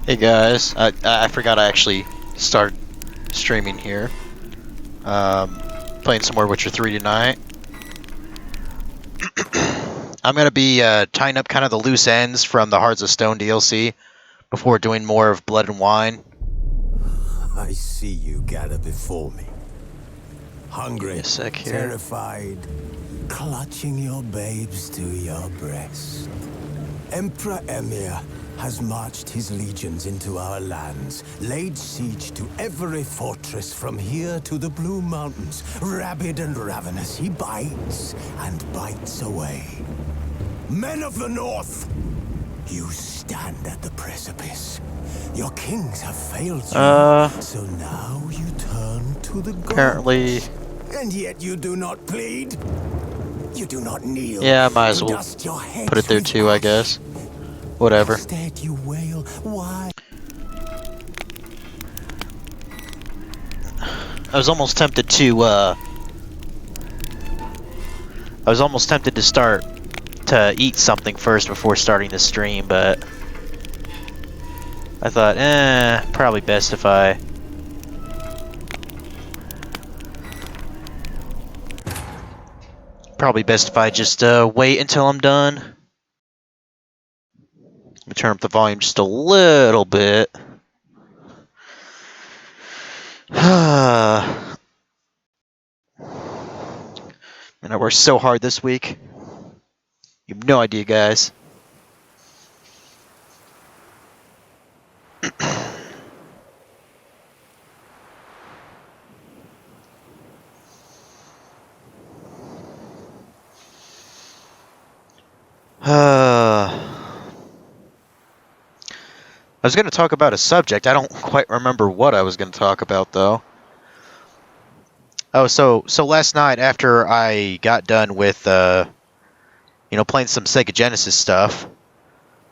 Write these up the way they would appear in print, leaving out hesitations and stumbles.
Hey guys, I forgot I actually started streaming here. Playing some more Witcher 3 tonight. I'm gonna be tying up kind of the loose ends from the Hearts of Stone DLC before doing more of Blood and Wine. I see you gather before me. Give me Hungry, a sec here. terrified, clutching your babes to your breast. Emperor Emir has marched his legions into our lands, laid siege to every fortress from here to the Blue Mountains. Rabid and ravenous, he bites and bites away. Men of the North, you stand at the precipice. Your kings have failed you, so now you turn to the gods. Apparently, And yet you do not plead. You do not kneel. yeah, I might as to well dust your heads put it there with too, I ash. guess. Whatever. Instead you wail, why? I was almost tempted to start to eat something first before starting the stream, but I thought, probably best if I just wait until I'm done. Let me turn up the volume just a little bit. Man, I worked so hard this week. You have no idea, guys. I was going to talk about a subject. I don't quite remember what I was going to talk about, though. Oh, so last night after I got done with, playing some Sega Genesis stuff,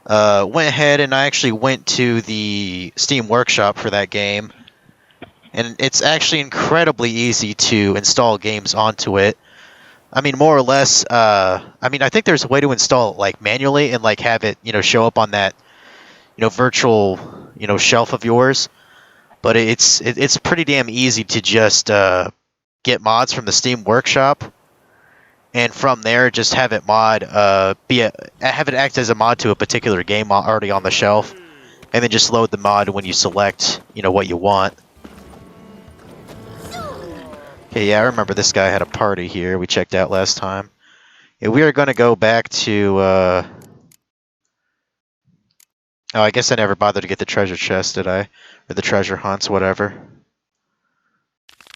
went ahead and I actually went to the Steam Workshop for that game. And it's actually incredibly easy to install games onto it. I mean, more or less, I think there's a way to install it, like, manually and, like, have it, show up on that, virtual, shelf of yours. But it's pretty damn easy to just get mods from the Steam Workshop, and from there just have it have it act as a mod to a particular game already on the shelf, and then just load the mod when you select, what you want. Okay, yeah, I remember this guy had a party here we checked out last time. Yeah, we are going to go back to, oh, I guess I never bothered to get the treasure chest, did I? Or the treasure hunts, whatever.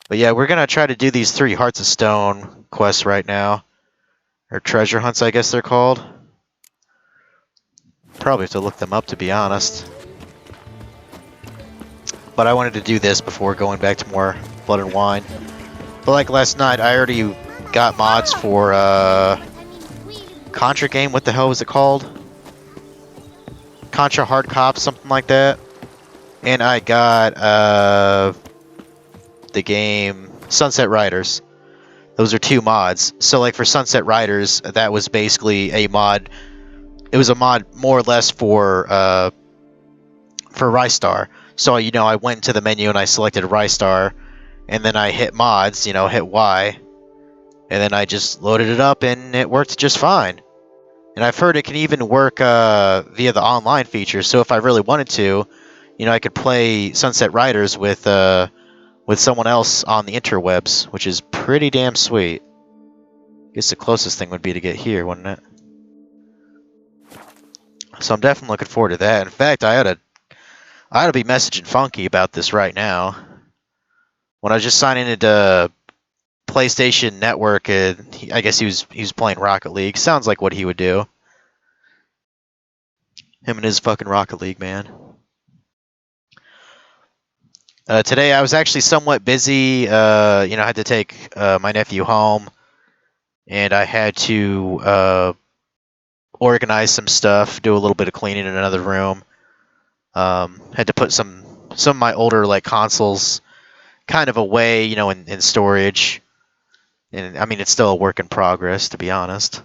But yeah, we're going to try to do these 3 Hearts of Stone quests right now. Or treasure hunts, I guess they're called. Probably have to look them up, to be honest. But I wanted to do this before going back to more Blood and Wine. But like last night, I already got mods for Contra game. What the hell was it called? Contra Hard Cops, something like that. And I got the game Sunset Riders. Those are 2 mods. So like for Sunset Riders, that was basically a mod. It was a mod more or less for Rystar. So I went into the menu and I selected Rystar, and then I hit mods, hit Y, and then I just loaded it up and it worked just fine. And I've heard it can even work via the online feature. So if I really wanted to, I could play Sunset Riders with someone else on the interwebs, which is pretty damn sweet. I guess the closest thing would be to get here, wouldn't it? So I'm definitely looking forward to that. In fact, I ought to be messaging Funky about this right now. When I was just signing into PlayStation Network, I guess he was playing Rocket League. Sounds like what he would do. Him and his fucking Rocket League, man. Today I was actually somewhat busy. I had to take my nephew home, and I had to organize some stuff, do a little bit of cleaning in another room. Had to put some of my older like consoles kind of away, in storage. And I mean, it's still a work in progress, to be honest.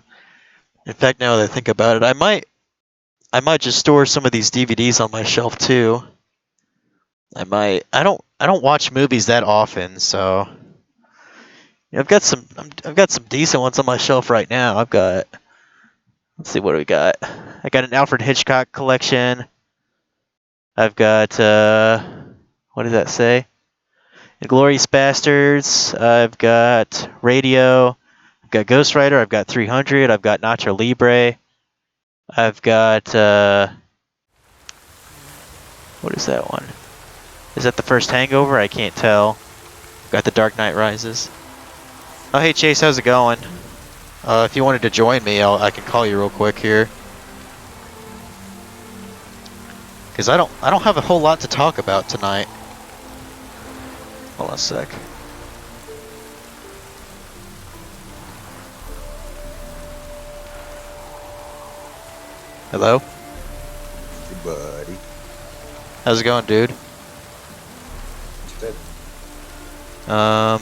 In fact, now that I think about it, I might I might just store some of these DVDs on my shelf too. I might. I don't watch movies that often, so I've got some decent ones on my shelf right now. I've got. Let's see, what do we got? I got an Alfred Hitchcock collection. I've got what does that say? Inglourious Bastards. I've got Radio. I've got Ghost Rider. I've got 300. I've got Nacho Libre. I've got what is that one? Is that the first Hangover? I can't tell. Got the Dark Knight Rises. Oh, hey Chase, how's it going? If you wanted to join me, I can call you real quick here. Cause I don't have a whole lot to talk about tonight. Hold on a sec. Hello? Hey, buddy. How's it going, dude? It's good. Let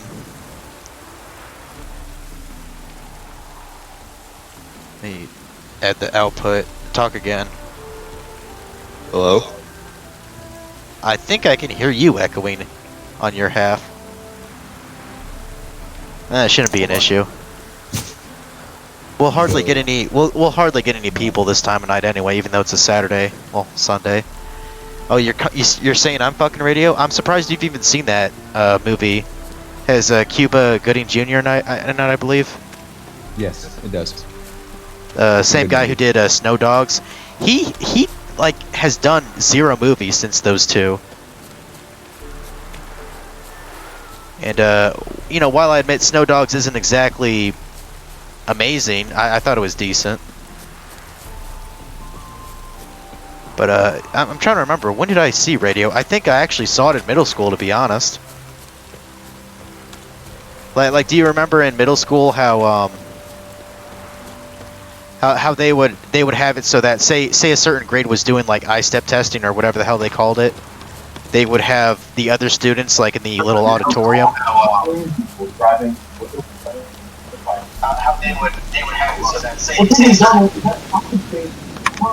me add the output. Talk again. Hello? I think I can hear you echoing on your half. That shouldn't be an issue. We'll hardly get any. We'll hardly get any people this time of night anyway, even though it's a Saturday. Well, Sunday. Oh, you're saying I'm fucking radio? I'm surprised you've even seen that movie. Has Cuba Gooding Jr. in it, I believe. Yes, it does. Same guy who did Snow Dogs. He like has done 0 movies since those two. And you know, while I admit Snow Dogs isn't exactly amazing, I thought it was decent. But I'm trying to remember, when did I see Radio? I think I actually saw it in middle school, to be honest. Like, do you remember in middle school how they would have it so that say a certain grade was doing like I-step testing or whatever the hell they called it, they would have the other students like in the little auditorium. How they would have it so that say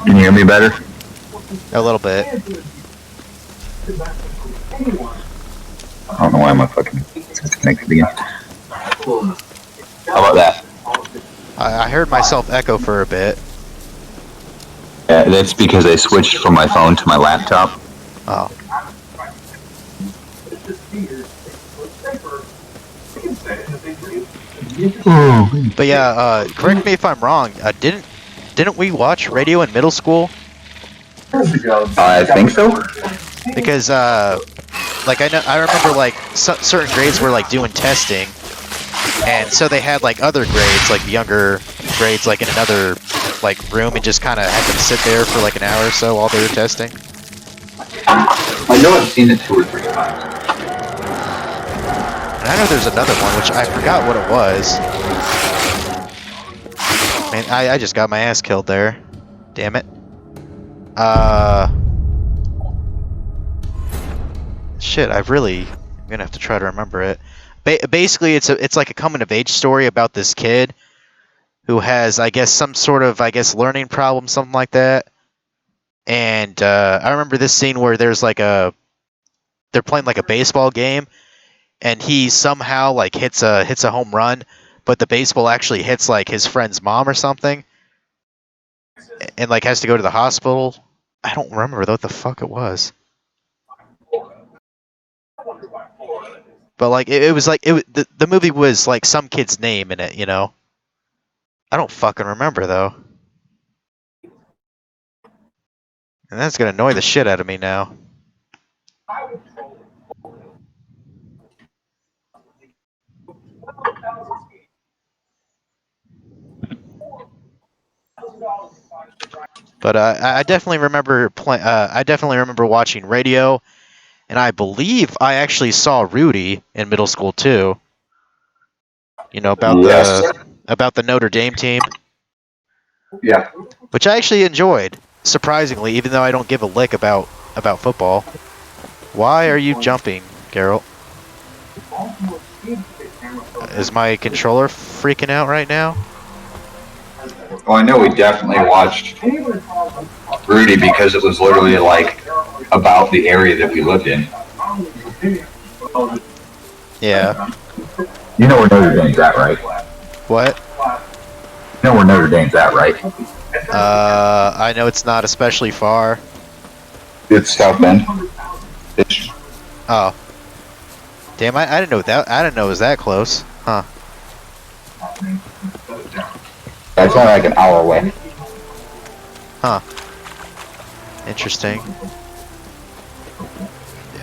Can you hear me better? a little bit. I don't know why my fucking disconnected again. How about that? I heard myself echo for a bit. That's because I switched from my phone to my laptop. Oh. But yeah, correct me if I'm wrong. Didn't we watch Radio in middle school? I think so. Because like I remember like certain grades were like doing testing, and so they had like other grades, like the younger grades, like in another like room, and just kind of had them sit there for like an hour or so while they were testing. I know I've seen it 2 or 3 times. And I know there's another one which I forgot what it was. Man, I just got my ass killed there. Damn it. Shit, I'm gonna have to try to remember it. Basically, it's like a coming of age story about this kid who has, I guess, some sort of, learning problem, something like that. And I remember this scene where there's like they're playing like a baseball game, and he somehow like hits a home run, but the baseball actually hits like his friend's mom or something, and like has to go to the hospital. I don't remember what the fuck it was. But like it was like the movie was like some kid's name in it, you know. I don't fucking remember though. And that's gonna annoy the shit out of me now. But I definitely remember I definitely remember watching Radio, and I believe I actually saw Rudy in middle school too. You know, about the Notre Dame team. Yeah. Which I actually enjoyed, surprisingly, even though I don't give a lick about football. Why are you jumping, Geralt? Is my controller freaking out right now? Well, I know we definitely watched Rudy because it was literally like about the area that we lived in. Yeah. You know where Notre Dame's at, right? What? You know where Notre Dame's at, right? I know it's not especially far. It's South Bend. It's, Oh. Damn, I didn't know that. I didn't know it was that close. Huh. it's only like an hour away. Huh. Interesting.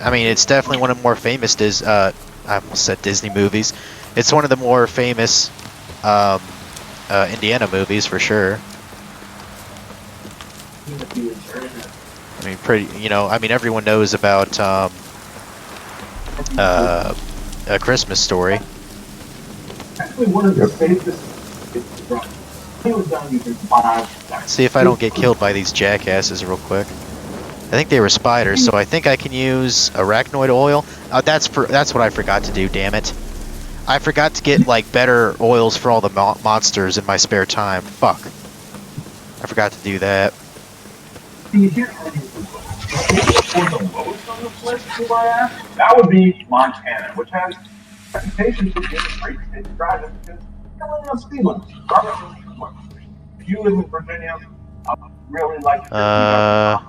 I mean, it's definitely one of the more famous I almost said Disney movies. It's one of the more famous Indiana movies for sure. I mean, everyone knows about A Christmas Story. See if I don't get killed by these jackasses real quick. I think they were spiders, so I think I can use arachnoid oil. That's what I forgot to do. Damn it! I forgot to get like better oils for all the monsters in my spare time. Fuck! I forgot to do that. That would be Montana, which has reputations for being a great state to drive in because they only have speed limits. If you live in Virginia, I would really like to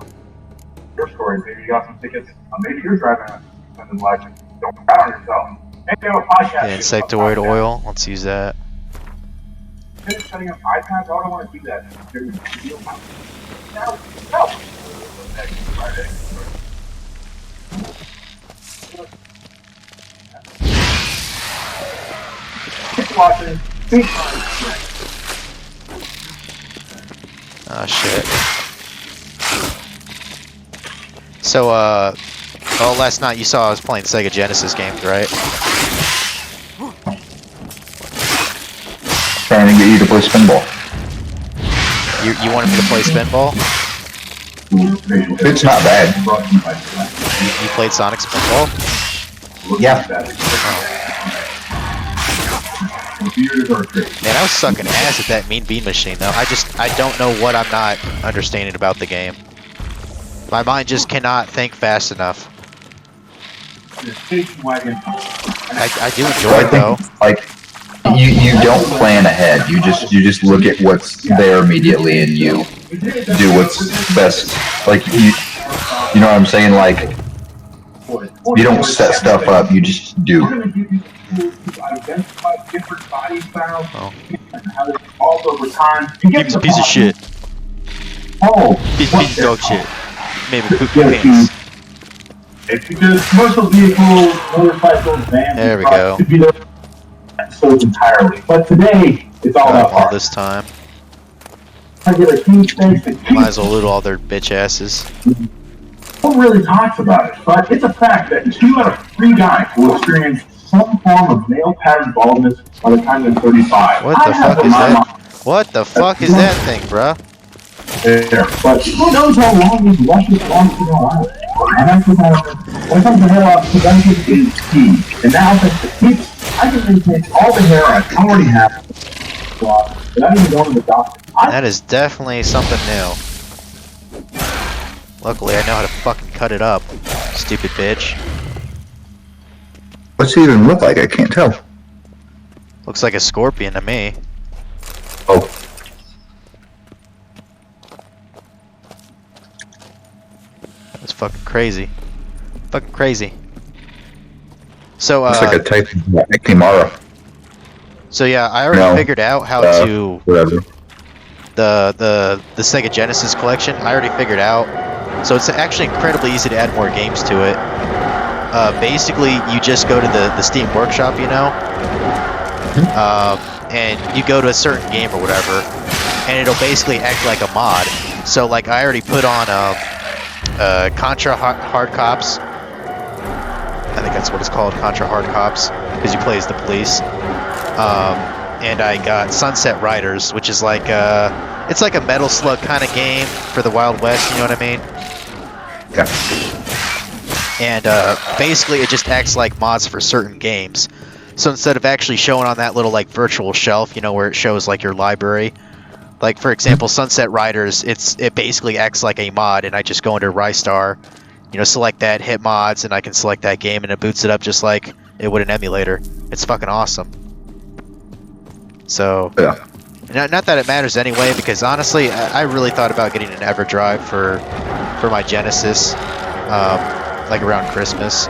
your story. Maybe you got some tickets. Maybe you're driving a suspended license. Don't bet on yourself. Maybe have a podcast. The insectoid oil. Let's use that. Finish setting up iPads. I don't want to do that. No. Oh shit. So last night you saw I was playing Sega Genesis games, right? Trying to get you to play Spinball. You wanted me to play Spinball? It's not bad. You played Sonic Spinball? Yeah. Man, I was sucking ass at that Mean Bean Machine though. I don't know what I'm not understanding about the game. My mind just cannot think fast enough. I do enjoy it though. Like, you don't plan ahead. You just look at what's there immediately and you do what's best. Like you know what I'm saying? Like you don't set stuff up. You just do. Oh. He's a piece of shit. Oh, Piece of dog shit. Maybe poop your pants. It's because commercial vehicles, motorcycles, vans, There we trucks go. could be there sold entirely. But today, it's all about All parts. this time. I get a huge thanks to Might as well loot all their bitch asses. No one really talks about it, but it's a fact that 2 out of 3 guys will experience some form of male pattern baldness by the time they're 35. What the fuck is that? What the fuck is that thing, bruh? There, but who knows how long these luscious blondes can go on? And that's what when it comes to hair loss, prevention is key. And now thanks to Peeps, I can maintain all the hair I already have without even going to the doctor. That is definitely something new. Luckily, I know how to fucking cut it up. Stupid bitch. What's it even look like? I can't tell. Looks like a scorpion to me. Oh. That's fucking crazy. Fucking crazy. So, Looks like a type of Kimara. so yeah, I already figured out how to Whatever. the Sega Genesis collection. I already figured out. So it's actually incredibly easy to add more games to it. Basically, you just go to the Steam Workshop, you know, and you go to a certain game or whatever, and it'll basically act like a mod. So, like, I already put on Contra Hard Cops. I think that's what it's called, Contra Hard Cops, because you play as the police. And I got Sunset Riders, which is like it's like a Metal Slug kind of game for the Wild West. You know what I mean? Yeah. And basically it just acts like mods for certain games. So instead of actually showing on that little like virtual shelf, you know, where it shows like your library, Like for example, Sunset Riders, it basically acts like a mod, and I just go into Rystar, select that, hit mods, and I can select that game, and it boots it up just like it would an emulator. It's fucking awesome. So, Yeah. not that it matters anyway, because honestly, I really thought about getting an EverDrive for my Genesis, like around Christmas.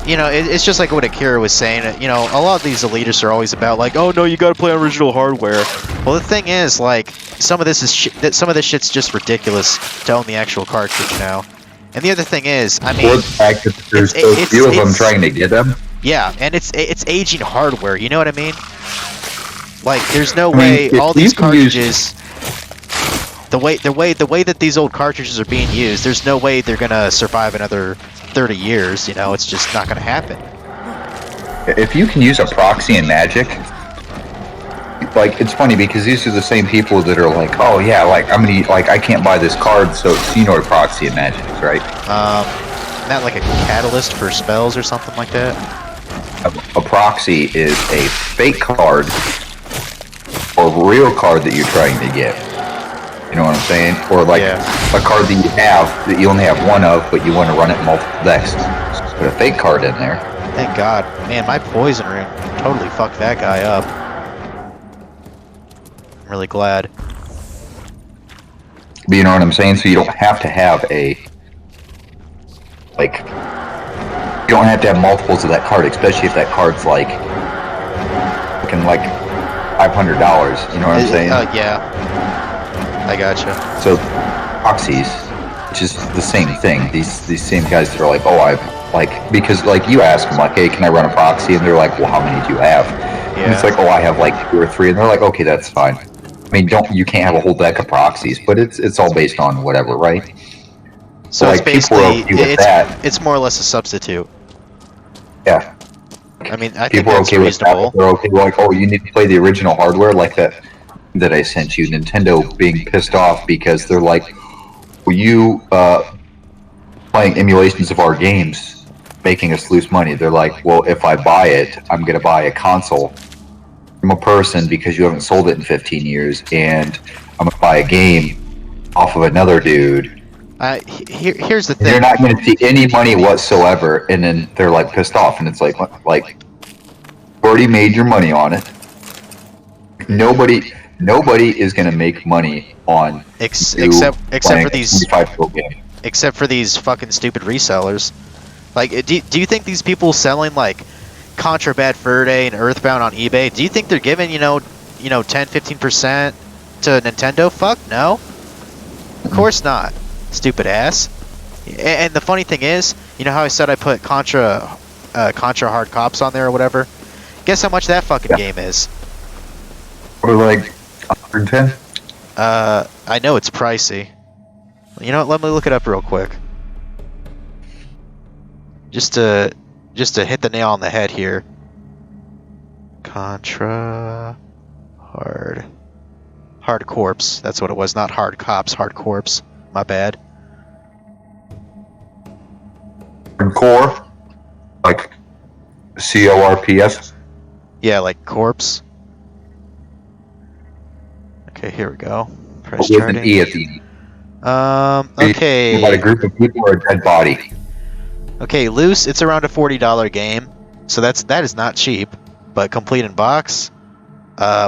It's just like what Akira was saying. A lot of these elitists are always about like, oh no, you gotta play on original hardware. Well, the thing is, like, some of this shit's just ridiculous to own the actual cartridge now. And the other thing is, I mean, Or the fact that there's so few of them trying to get them. yeah, and it's aging hardware. You know what I mean? Like, there's no I mean, way if all you these can use- cartridges, the way that these old cartridges are being used, there's no way they're gonna survive another 30 years. It's just not gonna happen. If you can use a proxy in Magic, like, it's funny because these are the same people that are like, oh yeah, like I can't buy this card, so you know what a proxy in Magic is, right? Not like a catalyst for spells or something like that. A proxy is a fake card or real card that you're trying to get. You know what I'm saying? Or like Yeah. a card that you have that you only have one of, but you want to run it in multiple decks. Put a fake card in there. Thank God, man. My poison rune totally fucked that guy up. I'm really glad. But you know what I'm saying? So you don't have to have a you don't have to have multiples of that card, especially if that card's like fucking like $500. You know what I'm saying? Yeah. I gotcha. So proxies, which is the same thing. These same guys that are like, oh, because like you ask them like, hey, can I run a proxy? And they're like, well, how many do you have? And it's like, oh, I have like 2 or 3, and they're like, okay, that's fine. I mean, you can't have a whole deck of proxies, but it's all based on whatever, right? So like, it's people are basically okay with that. it's more or less a substitute. Yeah. I mean, I think People are that's okay with that. reasonable. They're okay with like, oh, you need to play the original hardware, like that I sent you. Nintendo being pissed off because they're like, well, you playing emulations of our games, making us lose money. They're like, well, if I buy it, I'm gonna buy a console from a person because you haven't sold it in 15 years, and I'm gonna buy a game off of another dude. Here's the thing. They're not going to see any money whatsoever, and then they're like pissed off, and it's like you already made your money on it. Nobody is going to make money on except playing for a these 25-year-old game. except for these fucking stupid resellers. Like, do you think these people selling like Contra Bad Verde and Earthbound on eBay, do you think they're giving 10-15% to Nintendo? Fuck no. Of course not. Stupid ass. And the funny thing is, you know how I said I put Contra Hard Cops on there or whatever? Guess how much that fucking game is? Or like 110. I know it's pricey. You know what? Let me look it up real quick. Just to hit the nail on the head here. Contra Hard Corpse. That's what it was. Not Hard Cops. Hard Corpse. My bad. Core, like CORPS. Yeah, like Corpse. Okay, here we go. Press With chart an in. E at the end. Okay. About a group of people or a dead body. Okay, loose. It's around a $40 game, so that is not cheap. But complete in box,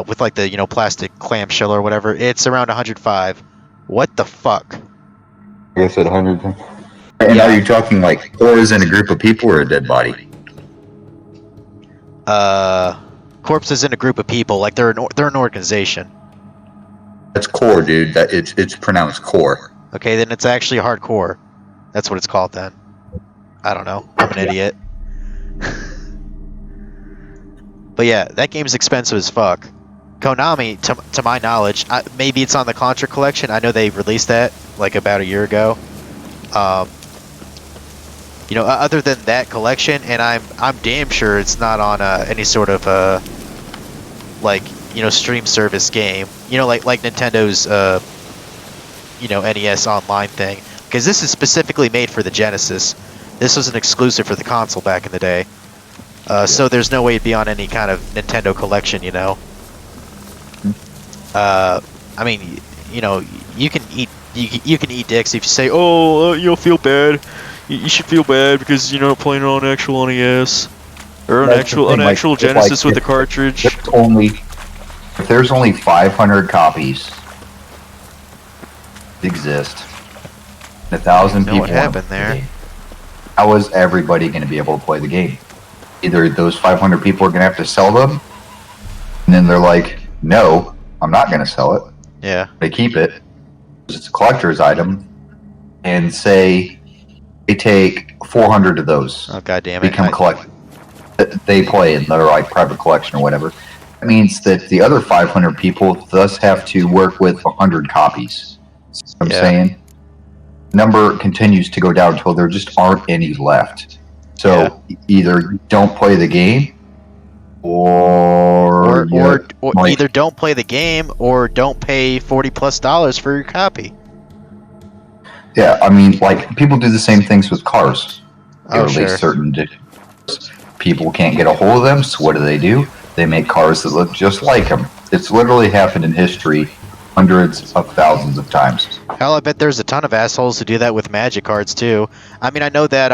with like the plastic clamshell or whatever, it's around 105. What the fuck? I guess at 110. And are you talking like core is in a group of people or a dead body? Corpses in a group of people, like they're an organization. That's core, dude. That it's pronounced core. Okay, then it's actually hardcore. That's what it's called then. I don't know. I'm an idiot. But yeah, that game's expensive as fuck. Konami, to my knowledge, maybe it's on the Contra collection. I know they released that like about a year ago. Other than that collection, and I'm damn sure it's not on any sort of stream service game. Like Nintendo's NES Online thing, because this is specifically made for the Genesis. This was an exclusive for the console back in the day. So there's no way it'd be on any kind of Nintendo collection, I mean, you know, you can eat dicks if you say, oh, you'll feel bad. You should feel bad because you're not playing it on actual NES or on That's the thing, actual like, Genesis with the if cartridge. if there's only 500 copies exist, 1,000 Know people what happened there? How is everybody going to be able to play the game? Either those 500 people are going to have to sell them, and then they're like, no, I'm not going to sell it. Yeah. They keep it. It's a collector's item, and say they take 400 of those, Oh god damn it. become collect. They play in their like private collection or whatever. That means that the other 500 people thus have to work with 100 copies. See what I'm Yeah. saying? Number continues to go down until there just aren't any left. So either you don't play the game, or like- either don't play the game or don't pay $40+ for your copy. yeah, I mean, like people do the same things with cars. They Oh, release sure. certain people can't get a hold of them, so what do? They make cars that look just like them. It's literally happened in history hundreds of thousands of times. Hell, I bet there's a ton of assholes who do that with Magic cards too. I mean, I know that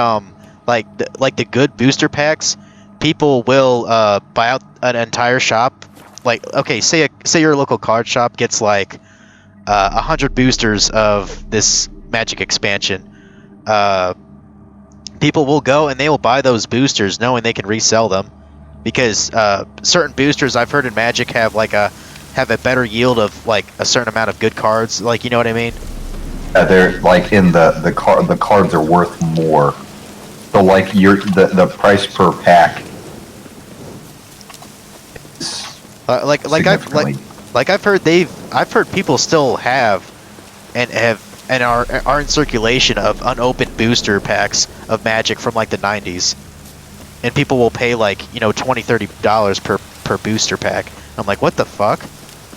like the good booster packs, people will buy out an entire shop. Like, okay, say your local card shop gets like 100 boosters of this Magic expansion. People will go and they will buy those boosters knowing they can resell them, because certain boosters I've heard in Magic have a better yield of like a certain amount of good cards. Like, you know what I mean? They're like in the cards are worth more. So like the price per pack. Is significantly- I've heard people still have and are in circulation of unopened booster packs of Magic from like the 90s, and people will pay like, you know, $20-$30 per booster pack. I'm like, what the fuck?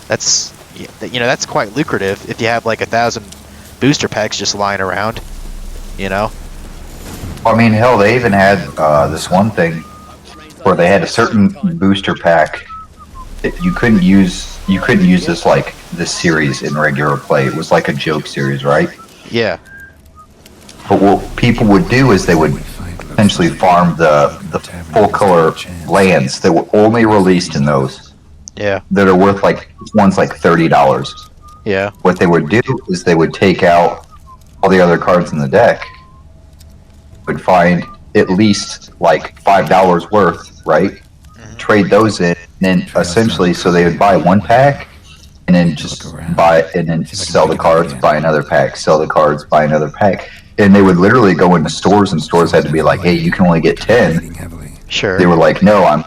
That's, you know, that's quite lucrative if you have like 1,000 booster packs just lying around, you know. I mean, hell, they even had this one thing where they had a certain booster pack that you couldn't use. You couldn't use this series in regular play. It was like a joke series, right? Yeah. But what people would do is they would essentially farm the full color lands that were only released in those, Yeah. that are worth like one's like $30. Yeah. What they would do is they would take out all the other cards in the deck, would find at least like $5 worth, right? Trade those in, and then essentially, so they would buy one pack, and then just buy, and then sell the cards, buy another pack, sell the cards, buy another pack, and they would literally go into stores, and stores had to be like, hey, you can only get 10. Sure. They were like, no, I'm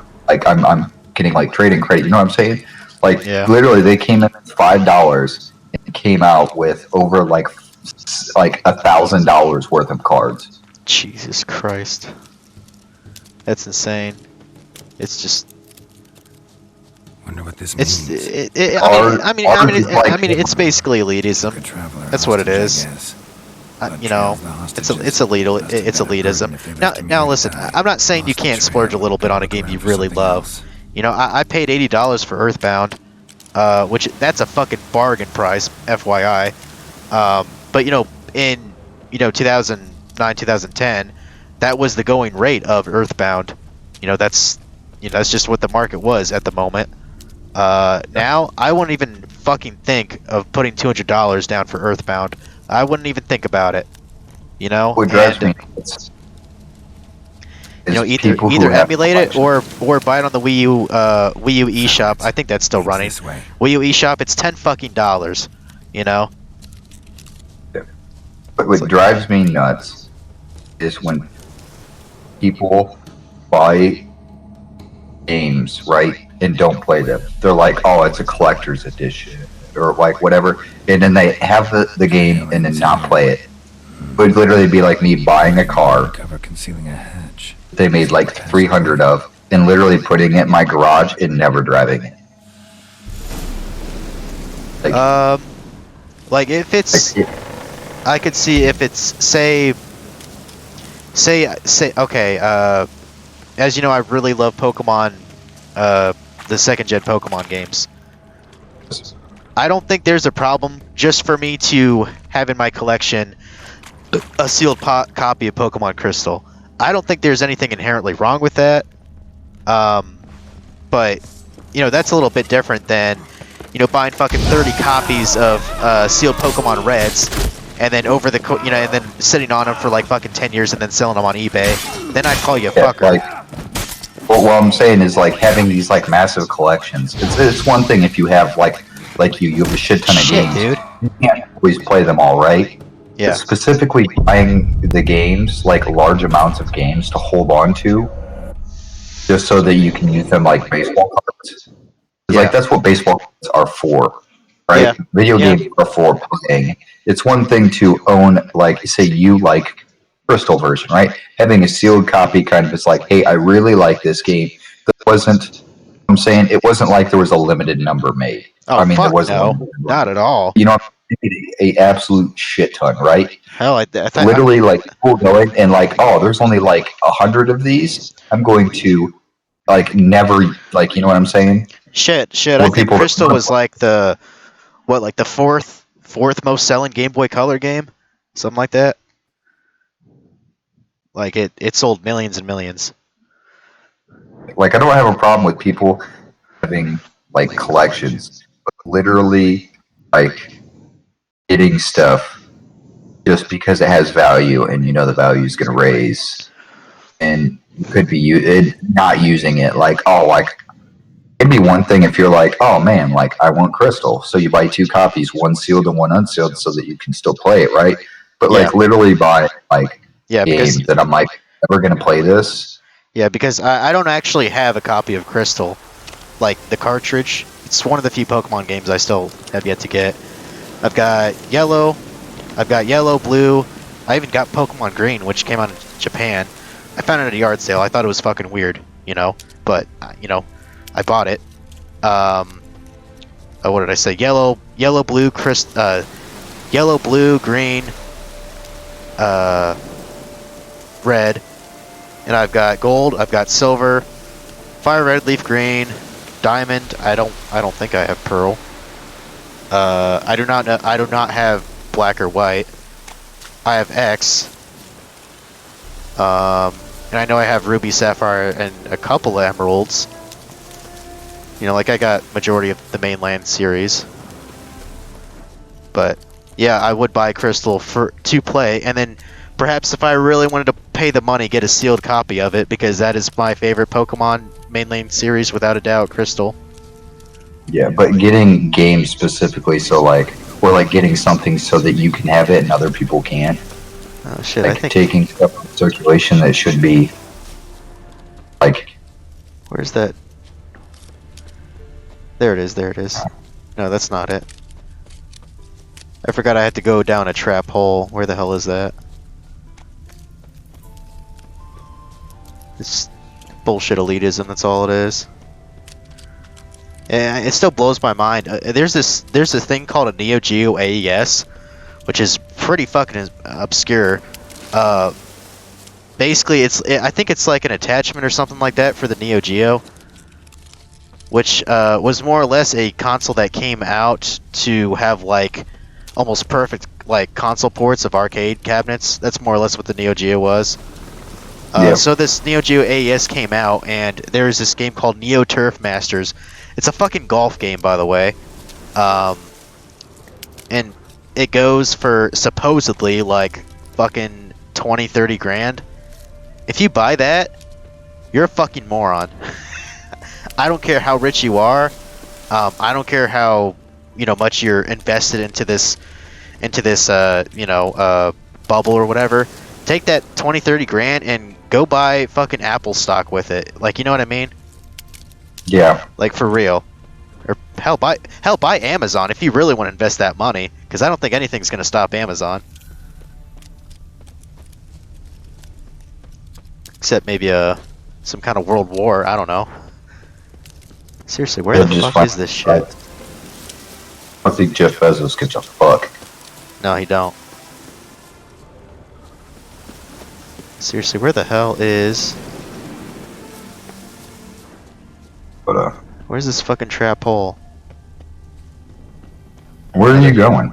getting like trading credit. You know what I'm saying? Like, Yeah. literally, they came in with $5 and came out with over like $1,000 worth of cards. Jesus Christ. That's insane. It's just. Wonder what this It's. means. I mean, Ours is like- it's basically elitism. That's what it is. You know, it's elitism. Now listen. I'm not saying you can't splurge a little bit on a game you really love. You know, I paid $80 for Earthbound, which that's a fucking bargain price, FYI. But you know, in 2009, 2010, that was the going rate of Earthbound. You know, that's just what the market was at the moment. Now I wouldn't even fucking think of putting $200 down for Earthbound. I wouldn't even think about it. You know, What drives me and, nuts you know, is people who either have emulate it collections. or buy it on the Wii U eShop. I think that's still running. Wii U eShop, it's $10 fucking dollars. You know. But what drives me nuts is when people buy games, right, and don't play them. They're like, oh, it's a collector's edition, or like whatever, and then they have the game and then not play it. It would literally be like me buying a car Cover concealing a hatch. they made like 300 of, and literally putting it in my garage and never driving it. Like if it's, I could see if it's say okay. As you know, I really love Pokemon, the second gen Pokemon games. I don't think there's a problem just for me to have in my collection a sealed copy of Pokemon Crystal. I don't think there's anything inherently wrong with that. But you know, that's a little bit different than, you know, buying fucking 30 copies of sealed Pokemon Reds, and then and then sitting on them for like fucking 10 years and then selling them on eBay. Then I'd call you a Yeah, fucker. like, well, what I'm saying is like having these like massive collections. It's one thing if you have like you have a shit ton of Shit, games. dude. You can't always play them all, right? Yeah. But specifically buying the games, like large amounts of games to hold on to, just so that you can use them like baseball cards. Yeah. Like that's what baseball cards are for, right? Yeah. Video Yeah. games are for playing. It's one thing to own, like, say you like Crystal version, right? Having a sealed copy kind of is like, hey, I really like this game. That wasn't. I'm saying it wasn't like there was a limited number made. Oh, I mean, there fuck was a no. limited number. Not at all. You know, a absolute shit ton, right? Hell, I thought Literally, like people going and like, oh, there's only like 100 of these. I'm going to like never like, you know what I'm saying? Shit. Well, I think people- Crystal was like the fourth most selling Game Boy Color game, something like that. Like it sold millions and millions. Like I don't have a problem with people having like collections, but literally like getting stuff just because it has value and you know the value is going to raise, and you could be not using it. Like, oh, like it'd be one thing if you're like, oh man, like I want Crystal, so you buy 2 copies, one sealed and one unsealed, so that you can still play it, right? But like literally buy like Because games that I'm like never going to play this. Yeah, because I don't actually have a copy of Crystal, like the cartridge. It's one of the few Pokemon games I still have yet to get. I've got Yellow, Blue. I even got Pokemon Green, which came out in Japan. I found it at a yard sale. I thought it was fucking weird, you know, but you know, I bought it. Oh, what did I say? Yellow, Blue, Green, Red. And I've got Gold, I've got Silver, Fire Red, Leaf Green, Diamond. I don't think I have Pearl. I do not have Black or White. I have X. And I know I have Ruby, Sapphire, and a couple of Emeralds. You know, like I got majority of the mainland series. But yeah, I would buy Crystal to play, and then perhaps if I really wanted to pay the money, get a sealed copy of it, because that is my favorite Pokemon mainline series, without a doubt, Crystal. Yeah, but getting games specifically, so like, or like getting something so that you can have it and other people can't. Oh shit, Like I think... taking stuff from circulation that should be, like... Where's that? There it is. No, that's not it. I forgot I had to go down a trap hole. Where the hell is that? It's bullshit elitism, that's all it is. And it still blows my mind. There's this thing called a Neo Geo AES, which is pretty fucking obscure. Basically, I think it's like an attachment or something like that for the Neo Geo, which was more or less a console that came out to have like almost perfect like console ports of arcade cabinets. That's more or less what the Neo Geo was. So this Neo Geo AES came out, and there's this game called Neo Turf Masters. It's a fucking golf game, by the way. And it goes for supposedly like fucking 20-30 grand. If you buy that, you're a fucking moron. I don't care how rich you are. I don't care how much you're invested into this bubble or whatever. Take that 20-30 grand and go buy fucking Apple stock with it. Like, you know what I mean? Yeah. Like, for real. Or hell, buy Amazon if you really want to invest that money, because I don't think anything's going to stop Amazon. Except maybe some kind of world war. I don't know. Seriously, where the fuck is this shit? I think Jeff Bezos gives a fuck. No, he don't. Seriously, where the hell is... But Where's this fucking trap hole? Where are you going?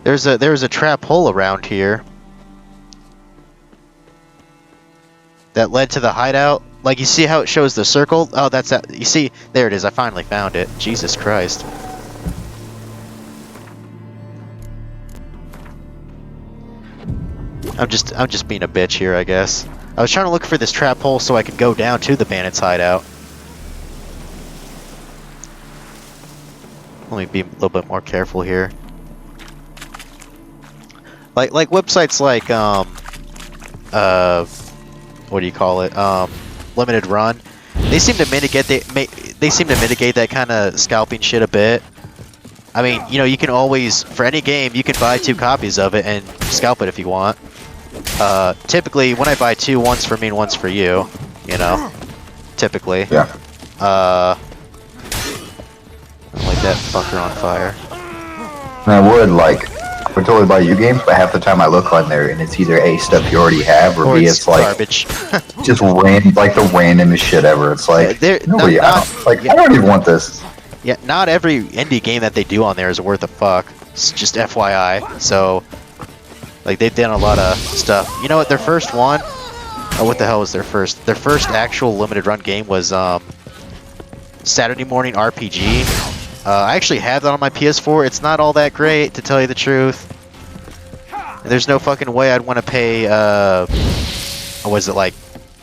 There's a trap hole around here that led to the hideout. Like, you see how it shows the circle? Oh, that's that. You see, there it is. I finally found it. Jesus Christ. I'm just being a bitch here, I guess. I was trying to look for this trap hole so I could go down to the bandits' hideout. Let me be a little bit more careful here. Like websites like what do you call it? Limited Run. They seem to mitigate that kind of scalping shit a bit. I mean, you know, you can always, for any game, you can buy 2 copies of it and scalp it if you want. Typically, when I buy 2, one's for me and one's for you. You know, typically. Yeah. I like that fucker on fire. And I would totally buy you games, but half the time I look on there and it's either A, stuff you already have, or B, it's like garbage. just like the randomest shit ever. It's like nobody, I don't even want this. Yeah, not every indie game that they do on there is worth a fuck. It's just FYI. So, like, they've done a lot of stuff. You know what? Their first one. Oh, what the hell was their first? Their first actual limited run game was Saturday Morning RPG. I actually have that on my PS4. It's not all that great, to tell you the truth. There's no fucking way I'd want to pay. What was it, like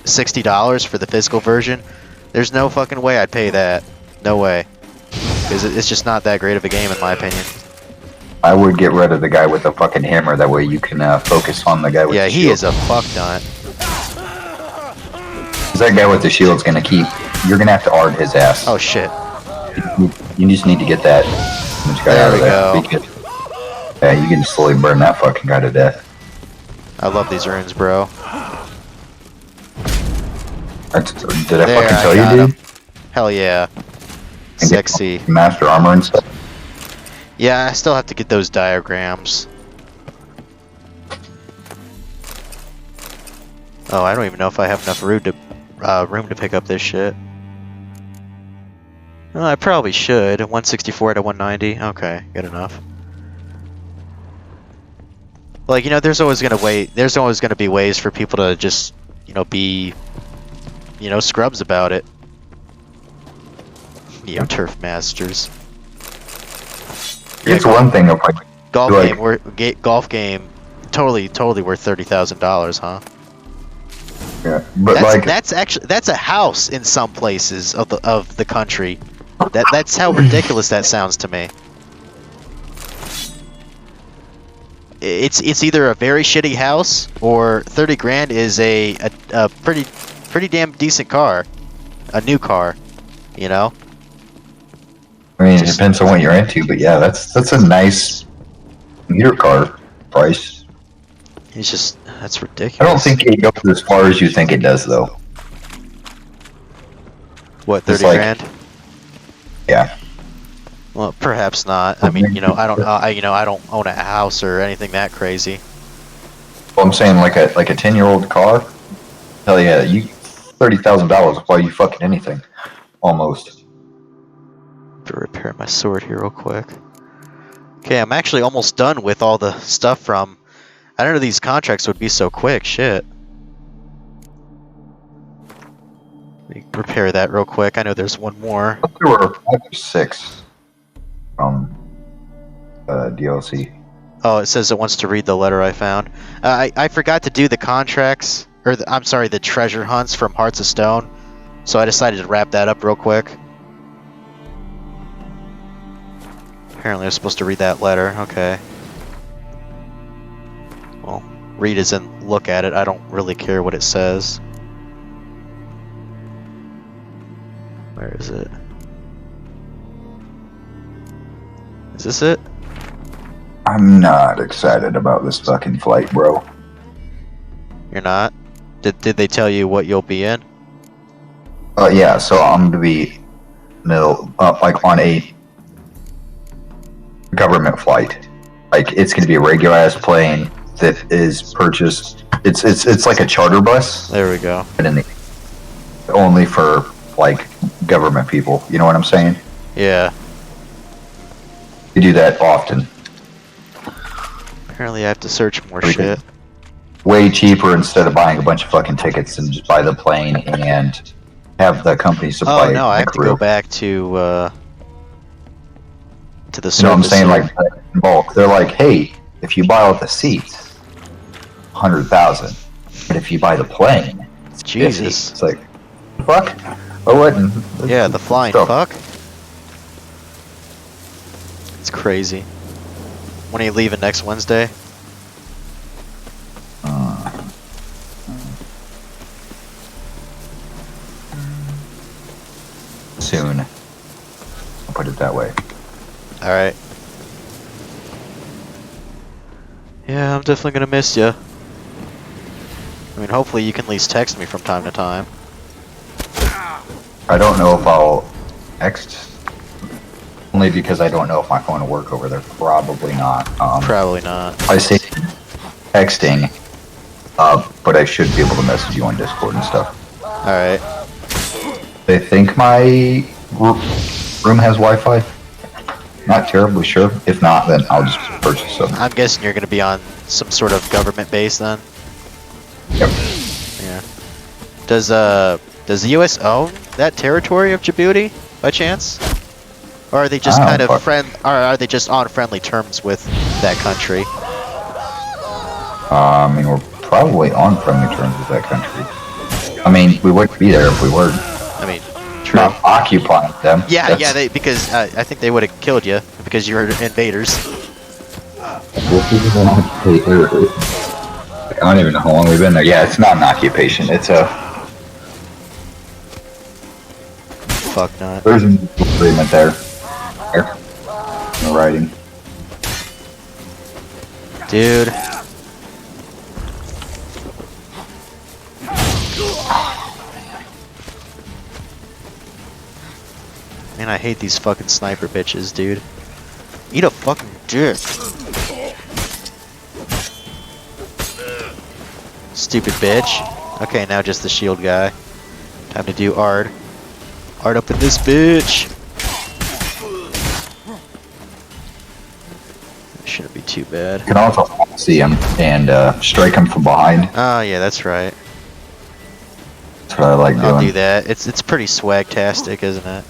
$60 for the physical version? There's no fucking way I'd pay that. No way. Because it's just not that great of a game, in my opinion. I would get rid of the guy with the fucking hammer. That way you can focus on the guy with the shield. Yeah, he is a fuck nut. Because that guy with the shield's gonna keep... You're gonna have to ard his ass. Oh, shit. You just need to get that guy There out of we there. go. Yeah, you can slowly burn that fucking guy to death. I love these runes, bro. Did I There, fucking I tell got you, him. dude? Hell yeah. And get Sexy. Master armor and stuff. Yeah, I still have to get those diagrams. Oh, I don't even know if I have enough room to pick up this shit. Oh, I probably should. 164 to 190. Okay, good enough. Like, you know, there's always gonna be ways for people to just, you know, be, you know, scrubs about it. You know, turf masters. It's one thing if I Golf like- game, golf game, totally worth $30,000, huh? Yeah, but That's a house in some places of the country. That's how ridiculous that sounds to me. It's either a very shitty house or 30 grand is a pretty damn decent car, a new car, you know. I mean, it depends on what you're into, but yeah, that's a nice meter car price. It's just, that's ridiculous. I don't think it goes as far as you think it does, though. What, It's 30 like- grand? Yeah. Well, perhaps not. I mean, you know, I don't own a house or anything that crazy. Well, I'm saying like a 10-year-old car. Hell yeah, you $30,000 will buy you fucking anything, almost. To repair my sword here real quick. Okay, I'm actually almost done with all the stuff from... I don't know these contracts would be so quick, shit. Let me repair that real quick. I know there's one more. There were 5 or 6 from DLC. Oh, it says it wants to read the letter I found. I forgot to do the contracts, or I'm sorry, the treasure hunts from Hearts of Stone. So I decided to wrap that up real quick. Apparently I'm supposed to read that letter, okay. Well, read as in look at it, I don't really care what it says. Where is it? Is this it? I'm not excited about this fucking flight, bro. You're not? Did they tell you what you'll be in? Yeah, so I'm gonna be like on a government flight. Like it's gonna be a regular ass plane that is purchased. It's like a charter bus, There we go. but only for like government people. You know what I'm saying? Yeah. We do that often. Apparently I have to search more Pretty shit. Way cheaper instead of buying a bunch of fucking tickets and just buy the plane and have the company supply Oh no, I the have to crew. go back to the You know what I'm service saying? here. Like in bulk. They're like, hey, if you buy all the seats, 100,000. But if you buy the plane, it's 50. Jesus. It's like, fuck. Oh, what? Yeah, the flying So- fuck. It's crazy. When are you leaving next Wednesday? Soon. I'll put it that way. Alright. Yeah, I'm definitely gonna miss you. I mean, hopefully you can at least text me from time to time. I don't know if I'll text. Only because I don't know if my phone will work over there. Probably not. Probably not. I say texting, but I should be able to message you on Discord and stuff. Alright. They think my room has Wi-Fi. Not terribly sure. If not, then I'll just purchase some. I'm guessing you're gonna be on some sort of government base then? Yep. Yeah. Does the US own that territory of Djibouti by chance? Or are they just I don't kind of fuck- or are they just on friendly terms with that country? I mean, we're probably on friendly terms with that country. I mean, we wouldn't be there if we were I mean, true. not occupying them. Yeah, That's- yeah, because I think they would have killed you because you're invaders. I don't even know how long we've been there. Yeah, it's not an occupation. It's a Fuck not. there's an agreement there. Here. No writing. Dude. Man, I hate these fucking sniper bitches, dude. Eat a fucking dick. Stupid bitch. Okay, now just the shield guy. Time to do Ard. Ard up in this bitch. Shouldn't be too bad. You can also see him and strike him from behind. Oh yeah, that's right. That's what I like I'll do doing. that. It's pretty swag-tastic, isn't it?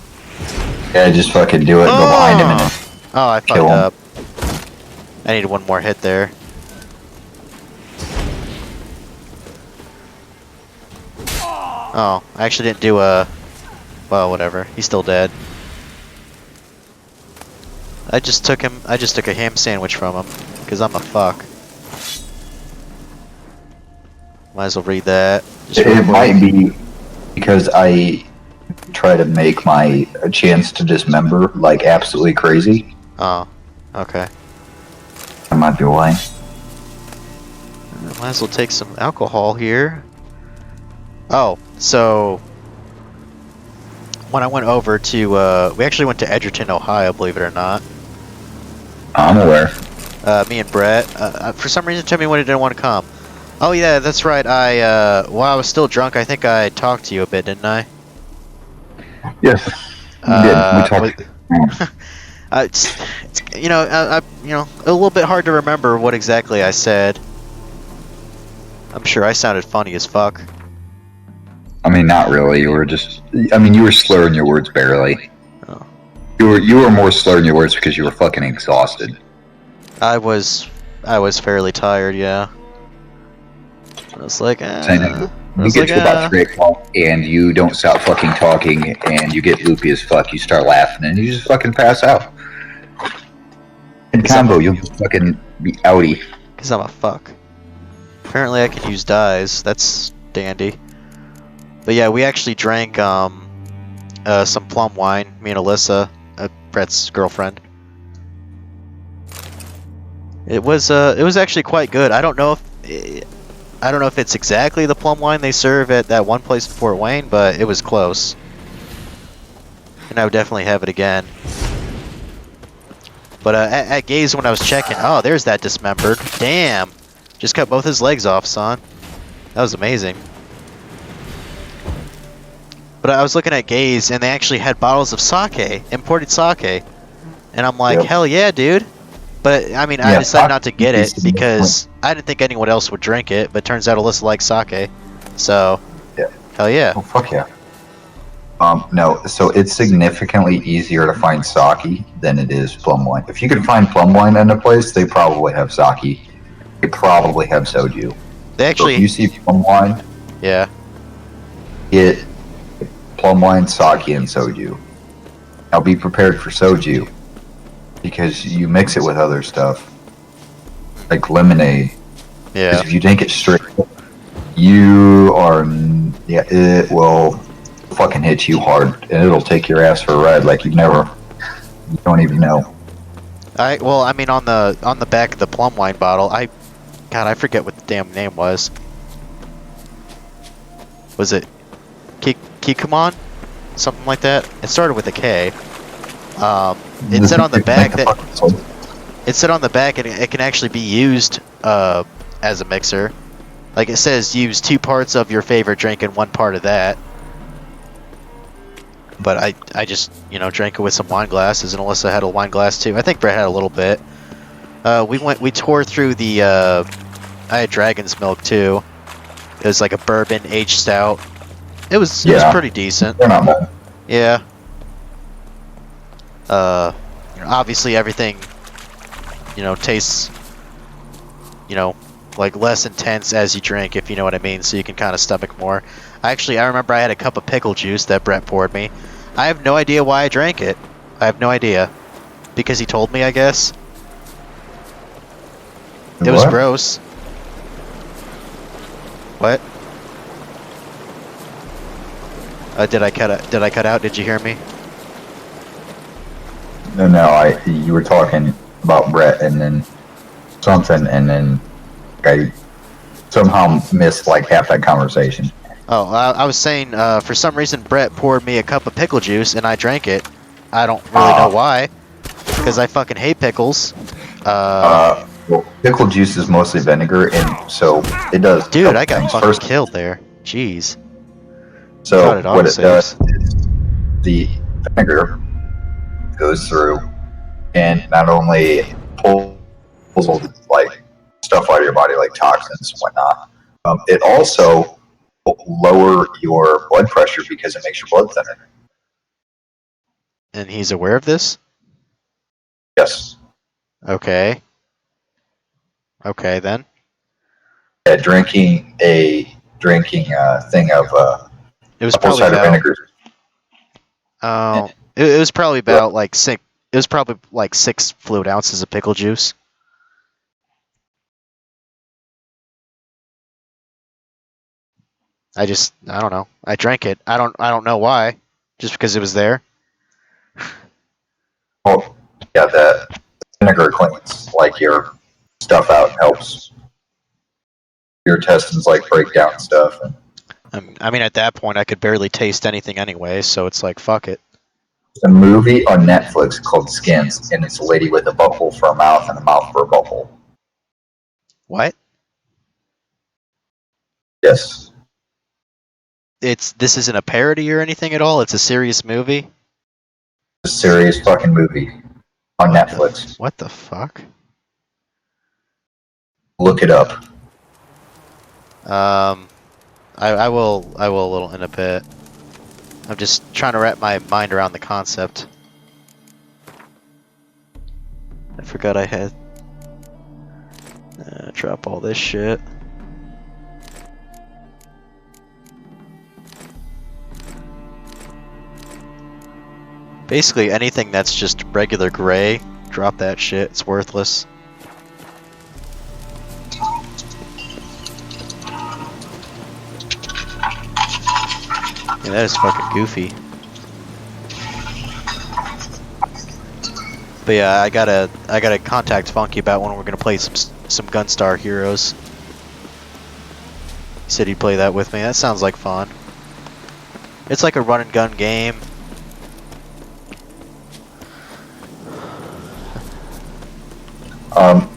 Yeah, just fucking do it. Go behind him and then Oh, I fucked kill him. up. I needed one more hit there. Oh, I actually didn't do a... Well, whatever. He's still dead. I just took a ham sandwich from him. Because I'm a fuck. Might as well read that. Just real it quick. might be because I try to make my chance to dismember like absolutely crazy. Oh, okay. That might be why. Might as well take some alcohol here. Oh, so when I went over to, we actually went to Edgerton, Ohio, believe it or not. I'm aware. Me and Brett. For some reason, Timmy didn't want to come. Oh yeah, that's right. While I was still drunk, I think I talked to you a bit, didn't I? Yes, we did. We talked. It's you know, a little bit hard to remember what exactly I said. I'm sure I sounded funny as fuck. I mean, not really. You were just. I mean, you were slurring your words barely. Oh. You were more slurring your words because you were fucking exhausted. I was fairly tired, yeah. I was like, Saying that I you was get like, to about 3 o'clock and you don't stop fucking talking and you get loopy as fuck. You start laughing and you just fucking pass out. In combo, you'll just fucking be outie. because I'm a fuck. Apparently I can use dyes. That's dandy. But yeah, we actually drank some plum wine. Me and Alyssa, Brett's girlfriend. It was actually quite good. I don't know if it's exactly the plum wine they serve at that one place in Fort Wayne, but it was close. And I would definitely have it again. But at Gaze when I was checking, oh, there's that dismembered. Damn. Just cut both his legs off, son. That was amazing. But I was looking at Gaze, and they actually had bottles of sake, imported sake. And I'm like, Yep. hell yeah, dude. But I mean, I Yeah, decided not to sake get is it because I didn't think anyone else would drink it. But turns out Alyssa likes sake, so Yeah. hell yeah. Oh, fuck yeah. No, so it's significantly easier to find sake than it is plum wine. If you can find plum wine in a place, they probably have sake. They probably have soju. They So actually, if you see plum wine, yeah. get plum wine, sake, and soju. Now be prepared for soju because you mix it with other stuff like lemonade. Yeah. Because if you drink it straight, you are it will fucking hit you hard and it'll take your ass for a ride like you don't even know. Well, I mean, on the back of the plum wine bottle, I forget what the damn name was. Was it Kikuman? Something like that. It started with a K. It said on the back that it said on the back it can actually be used as a mixer. Like it says, use 2 parts of your favorite drink and 1 part of that. But I just drank it with some wine glasses, and Alyssa had a wine glass too. I think Brett had a little bit. We tore through the. I had Dragon's Milk too. It was like a bourbon aged stout. It was pretty decent. They're not bad. Yeah. Obviously everything, tastes, like less intense as you drink, if you know what I mean, so you can kind of stomach more. I remember I had a cup of pickle juice that Brett poured me. I have no idea why I drank it. I have no idea. Because he told me, I guess. It was What? gross. What? Did I cut out? Did you hear me? No, you were talking about Brett and then something, and then I somehow missed like half that conversation. Oh, I was saying, for some reason Brett poured me a cup of pickle juice and I drank it. I don't really know why. Because I fucking hate pickles. Well, pickle juice is mostly vinegar, and so it does. Dude, I got things. fucking First, killed there. Jeez. so God, it what it autosaves. does is the vinegar goes through and not only pulls all the like stuff out of your body, like toxins and whatnot. It also will lower your blood pressure because it makes your blood thinner. And he's aware of this? Yes. Okay. Okay, then. Yeah, drinking thing of It was apple probably cider about... vinegar. Oh, it was probably about like 6... It was probably like 6 fluid ounces of pickle juice. I don't know. I drank it. I don't know why. Just because it was there. Oh, yeah, that vinegar cleans like your stuff out, helps your intestines like break down stuff. And I mean, at that point, I could barely taste anything anyway, so it's like, fuck it. a movie on Netflix called Skins, and it's a lady with a butthole for a mouth and a mouth for a butthole. What? Yes. This isn't a parody or anything at all? It's a serious movie? It's a serious fucking movie on Netflix. What the fuck? Look it up. I will a little in a bit. I'm just trying to wrap my mind around the concept. I forgot I had... drop all this shit. Basically anything that's just regular gray, drop that shit, it's worthless. Yeah, that is fucking goofy. But yeah, I gotta contact Funky about when we're gonna play some Gunstar Heroes. He said he'd play that with me. That sounds like fun. It's like a run and gun game.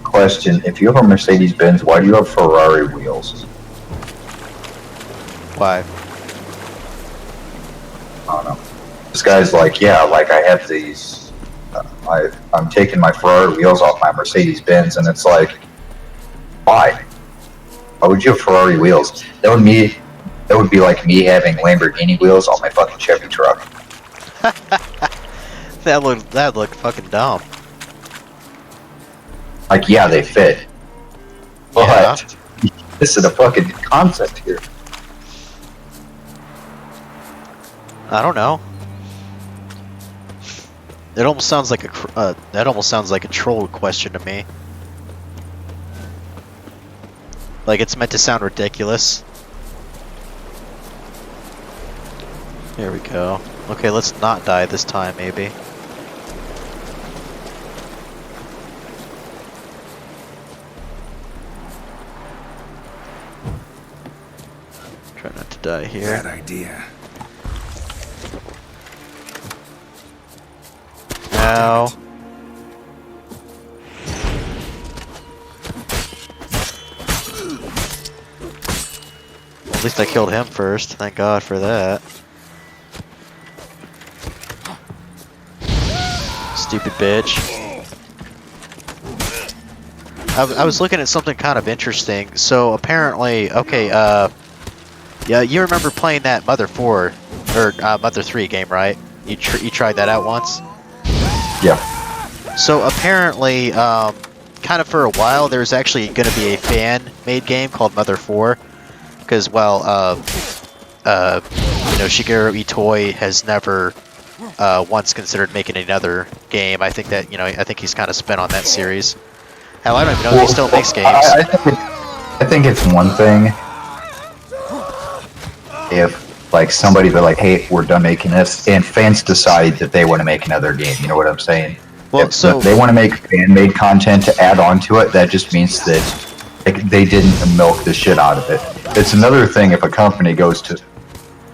Question: if you have a Mercedes-Benz, why do you have Ferrari wheels? Why? I don't know. This guy's like, yeah, like I have these I'm taking my Ferrari wheels off my Mercedes Benz, and it's like, why? Why would you have Ferrari wheels? That would be like me having Lamborghini wheels on my fucking Chevy truck. That looked fucking dumb. Like, yeah, they fit. But this is a fucking concept here. I don't know. It almost sounds like a troll question to me. Like it's meant to sound ridiculous. Here we go. Okay, let's not die this time, maybe. Try not to die here. Bad idea. Now. At least I killed him first. Thank God for that. Stupid bitch. I was looking at something kind of interesting. So apparently, okay, yeah, you remember playing that Mother 4 or Mother 3 game, right? You tried that out once. Yeah. So apparently, kind of for a while, there's actually going to be a fan-made game called Mother 4, because well, you know, Shigeru Itoi has never once considered making another game. I think that I think he's kind of spent on that series. Hell, I don't even know if he still makes games. I think it's one thing if like somebody be like, hey, we're done making this, and fans decide that they want to make another game. You know what I'm saying? Well, if they want to make fan-made content to add on to it, that just means that they didn't milk the shit out of it. It's another thing if a company goes to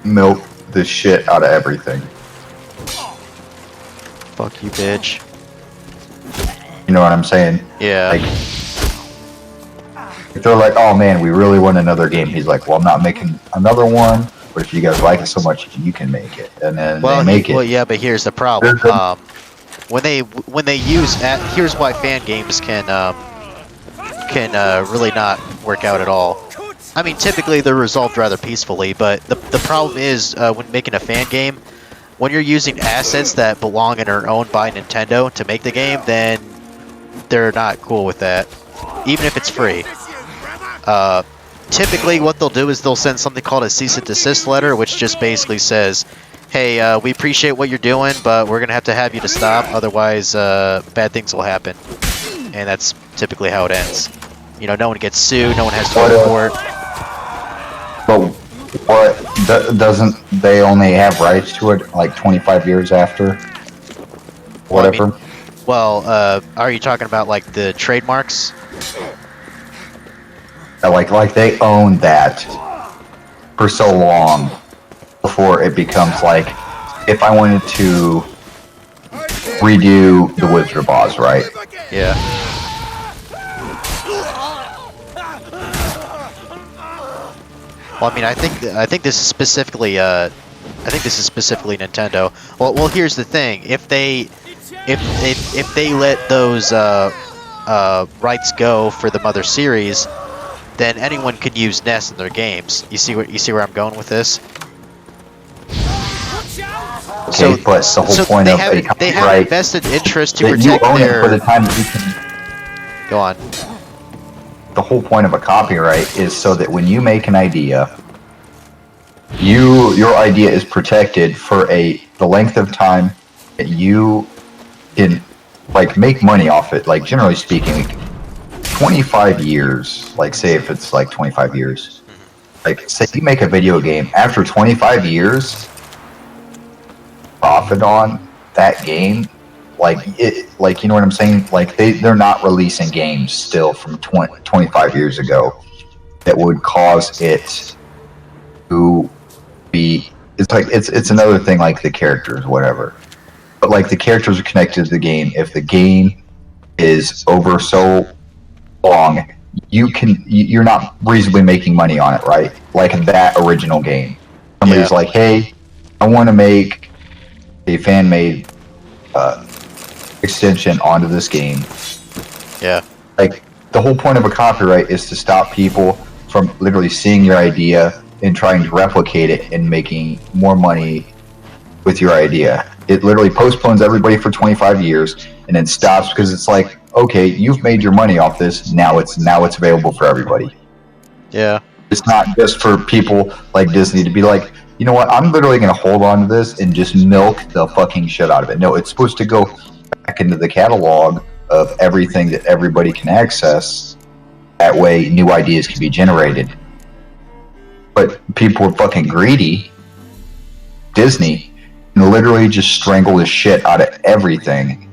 milk the shit out of everything. Fuck you, bitch. You know what I'm saying? Yeah. Like, if they're like, oh man, we really want another game. He's like, well, I'm not making another one, but if you guys like it so much, you can make it. And then they make it. Well, yeah, but here's the problem. When they use here's why fan games can really not work out at all. I mean, typically they're resolved rather peacefully, but the problem is when making a fan game, when you're using assets that belong and are owned by Nintendo to make the game, then they're not cool with that, even if it's free. Typically what they'll do is they'll send something called a cease and desist letter, which just basically says, hey, we appreciate what you're doing, but we're going to have you to stop, otherwise bad things will happen. And that's typically how it ends. You know, no one gets sued, no one has to go to court. But what, doesn't they only have rights to it like 25 years after? Whatever. Well, are you talking about like the trademarks? Like they own that for so long before it becomes like, if I wanted to redo The Wizard of Oz, right? Yeah. Well, I mean, I think this is specifically Nintendo. Well, here's the thing: if they let those rights go for the Mother series, then anyone can use NES in their games. You see where I'm going with this? Okay, but the whole point of a copyright, they have a vested interest to that you protect own their. it for the time that you can. Go on. The whole point of a copyright is so that when you make an idea, your idea is protected for the length of time that you can like make money off it. Like generally speaking, 25 years. Like say if it's like 25 years, like say you make a video game after 25 years, profit on that game. Like you know what I'm saying? Like they're not releasing games still from 25 years ago that would cause it to be. It's like it's another thing like the characters, whatever. But like the characters are connected to the game. If the game is over so long, you're not reasonably making money on it, right? Like in that original game, somebody's like, hey, I want to make a fan-made extension onto this game. Yeah. Like, the whole point of a copyright is to stop people from literally seeing your idea and trying to replicate it and making more money with your idea. It literally postpones everybody for 25 years and then stops because it's like, okay, you've made your money off this. Now it's available for everybody. Yeah. It's not just for people like Disney to be like, you know what, I'm literally going to hold on to this and just milk the fucking shit out of it. No, it's supposed to go back into the catalog of everything that everybody can access. That way, new ideas can be generated. But people are fucking greedy. Disney, and literally just strangle the shit out of everything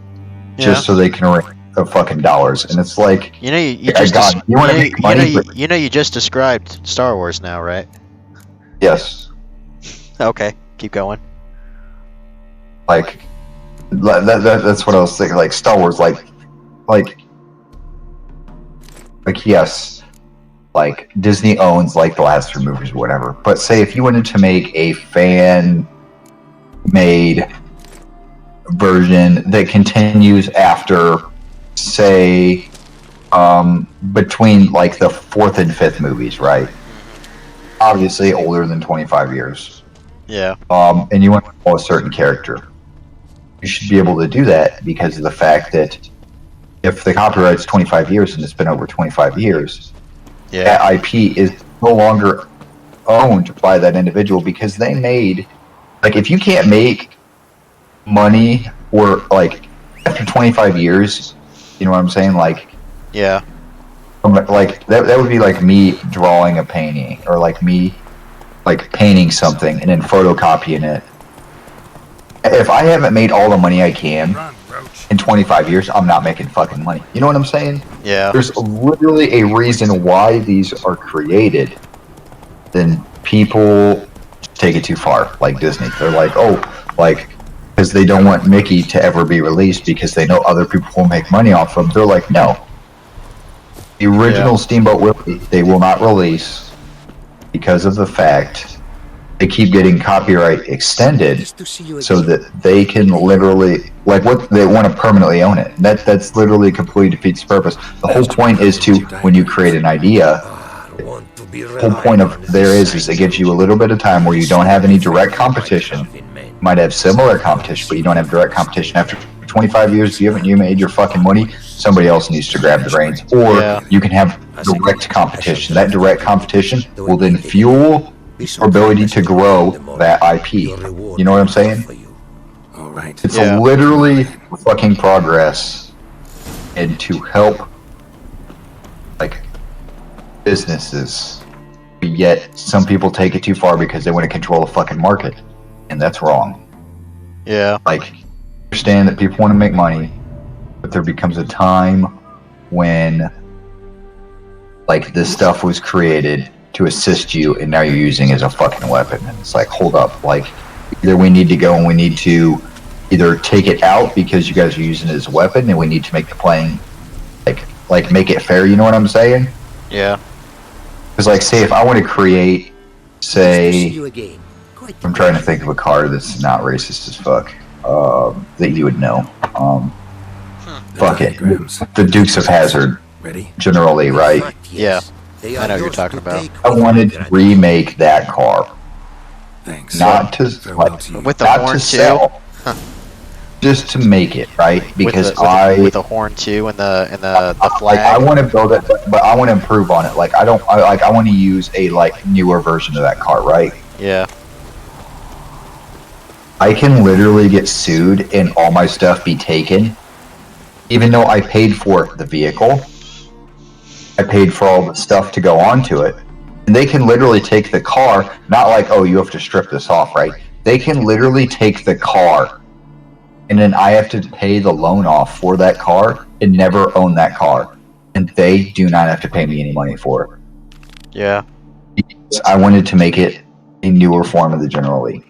just so they can earn the fucking dollars. And it's like, You know, you yeah, just God, you want to make money? you just described Star Wars now, right? Yes. Okay, keep going. Like, that's what I was thinking. Like, Star Wars, like yes, like Disney owns like the last 3 movies or whatever. But say if you wanted to make a fan-made version that continues after, say, between like the 4th and 5th movies, right? Obviously older than 25 years. Yeah. And you want to follow a certain character. You should be able to do that because of the fact that if the copyright's 25 years and it's been over 25 years, Yeah. that IP is no longer owned by that individual because they made, like, if you can't make money or like after 25 years, you know what I'm saying? Like, Yeah. like that would be like me drawing a painting or like me like painting something and then photocopying it. If I haven't made all the money I can in 25 years, I'm not making fucking money. You know what I'm saying? Yeah. There's literally a reason why these are created. Then people take it too far, like Disney. They're like, oh, like, because they don't want Mickey to ever be released because they know other people will make money off of him. They're like, no. The original Steamboat Willie, they will not release because of the fact they keep getting copyright extended so that they can literally, like, what they want to permanently own it. That's literally completely defeats the purpose. The whole point is to, when you create an idea, the whole point of there is it gives you a little bit of time where you don't have any direct competition. You might have similar competition, but you don't have direct competition. After 25 years, you made your fucking money, somebody else needs to grab the reins. Or you can have direct competition. That direct competition will then fuel your ability to grow that IP. You know what I'm saying? It's literally fucking progress and to help like businesses. But yet some people take it too far because they want to control the fucking market. And that's wrong. Yeah. Like, understand that people want to make money, but there becomes a time when like this stuff was created to assist you and now you're using it as a fucking weapon. And it's like, hold up, like either we need to go and we need to either take it out because you guys are using it as a weapon and we need to make the playing like make it fair, you know what I'm saying? Yeah. Because like say if I want to create, say, I'm trying to think of a car that's not racist as fuck, that you would know. Fuck it. The Dukes of Hazzard. Generally, right? Yeah. I know what you're talking about. I wanted to remake that car. Thanks. Not to like, With the not horn to too? sell. Just to make it, right? Because with the horn too and the flag. like I want to build it, but I want to improve on it. Like I want to use a like newer version of that car, right? Yeah. I can literally get sued and all my stuff be taken, even though I paid for the vehicle. I paid for all the stuff to go onto it. And they can literally take the car, not like, oh, you have to strip this off, right? They can literally take the car, and then I have to pay the loan off for that car and never own that car. And they do not have to pay me any money for it. Yeah. Because I wanted to make it a newer form of the General League.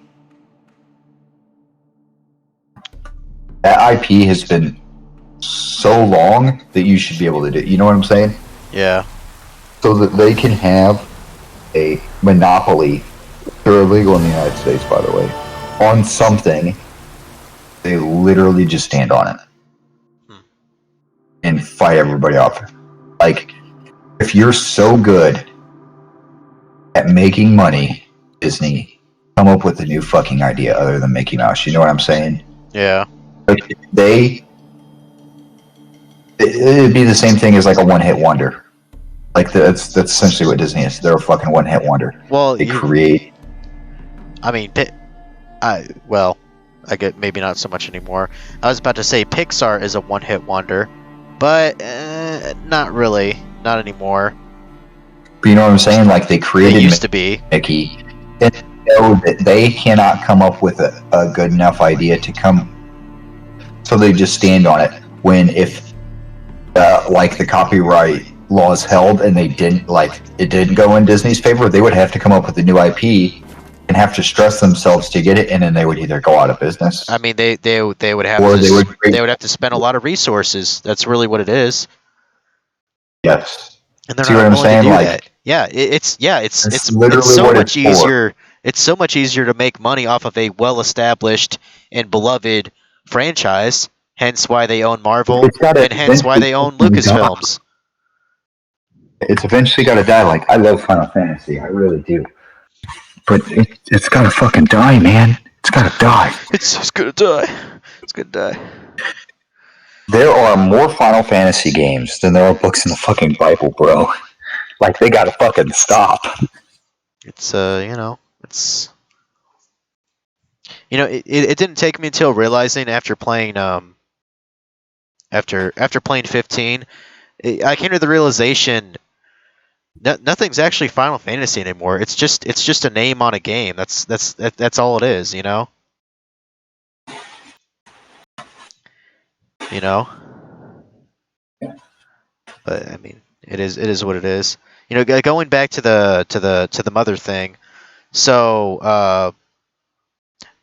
That IP has been so long that you should be able to do it. You know what I'm saying? Yeah. So that they can have a monopoly, they're illegal in the United States, by the way, on something, they literally just stand on it. and fight everybody off. Like, if you're so good at making money, Disney, come up with a new fucking idea other than Mickey Mouse. You know what I'm saying? Yeah. Like, it'd be the same thing as like a one-hit wonder. Like that's essentially what Disney is. They're a fucking one-hit wonder. Well, They create. I mean, I get maybe not so much anymore. I was about to say Pixar is a one-hit wonder, but not really, not anymore. But you know what I'm saying? Like they It created used to be. Mickey, and they know that they cannot come up with a good enough idea to come. So they just stand on it. When if like the copyright laws held and they didn't it didn't go in Disney's favor, they would have to come up with a new IP and have to stress themselves to get it, and then they would either go out of business. I mean, they would have Or to, they would have to spend a lot of resources. That's really what it is, Yes. and they're See not what I'm willing to saying? do Like, that. Yeah, it's literally so what much it's for. easier. It's so much easier to make money off of a well-established and beloved franchise. Hence why they own Marvel, It's gotta and hence why they own eventually die. Lucasfilms. It's eventually got to die. Like, I love Final Fantasy, I really do. But it's got to fucking die, man. It's got to die. It's gonna die. It's gonna die. There are more Final Fantasy games than there are books in the fucking Bible, bro. Like, they got to fucking stop. It's it's it didn't take me until realizing after playing after playing 15, I came to the realization nothing's actually Final Fantasy anymore. It's just a name on a game. That's all it is, you know? You know? But I mean, it is what it is. You know, going back to the mother thing. So,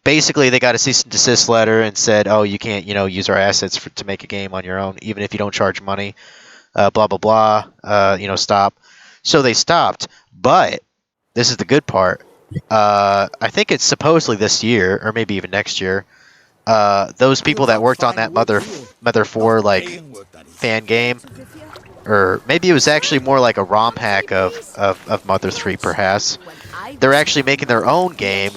basically they got a cease and desist letter and said, "Oh, you can't, use our assets to make a game on your own, even if you don't charge money." Blah blah blah. Stop. So they stopped, but this is the good part. I think it's supposedly this year, or maybe even next year. Those people that worked on that Mother 4 fan game, or maybe it was actually more like a ROM hack of Mother 3, perhaps. They're actually making their own game,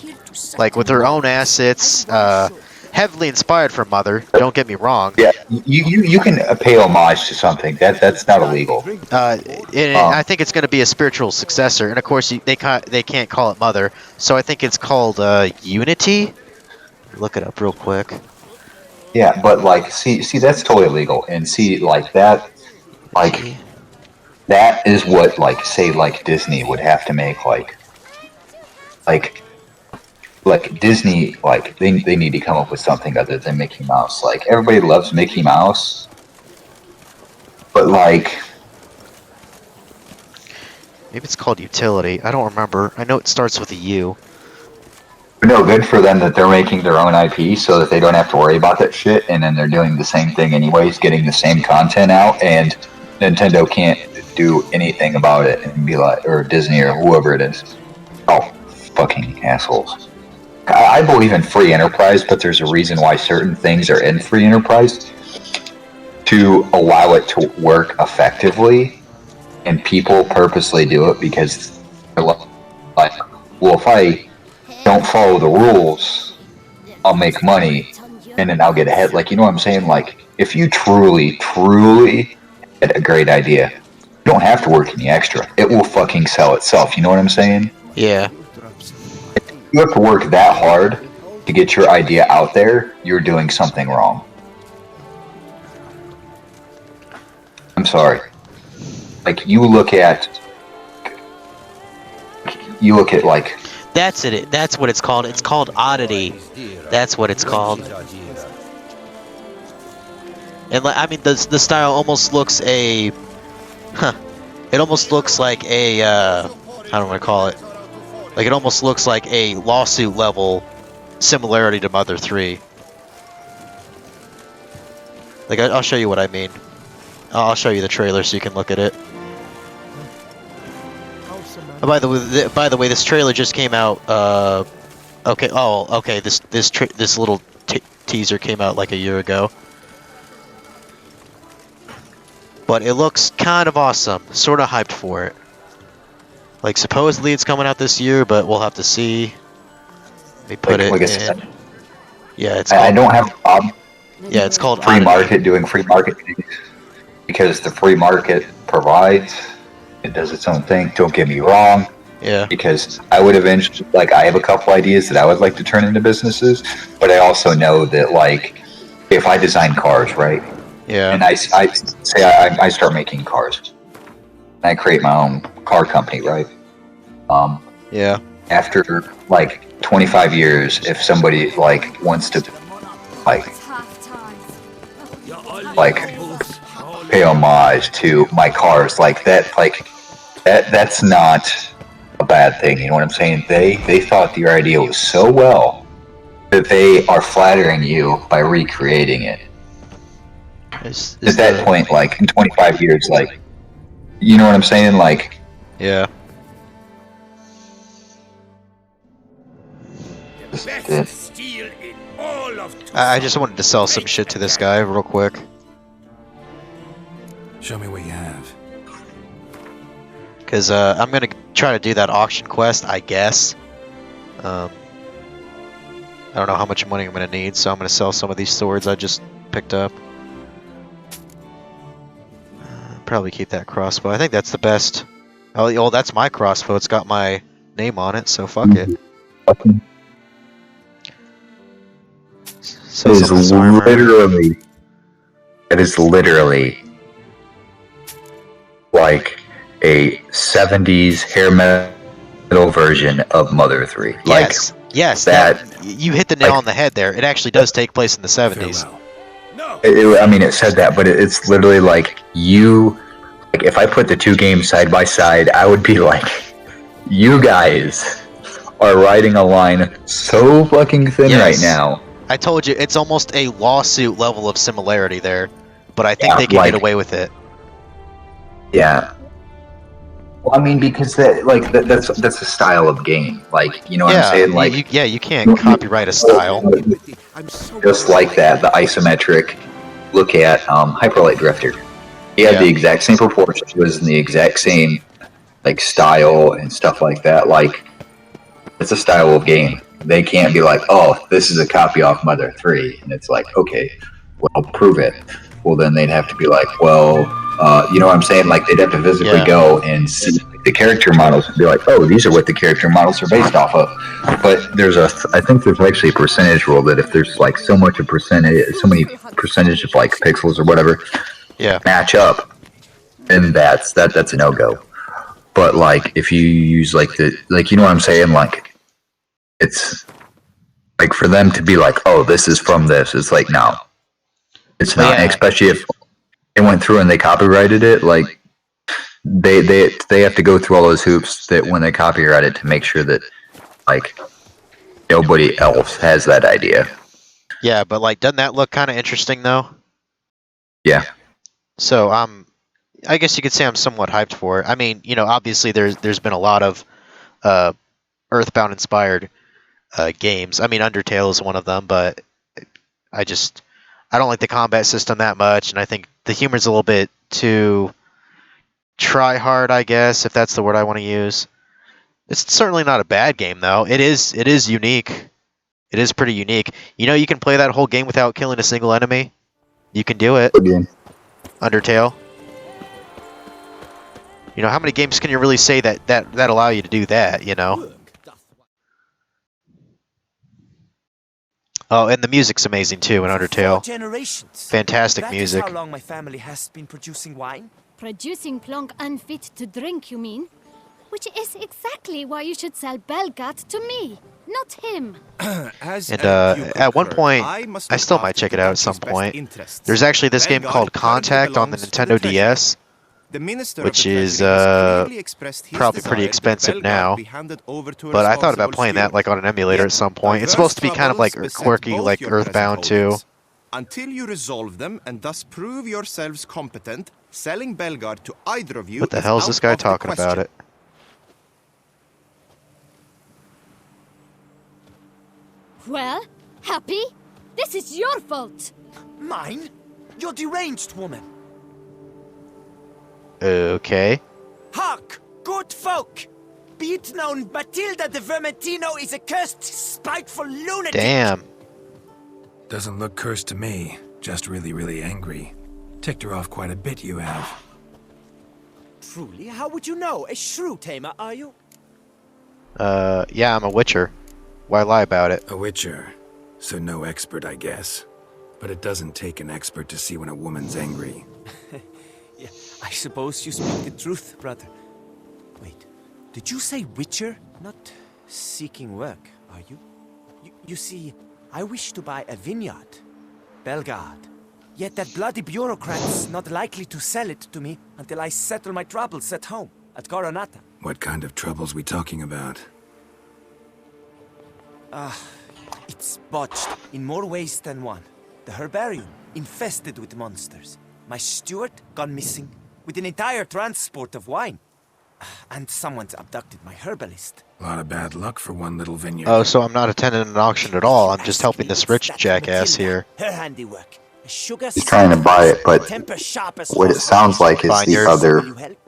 with their own assets, heavily inspired from Mother. Don't get me wrong. Yeah, you can pay homage to something. That's not illegal. I think it's going to be a spiritual successor, and of course they can't call it Mother, so I think it's called Unity. Look it up real quick. Yeah, but see that's totally illegal, and that is what say Disney would have to make Disney, they need to come up with something other than Mickey Mouse. Everybody loves Mickey Mouse, but maybe it's called Utility. I don't remember. I know it starts with a U. no, good for them that they're making their own IP so that they don't have to worry about that shit, and then they're doing the same thing anyways, getting the same content out, and Nintendo can't do anything about it and be or Disney or whoever it is. Oh, fucking assholes. I believe in free enterprise, but there's a reason why certain things are in free enterprise to allow it to work effectively, and people purposely do it because they're well, if I don't follow the rules, I'll make money, and then I'll get ahead. You know what I'm saying? If you truly had a great idea, you don't have to work any extra. It will fucking sell itself. You know what I'm saying? Yeah. You have to work that hard to get your idea out there, you're doing something wrong. I'm sorry. You look at That's it. That's what it's called. It's called Oddity. That's what it's called. And I mean, the style almost looks it almost looks like a how do I want to call it? It almost looks like a lawsuit level similarity to Mother 3. I'll show you what I mean. I'll show you the trailer so you can look at it. Oh, by the way, this trailer just came out. Okay. Oh, okay. This little teaser came out a year ago. but it looks kind of awesome. Sort of hyped for it. Like, supposedly it's coming out this year, but we'll have to see. Let me put Like I it said, in. Yeah, it's I called. don't have a problem Yeah, it's called free Odyssey. market doing free market things because the free market provides, it does its own thing. Don't get me wrong, Yeah, because I would eventually, like, I have a couple ideas that I would like to turn into businesses, but I also know that, like, if I design cars, right, yeah, and I say I start making cars, and I create my own car company, right, yeah, after, like, 25 years, if somebody, like, wants to, like, pay homage to my cars, like, that's not a bad thing, you know what I'm saying? They thought your idea was so well that they are flattering you by recreating it. Is At that the point, like, in 25 years, like, you know what I'm saying? Like, yeah. I just wanted to sell some shit to this guy real quick. Show me what you have. Because I'm going to try to do that auction quest, I guess. I don't know how much money I'm going to need, so I'm going to sell some of these swords I just picked up. Probably keep that crossbow. I think that's the best. Oh, that's my crossbow. It's got my name on it, so fuck it. Sell some of this armor. it is literally like a 70s hair metal version of Mother 3. Like, Yes, yes, that- you hit the nail like- on the head there. It actually does take place in the 70s. Farewell. I mean, it said that, but it's literally like if I put the two games side by side, I would be like, you guys are riding a line so fucking thin Yes. right now. I told you, it's almost a lawsuit level of similarity there, but I think Yeah, they can like- get away with it. Yeah. Well, I mean, because that's a style of game. Like, you know what I'm saying? Like, you can't copyright a style. just like that, the isometric. Look at Hyperlight Drifter. He had Yeah. the exact same proportions. It was in the exact same like style and stuff like that. Like, it's a style of game. They can't be like, oh, this is a copy off Mother 3, and it's like, okay, well, prove it. Well, then they'd have to be like, well, you know what I'm saying? Like, they'd have to physically Yeah. go and see the character models and be like, oh, these are what the character models are based off of. But I think there's actually a percentage rule that if there's like so many percentage of like pixels or whatever Yeah, match up, then that's a no-go. But like, if you use like you know what I'm saying? Like, it's like for them to be like, oh, this is from this. It's like, no, it's not. yeah. Especially if they went through and they copyrighted it, like they have to go through all those hoops that when they copyright it to make sure that like nobody else has that idea. Yeah, but like, doesn't that look kind of interesting though? Yeah. So I guess you could say I'm somewhat hyped for it. I mean, you know, obviously there's been a lot of Earthbound inspired games. I mean, Undertale is one of them, but I don't like the combat system that much, and I think the humor's a little bit too try hard, I guess, if that's the word I want to use. It's certainly not a bad game though. It is unique. It is pretty unique. You know, you can play that whole game without killing a single enemy. You can do it. Again. Undertale. You know, how many games can you really say that allow you to do that, you know? Oh, and the music's amazing too in Undertale. Generations. Fantastic That music. is how long my family has been producing wine. Producing plonk unfit to drink, you mean? Which is exactly why you should sell Belgat to me, not him. As And you at one concur, point, must I look still might after check it the out at some country's best point. interests. There's actually this game Belgard called currently Contact on the belongs to Nintendo Treasury. DS, The Minister of which the is Treasury has clearly expressed his probably pretty desire that expensive Belgard now. be handed over to a but I thought about responsible playing that steward. like on an emulator Yet at some point. It's diverse supposed to be kind of like troubles beset quirky, both like your present Earthbound too. holdings. Until you resolve them and thus prove yourselves competent, selling Belgard to either of you What the hell is this out guy of the talking about question. it? Well, Happy? This is your fault. Mine? You're deranged, woman. Okay. Hark, good folk! Be it known, Matilda de Vermentino is a cursed, spiteful lunatic! Damn. Doesn't look cursed to me. Just really, really angry. Ticked her off quite a bit, you have. Truly, how would you know? A shrew tamer, are you? Yeah, I'm a witcher. Why lie about it? A witcher. So no expert, I guess. But it doesn't take an expert to see when a woman's angry. Yeah, I suppose you speak the truth, brother. Wait, did you say witcher? Not seeking work, are you? You see, I wish to buy a vineyard. Belgard. Yet that bloody bureaucrat's not likely to sell it to me until I settle my troubles at home, at Coronata. What kind of troubles we talking about? It's botched in more ways than one. The herbarium, infested with monsters. My steward, gone missing, with an entire transport of wine. And someone's abducted my herbalist. A lot of bad luck for one little vineyard. Oh, so I'm not attending an auction at all. I'm just helping this rich jackass here. Her handiwork. A sugar He's trying to buy it, but temper sharp as what it sounds like is Vineyard. the other. Will you help?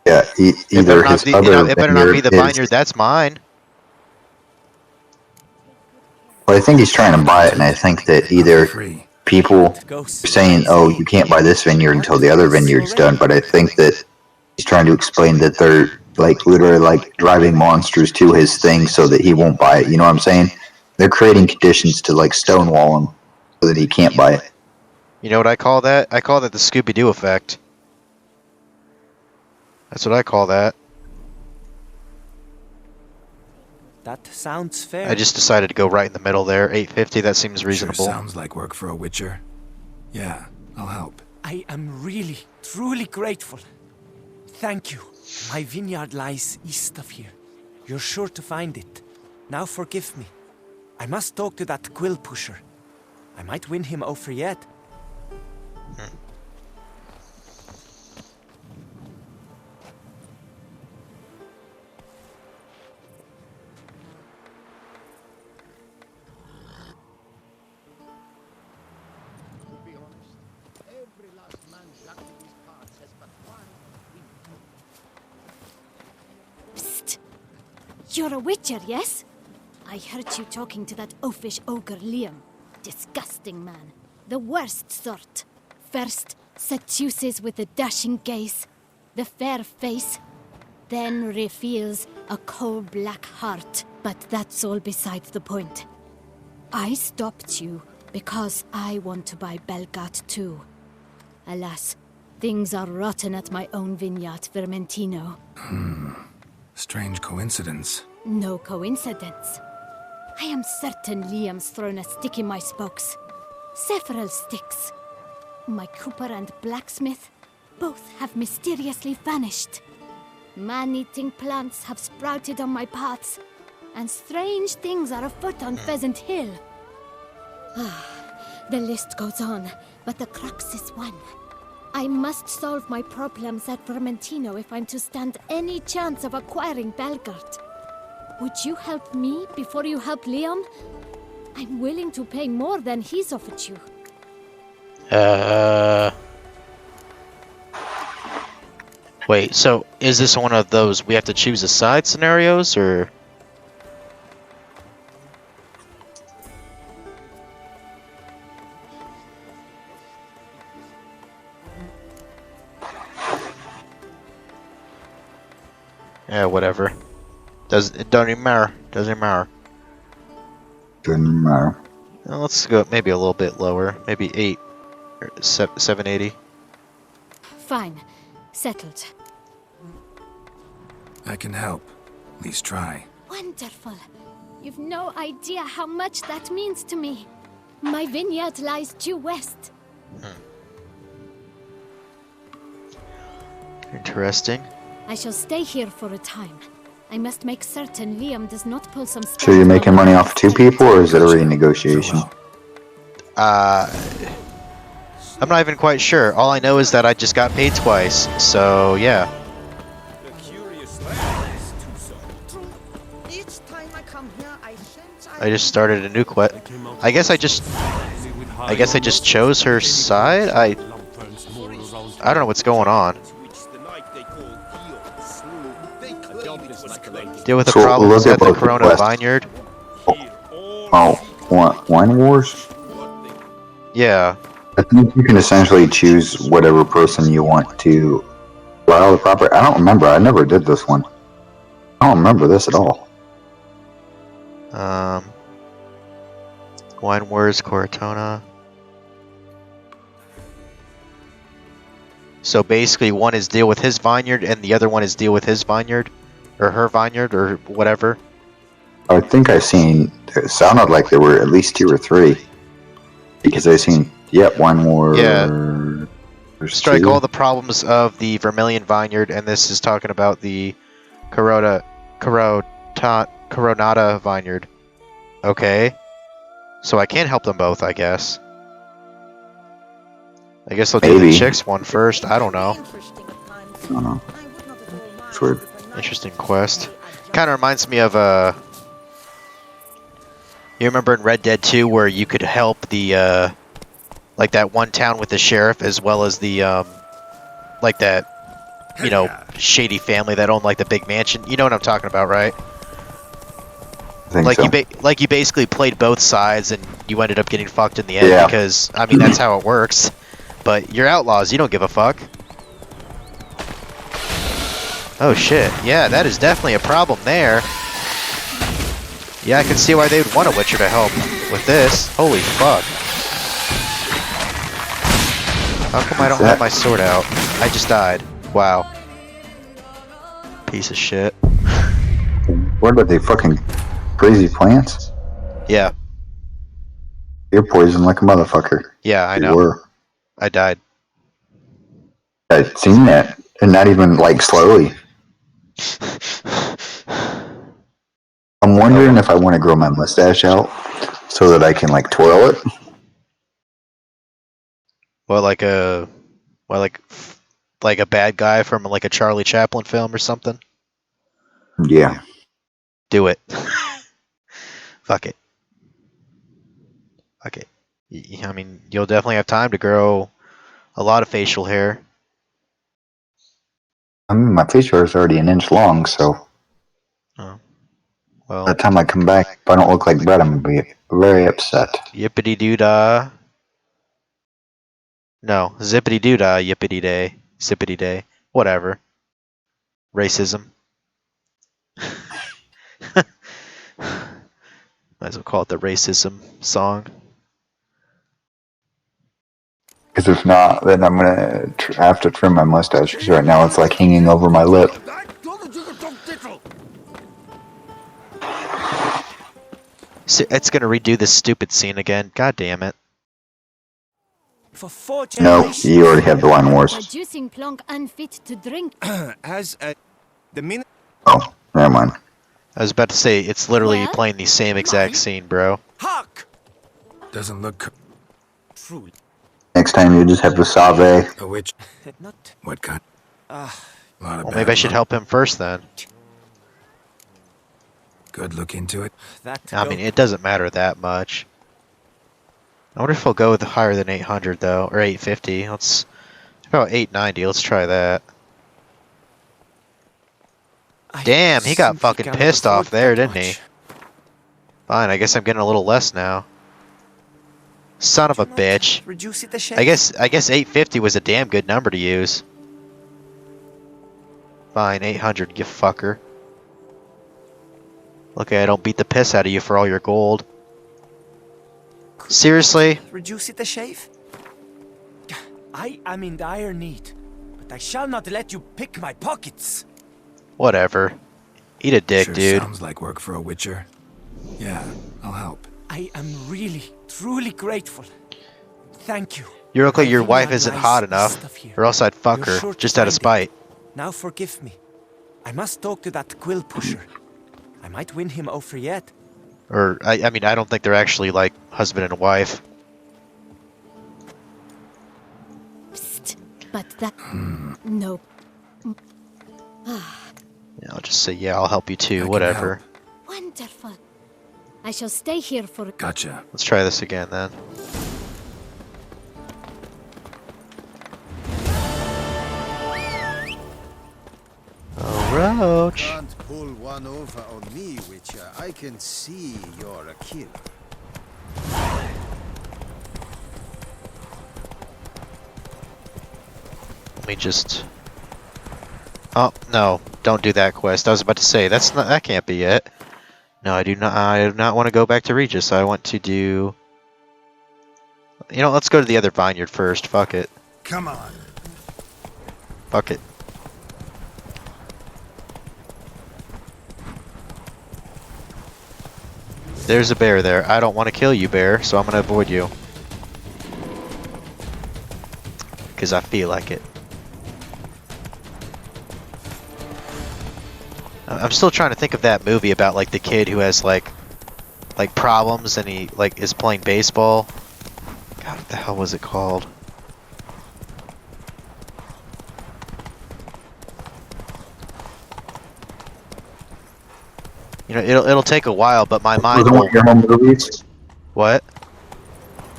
Yeah, It either better his not be, other it better not be the vineyard is- vineyard. That's mine. Well, I think he's trying to buy it, and I think that either Free. people are saying, "Oh, you can't buy this vineyard until the other vineyard's done," but I think that he's trying to explain that they're like literally like driving monsters to his thing so that he won't buy it. You know what I'm saying? They're creating conditions to like stonewall him so that he can't buy it. You know what I call that? I call that the Scooby-Doo effect. That's what I call that. That sounds fair. I just decided to go right in the middle there. 850, that seems Sure reasonable. sounds like work for a witcher. Yeah, I'll help. I am really, truly grateful. Thank you. My vineyard lies east of here. You're sure to find it. Now forgive me. I must talk to that quill pusher. I might win him over yet. Psst. You're a witcher, yes? I heard you talking to that oafish ogre Liam. Disgusting man. The worst sort. First, seduces with the dashing gaze, the fair face, then reveals a coal-black heart. But that's all beside the point. I stopped you because I want to buy Belgard too. Alas, things are rotten at my own vineyard, Vermentino. Strange coincidence. No coincidence. I am certain Liam's thrown a stick in my spokes. Several sticks. My cooper and blacksmith both have mysteriously vanished. Man-eating plants have sprouted on my paths, and strange things are afoot on Pheasant Hill. The list goes on, but the crux is one. I must solve my problems at Vermentino if I'm to stand any chance of acquiring Belgard. Would you help me before you help Liam? I'm willing to pay more than he's offered you. Wait, so is this one of those we have to choose a side scenarios, or? Yeah, whatever. It don't even matter. Doesn't matter. Doesn't matter. Well, let's go maybe a little bit lower. Maybe 8 or 780. Fine. Settled. I can help. At least try. Wonderful. You've no idea how much that means to me. My vineyard lies due west. Interesting. I shall stay here for a time. I must make certain Liam does not pull some stuff. So you're making money off 2 people, or is it a renegotiation? I'm not even quite sure. All I know is that I just got paid twice. So yeah. I just started a new quest. I guess I just chose her side. I don't know what's going on. Deal with the So, problems look at at the both the Corona quests. Vineyard. Oh, wine wars? Yeah. I think you can essentially choose whatever person you want to allow the property. I don't remember. I never did this one. I don't remember this at all. Wine Wars, Cortona. So basically, one is deal with his vineyard, and the other one is deal with his vineyard, or her vineyard, or whatever. I think I seen. It sounded like there were at least 2 or 3. Because I seen. Yep, wine war. Yeah. There's Strike 2. all the problems of the Vermilion Vineyard, and this is talking about the Coronata Vineyard. Okay. So I can help them both, I guess. I guess I'll do the Maybe. chicks one first. I don't know. I don't know. It's weird. Interesting quest. Kind of reminds me of you remember in Red Dead 2 where you could help the like that one town with the sheriff, as well as the like that, you know, shady family that owned like the big mansion. You know what I'm talking about, right? I think Like so. you basically played both sides, and you ended up getting fucked in the end, Yeah. because I mean that's how it works. But you're outlaws. You don't give a fuck. Oh shit. Yeah, that is definitely a problem there. Yeah, I can see why they would want a Witcher to help with this. Holy fuck. How come I don't have my sword out? I just died. Wow. Piece of shit. What about the fucking crazy plants? Yeah. You're poisoned like a motherfucker. Yeah, I You know. were. I died. I've seen that. And not even like slowly. I'm wondering if I want to grow my mustache out so that I can like twirl it. Well, like a bad guy from like a Charlie Chaplin film or something. Yeah. Do it. Fuck it. Fuck it. I mean, you'll definitely have time to grow a lot of facial hair. I mean, my facial hair is already an inch long, so Well, by the time I come back, if I don't look like Brett, I'm going to be very upset. yippity doo dah. No, zippity doo dah, yippity day, zippity day, whatever. Racism. Might as well call it the racism song. Because if not, then I'm going to have to trim my mustache, because right now it's like hanging over my lip. So it's gonna redo this stupid scene again. God damn it. For 4 No, generations. you already have the wine wars. Reducing plonk unfit to drink. As the minute Oh, never mind. I was about to say, it's literally Well? playing the same exact scene, bro. Hark! Doesn't look Truly. Next time you just have the Save. a witch. Not. What kind? Ah. Lot of Well, bad maybe I should luck. help him first then. Good look into it. That. I mean, it doesn't matter that much. I wonder if he'll go with higher than 800 though, or 850. Let's about 890. Let's try that. Damn, he got fucking pissed off there, didn't he? Fine, I guess I'm getting a little less now. Son of a bitch. Reduce it a shade. I guess 850 was a damn good number to use. Fine, 800, you fucker. Look, I don't beat the piss out of you for all your gold. Seriously? Reduce it a shave? I am in dire need, but I shall not let you pick my pockets. Whatever. Eat a dick, Sure dude. sounds like work for a witcher. Yeah, I'll help. I am really, truly grateful. Thank you. You look like your I wife isn't realize hot the enough, stuff here. or else I'd fuck You're her, sure to just out of find it. spite. Now forgive me. I must talk to that quill pusher. I might win him over yet. Or, I mean, I don't think they're actually, like, husband and wife. Psst. But that. No. Yeah, I'll just say, yeah, I'll help you I too, can whatever. Wonderful. I shall stay here for. Gotcha. Let's try this again then. Oh, Roach. one over on me, Witcher. I can see you're a killer. Let me just... Oh, no. Don't do that quest. I was about to say, that can't be it. No, I do not want to go back to Regis. I want to do... You know, let's go to the other vineyard first. Fuck it. Come on. Fuck it. There's a bear there. I don't want to kill you, bear, so I'm going to avoid you. Because I feel like it. I'm still trying to think of that movie about, like, the kid who has, like problems and he, like, is playing baseball. God, what the hell was it called? You know, it'll take a while, but my mind Wasn't will... one of your home movies? What?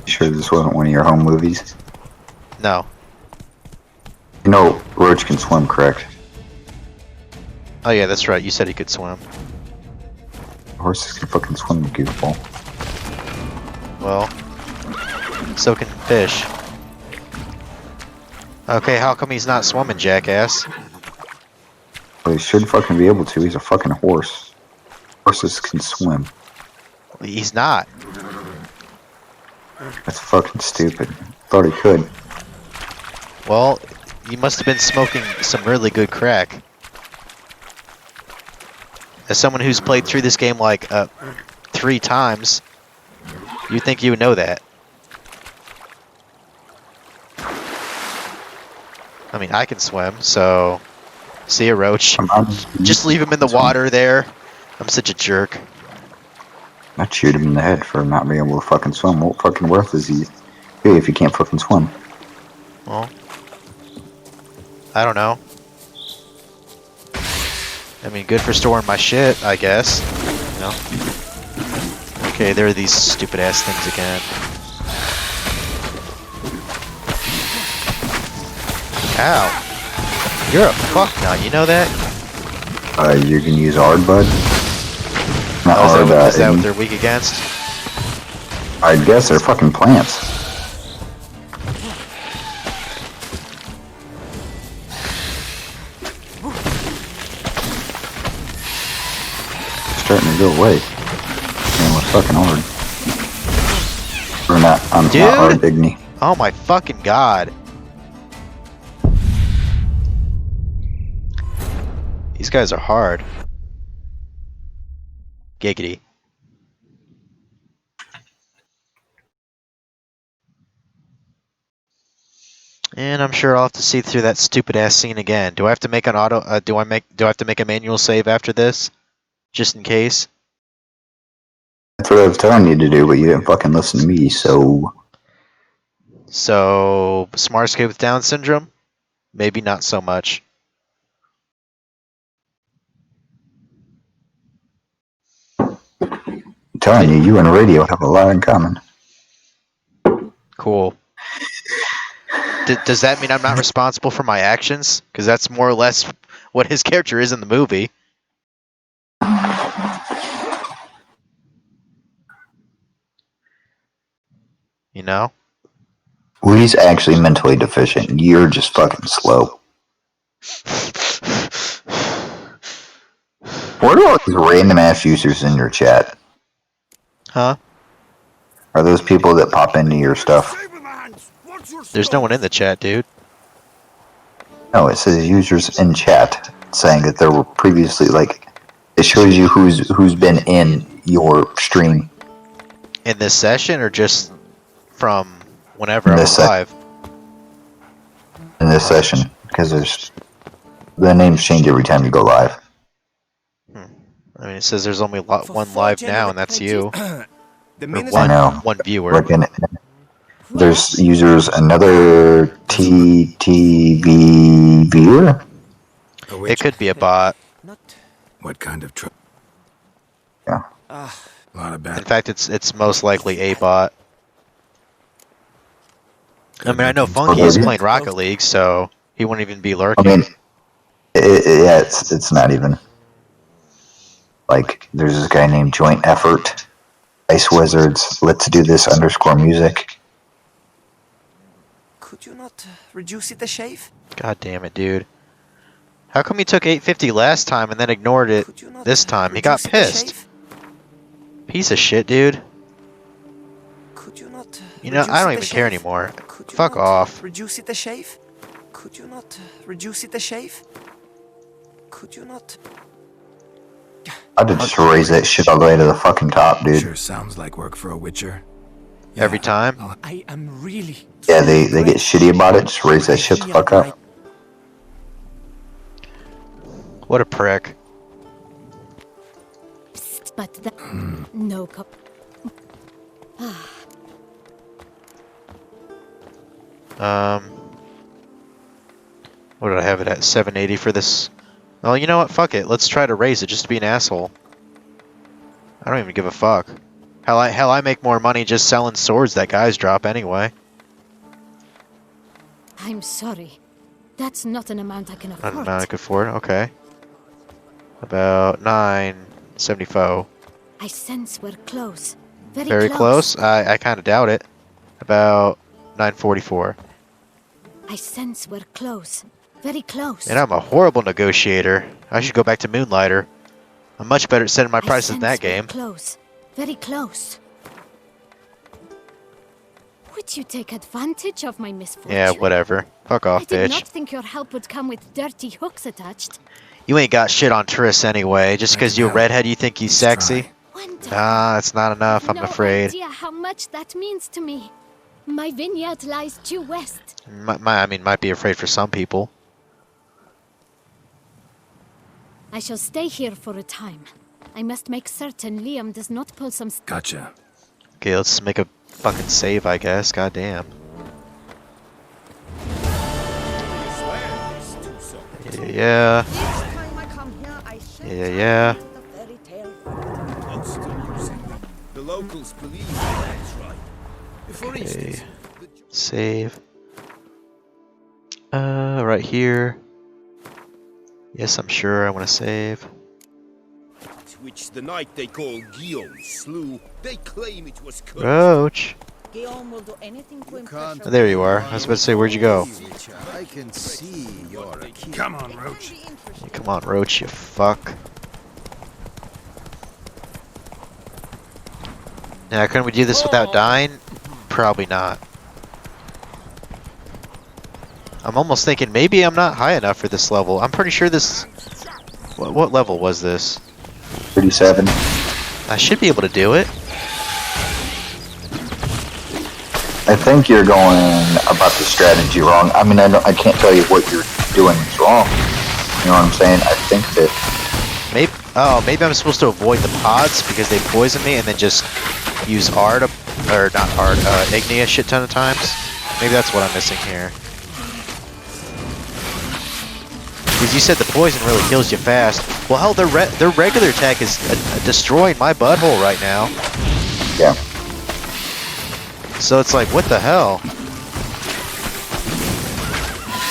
You sure this wasn't one of your home movies? No. You know, Roach can swim, correct? Oh yeah, that's right. You said he could swim. Horses can fucking swim, you goofball. Well, so can fish. Okay, how come he's not swimming, jackass? Well, he should fucking be able to. He's a fucking horse. Horses can swim. He's not. That's fucking stupid. Thought he could. Well, you must have been smoking some really good crack. As someone who's played through this game like 3 times, you'd think you would know that. I mean, I can swim, so... See ya, Roach. Just leave him in the water there. I'm such a jerk. I'd shoot him in the head for not being able to fucking swim. What fucking worth is he if he can't fucking swim? Well, I don't know. I mean, good for storing my shit, I guess. You know? Okay, there are these stupid ass things again. Ow. You're a fucknut, you know that? You can use Ard, bud. Not Oh, Ard, is that what they're weak against? I guess they're fucking plants. Starting to go away. Man, with fucking Ard. Or not, not Ard, Igni. Oh my fucking god. These guys are hard. Giggity. And I'm sure I'll have to see through that stupid ass scene again. Do I have to make an auto? Do I have to make a manual save after this, just in case? That's what I was telling you to do, but you didn't fucking listen to me. So Smart kid with Down syndrome? Maybe not so much. I'm telling you, you and radio have a lot in common. Cool. Does that mean I'm not responsible for my actions? Because that's more or less what his character is in the movie. You know? Well, he's actually mentally deficient. You're just fucking slow. What are all these random ass users in your chat? Huh? Are those people that pop into your stuff? There's no one in the chat, dude. No, it says users in chat saying that there were previously, like, it shows you who's been in your stream. In this session, or just from whenever I'm live? In this session, because the names change every time you go live. I mean, it says there's only one live now, and that's you. One viewer. Like there's users, another TTV viewer? It could be a bot. What kind of trouble? Yeah. A lot of bad. In fact, it's most likely a bot. I mean, I know Funky is playing Rocket League, so he wouldn't even be lurking. I mean, yeah, it's not even. Like, there's this guy named Joint Effort, Ice Wizards, Let's Do This _music. Could you not reduce it a shave? God damn it, dude. How come he took 850 last time and then ignored it this time? He got pissed. Piece of shit, dude. Could you not You know, I don't even care anymore. Fuck off. Reduce it a shave? Could you not reduce it a shave? Could you not? I'd just raise that shit all the way to the fucking top, dude. Sure sounds like work for a Witcher. Every time? I am really... Yeah, they get shitty about it, just raise that shit the fuck up. What a prick. Psst, but that... No cop... What did I have it at? 780 for this? Well, you know what? Fuck it. Let's try to raise it just to be an asshole. I don't even give a fuck. Hell, I make more money just selling swords that guys drop anyway. I'm sorry. That's not an amount I can afford. Not an amount I could afford? Okay. About 974. I sense we're close. Very close? I kind of doubt it. About 944. I sense we're close. Very close. And I'm a horrible negotiator. I should go back to Moonlighter. I'm much better at setting my prices in that game. Close. Very close. Would you take advantage of my misfortune? Yeah, whatever. Fuck off, I did bitch. not think your help would come with dirty hooks attached. You ain't got shit on Triss anyway. Just because you a redhead, you think he's sexy? Nah, that's not enough, I'm afraid. No idea how much that means to me. My vineyard lies due west. I mean, might be afraid for some people. I shall stay here for a time. I must make certain Liam does not pull some... Gotcha. Okay, let's make a fucking save, I guess. Goddamn. Yeah. Yeah. The locals believe that's right. For instance, Save. Right here. Yes, I'm sure I want to save. which the knight they call Guillaume slew, they claim it was cursed. Roach. Guillaume will do anything to impress Oh, there you are. I was about to say, where'd you go? I can see you're a kid. Come on, Roach. Come on, Roach, you fuck. Now, couldn't we do this without dying? Probably not. I'm almost thinking maybe I'm not high enough for this level. I'm pretty sure this... What level was this? 37. I should be able to do it. I think you're going about the strategy wrong. I mean, I can't tell you what you're doing is wrong. You know what I'm saying? I think that... Maybe I'm supposed to avoid the pods because they poison me and then just use R to... Or not R, Ignia a shit ton of times. Maybe that's what I'm missing here. Because you said the poison really kills you fast. Well, hell, their regular attack is destroying my butthole right now. Yeah. So it's like, what the hell?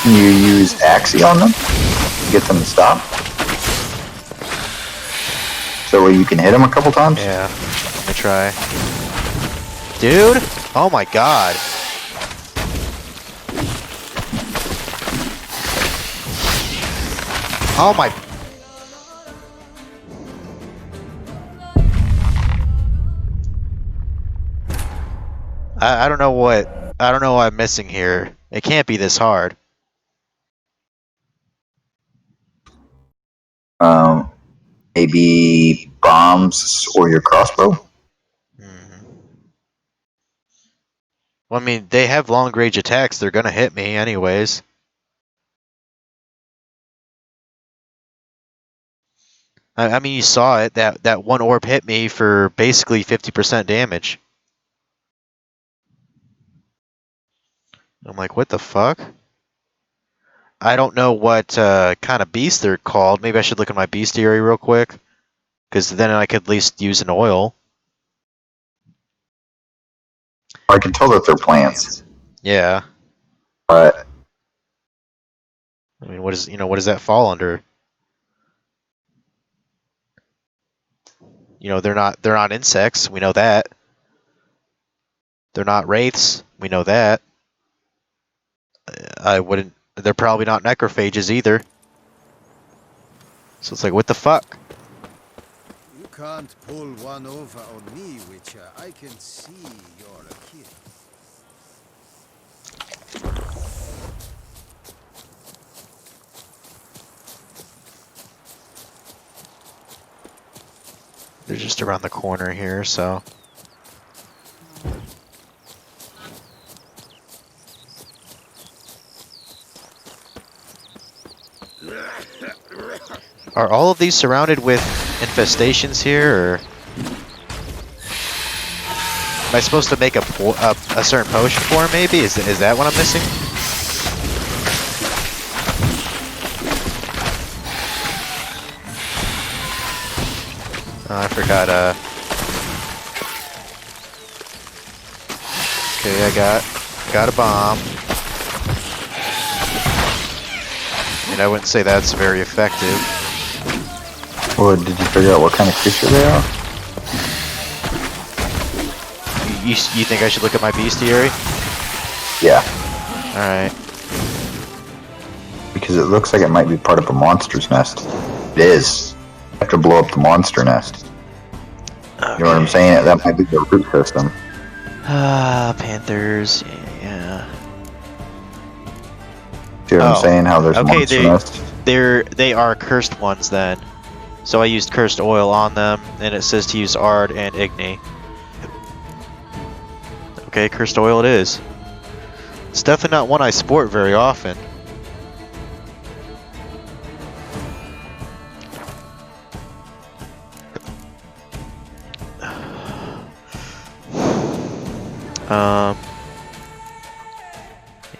Can you use Axie on them to get them to stop? So you can hit them a couple times? Yeah, let me try. Dude! Oh my god. Oh my... I don't know what... I don't know what I'm missing here. It can't be this hard. Maybe bombs or your crossbow? Well, I mean, they have long range attacks. They're gonna hit me anyways. I mean, you saw it. That one orb hit me for basically 50% damage. I'm like, what the fuck? I don't know what kind of beast they're called. Maybe I should look at my bestiary real quick. Because then I could at least use an oil. I can tell that they're plants. Yeah. But I mean, what does that fall under? You know, they're not insects. We know that. They're not wraiths. We know that. I wouldn't. They're probably not necrophages either. So it's like, what the fuck? You can't pull one over on me, Witcher. I can see you're a kid. They're just around the corner here, so. Are all of these surrounded with infestations here, or am I supposed to make a certain potion for him? Maybe is that what I'm missing? Oh, I forgot. Okay, I got a bomb. And I wouldn't say that's very effective. Or did you figure out what kind of creature they are? You think I should look at my bestiary? Yeah. Alright. Because it looks like it might be part of a monster's nest. It is. You have to blow up the monster nest. Okay. You know what I'm saying? That might be the root system. Panthers. Yeah. See what I'm saying? How there's monster nest? They are cursed ones then. So I used cursed oil on them, and it says to use Ard and Igni. Okay, cursed oil it is. It's definitely not one I sport very often.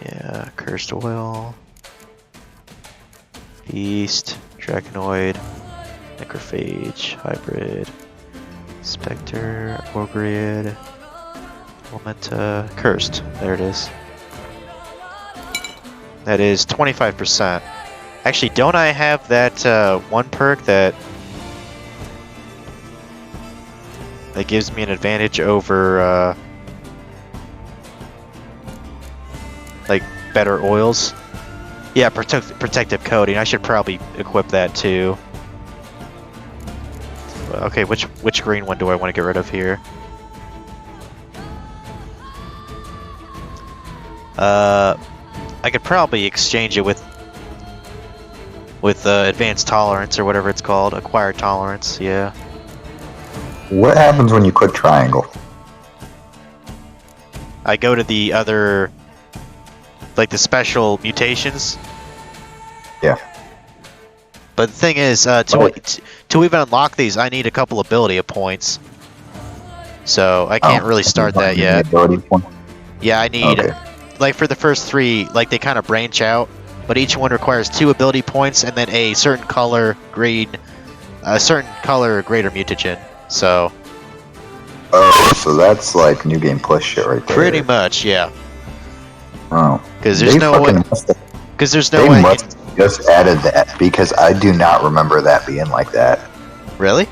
Yeah, cursed oil. Beast, Draconoid, Necrophage, Hybrid, Spectre, Ogreid, Elementa, Cursed. There it is. That is 25%. Actually, don't I have that one perk that gives me an advantage over like better oils? Yeah, protective coating. I should probably equip that too. Okay, which green one do I want to get rid of here? I could probably exchange it with advanced tolerance or whatever it's called, acquired tolerance. Yeah. What happens when you click triangle? I go to the other, like the special mutations. Yeah. But the thing is, to even unlock these, I need a couple ability points. So I can't really start that yet. Yeah, I need, like for the first 3, like they kind of branch out, but each one requires 2 ability points and then a certain color greater mutagen. So. Oh, so that's like New Game Plus shit right there. Pretty much, yeah. Oh. Because there's no way. Because there's no way. They must have just added that because I do not remember that being like that. Really?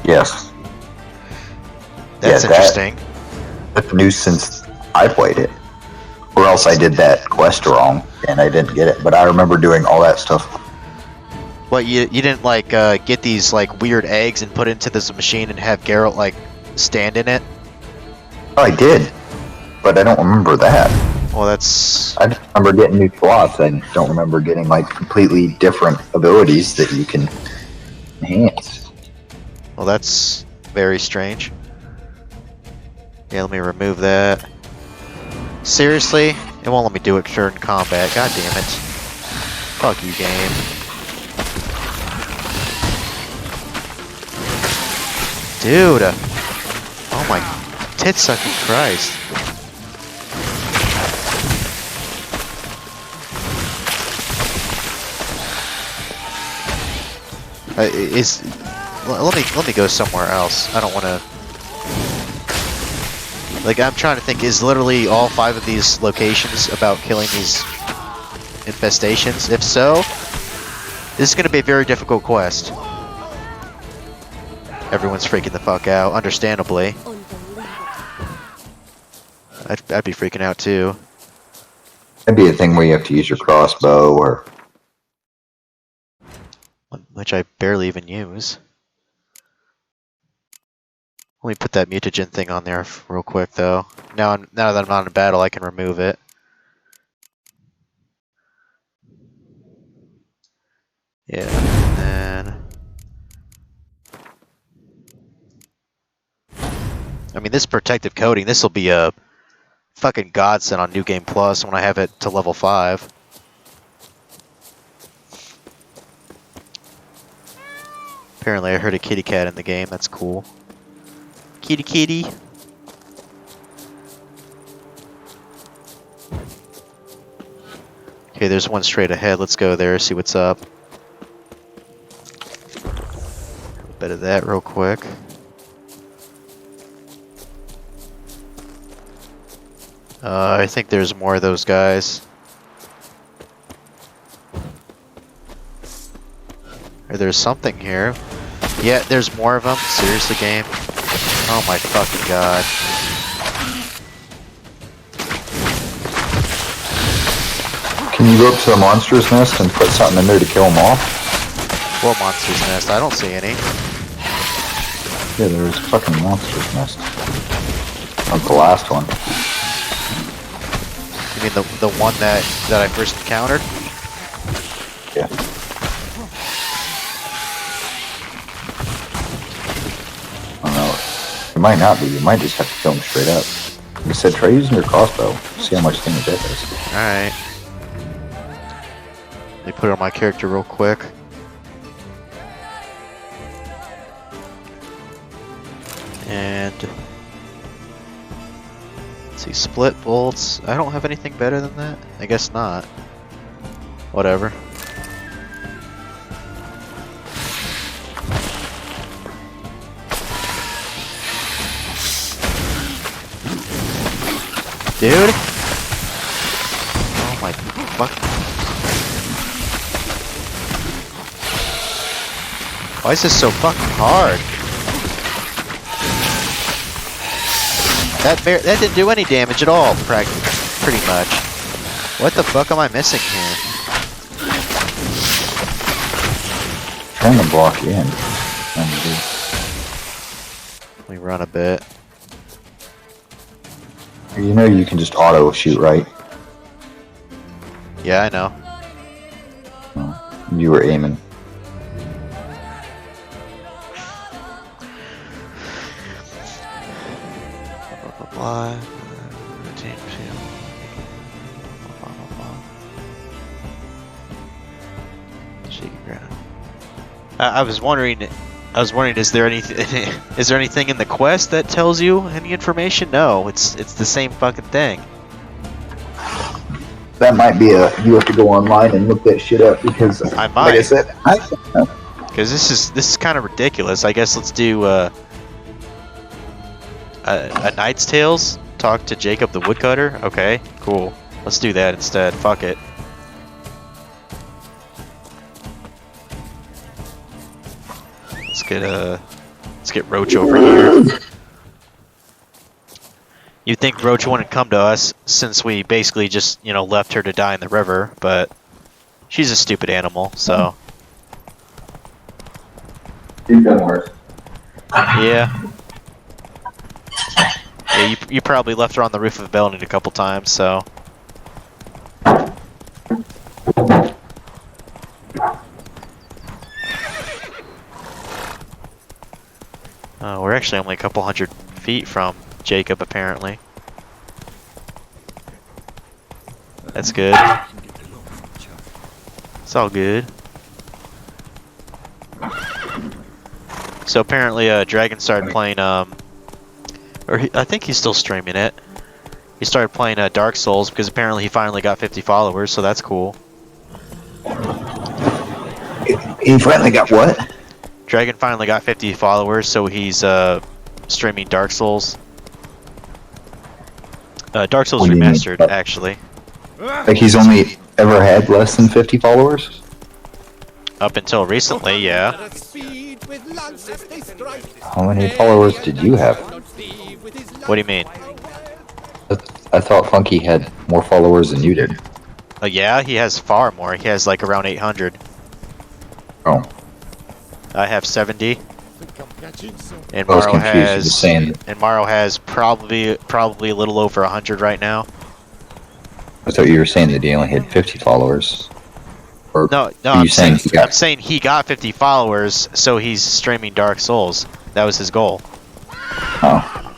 Yes. That's interesting. That's new since I played it. Or else I did that quest wrong and I didn't get it. But I remember doing all that stuff. What, you didn't like get these like weird eggs and put into this machine and have Geralt like stand in it? Oh, I did. But I don't remember that. Well, that's... I just remember getting new slots. I don't remember getting like completely different abilities that you can enhance. Well, that's very strange. Yeah, let me remove that. Seriously? It won't let me do it during combat. God damn it. Fuck you, game. Dude! Oh my tit-sucking Christ. Let me go somewhere else. I don't want to... Like, I'm trying to think, is literally all 5 of these locations about killing these infestations? If so, this is going to be a very difficult quest. I everyone's freaking the fuck out, understandably. I'd be freaking out too. That'd be a thing where you have to use your crossbow or... Which I barely even use. Let me put that mutagen thing on there real quick though. Now that I'm not in battle, I can remove it. Yeah, and then... I mean, this protective coating, this will be a fucking godsend on New Game Plus when I have it to level 5. Apparently I heard a kitty cat in the game, that's cool. Kitty kitty. Okay, there's one straight ahead, let's go there, see what's up. A bit of that real quick. I think there's more of those guys. Or there's something here. Yeah, there's more of them. Seriously, game? Oh my fucking god. Can you go up to the monster's nest and put something in there to kill them off? What monster's nest? I don't see any. Yeah, there's a fucking monster's nest. That's the last one. You mean the one that I first encountered? Yeah. I don't know. It might not be. You might just have to kill him straight up. You said try using your crossbow. See how much damage that does. Alright. Let me put it on my character real quick. And... let's see, split bolts. I don't have anything better than that? I guess not. Whatever. Dude! Oh my fuck. Why is this so fucking hard? That didn't do any damage at all, pretty much. What the fuck am I missing here? Trying to block you in. Let me run a bit. You know you can just auto shoot, right? Yeah, I know. Oh, you were aiming. I was wondering, is there anything in the quest that tells you any information? No, it's the same fucking thing. That might be you have to go online and look that shit up because I might. Like I said, because this is kind of ridiculous. I guess let's do a Knight's Tales. Talk to Jacob the Woodcutter. Okay, cool. Let's do that instead. Fuck it. Let's get Roach over here. You'd think Roach wouldn't come to us since we basically just, left her to die in the river, but she's a stupid animal, so. You've done worse. Yeah. Yeah, you probably left her on the roof of a building a couple times, so. We're actually only a couple hundred feet from Jacob, apparently. That's good. It's all good. So apparently, Dragon started playing, I think he's still streaming it. He started playing Dark Souls because apparently he finally got 50 followers, so that's cool. He finally got what? Dragon finally got 50 followers, so he's streaming Dark Souls. Dark Souls Remastered, actually. Like he's only ever had less than 50 followers? Up until recently, yeah. How many followers did you have? What do you mean? I thought Funky had more followers than you did. Yeah, he has far more. He has like around 800. Oh. I have 70. And I was Morrow confused. You were has saying and Morrow has probably a little over 100 right now. I thought you were saying that he only had 50 followers. Or No, are you saying he got? I'm saying he got 50 followers, so he's streaming Dark Souls. That was his goal. Oh.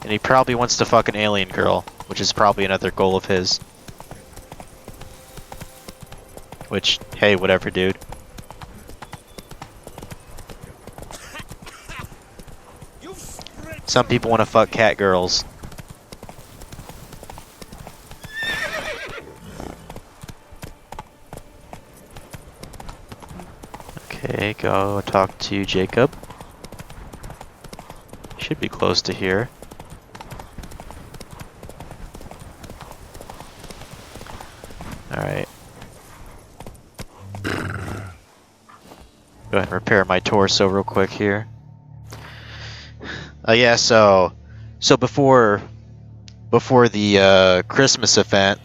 And he probably wants to fuck an alien girl, which is probably another goal of his. Which, hey, whatever, dude. Some people want to fuck cat girls. Okay, go talk to Jacob. Should be close to here. Alright. Go ahead and repair my torso real quick here. Yeah, so before the Christmas event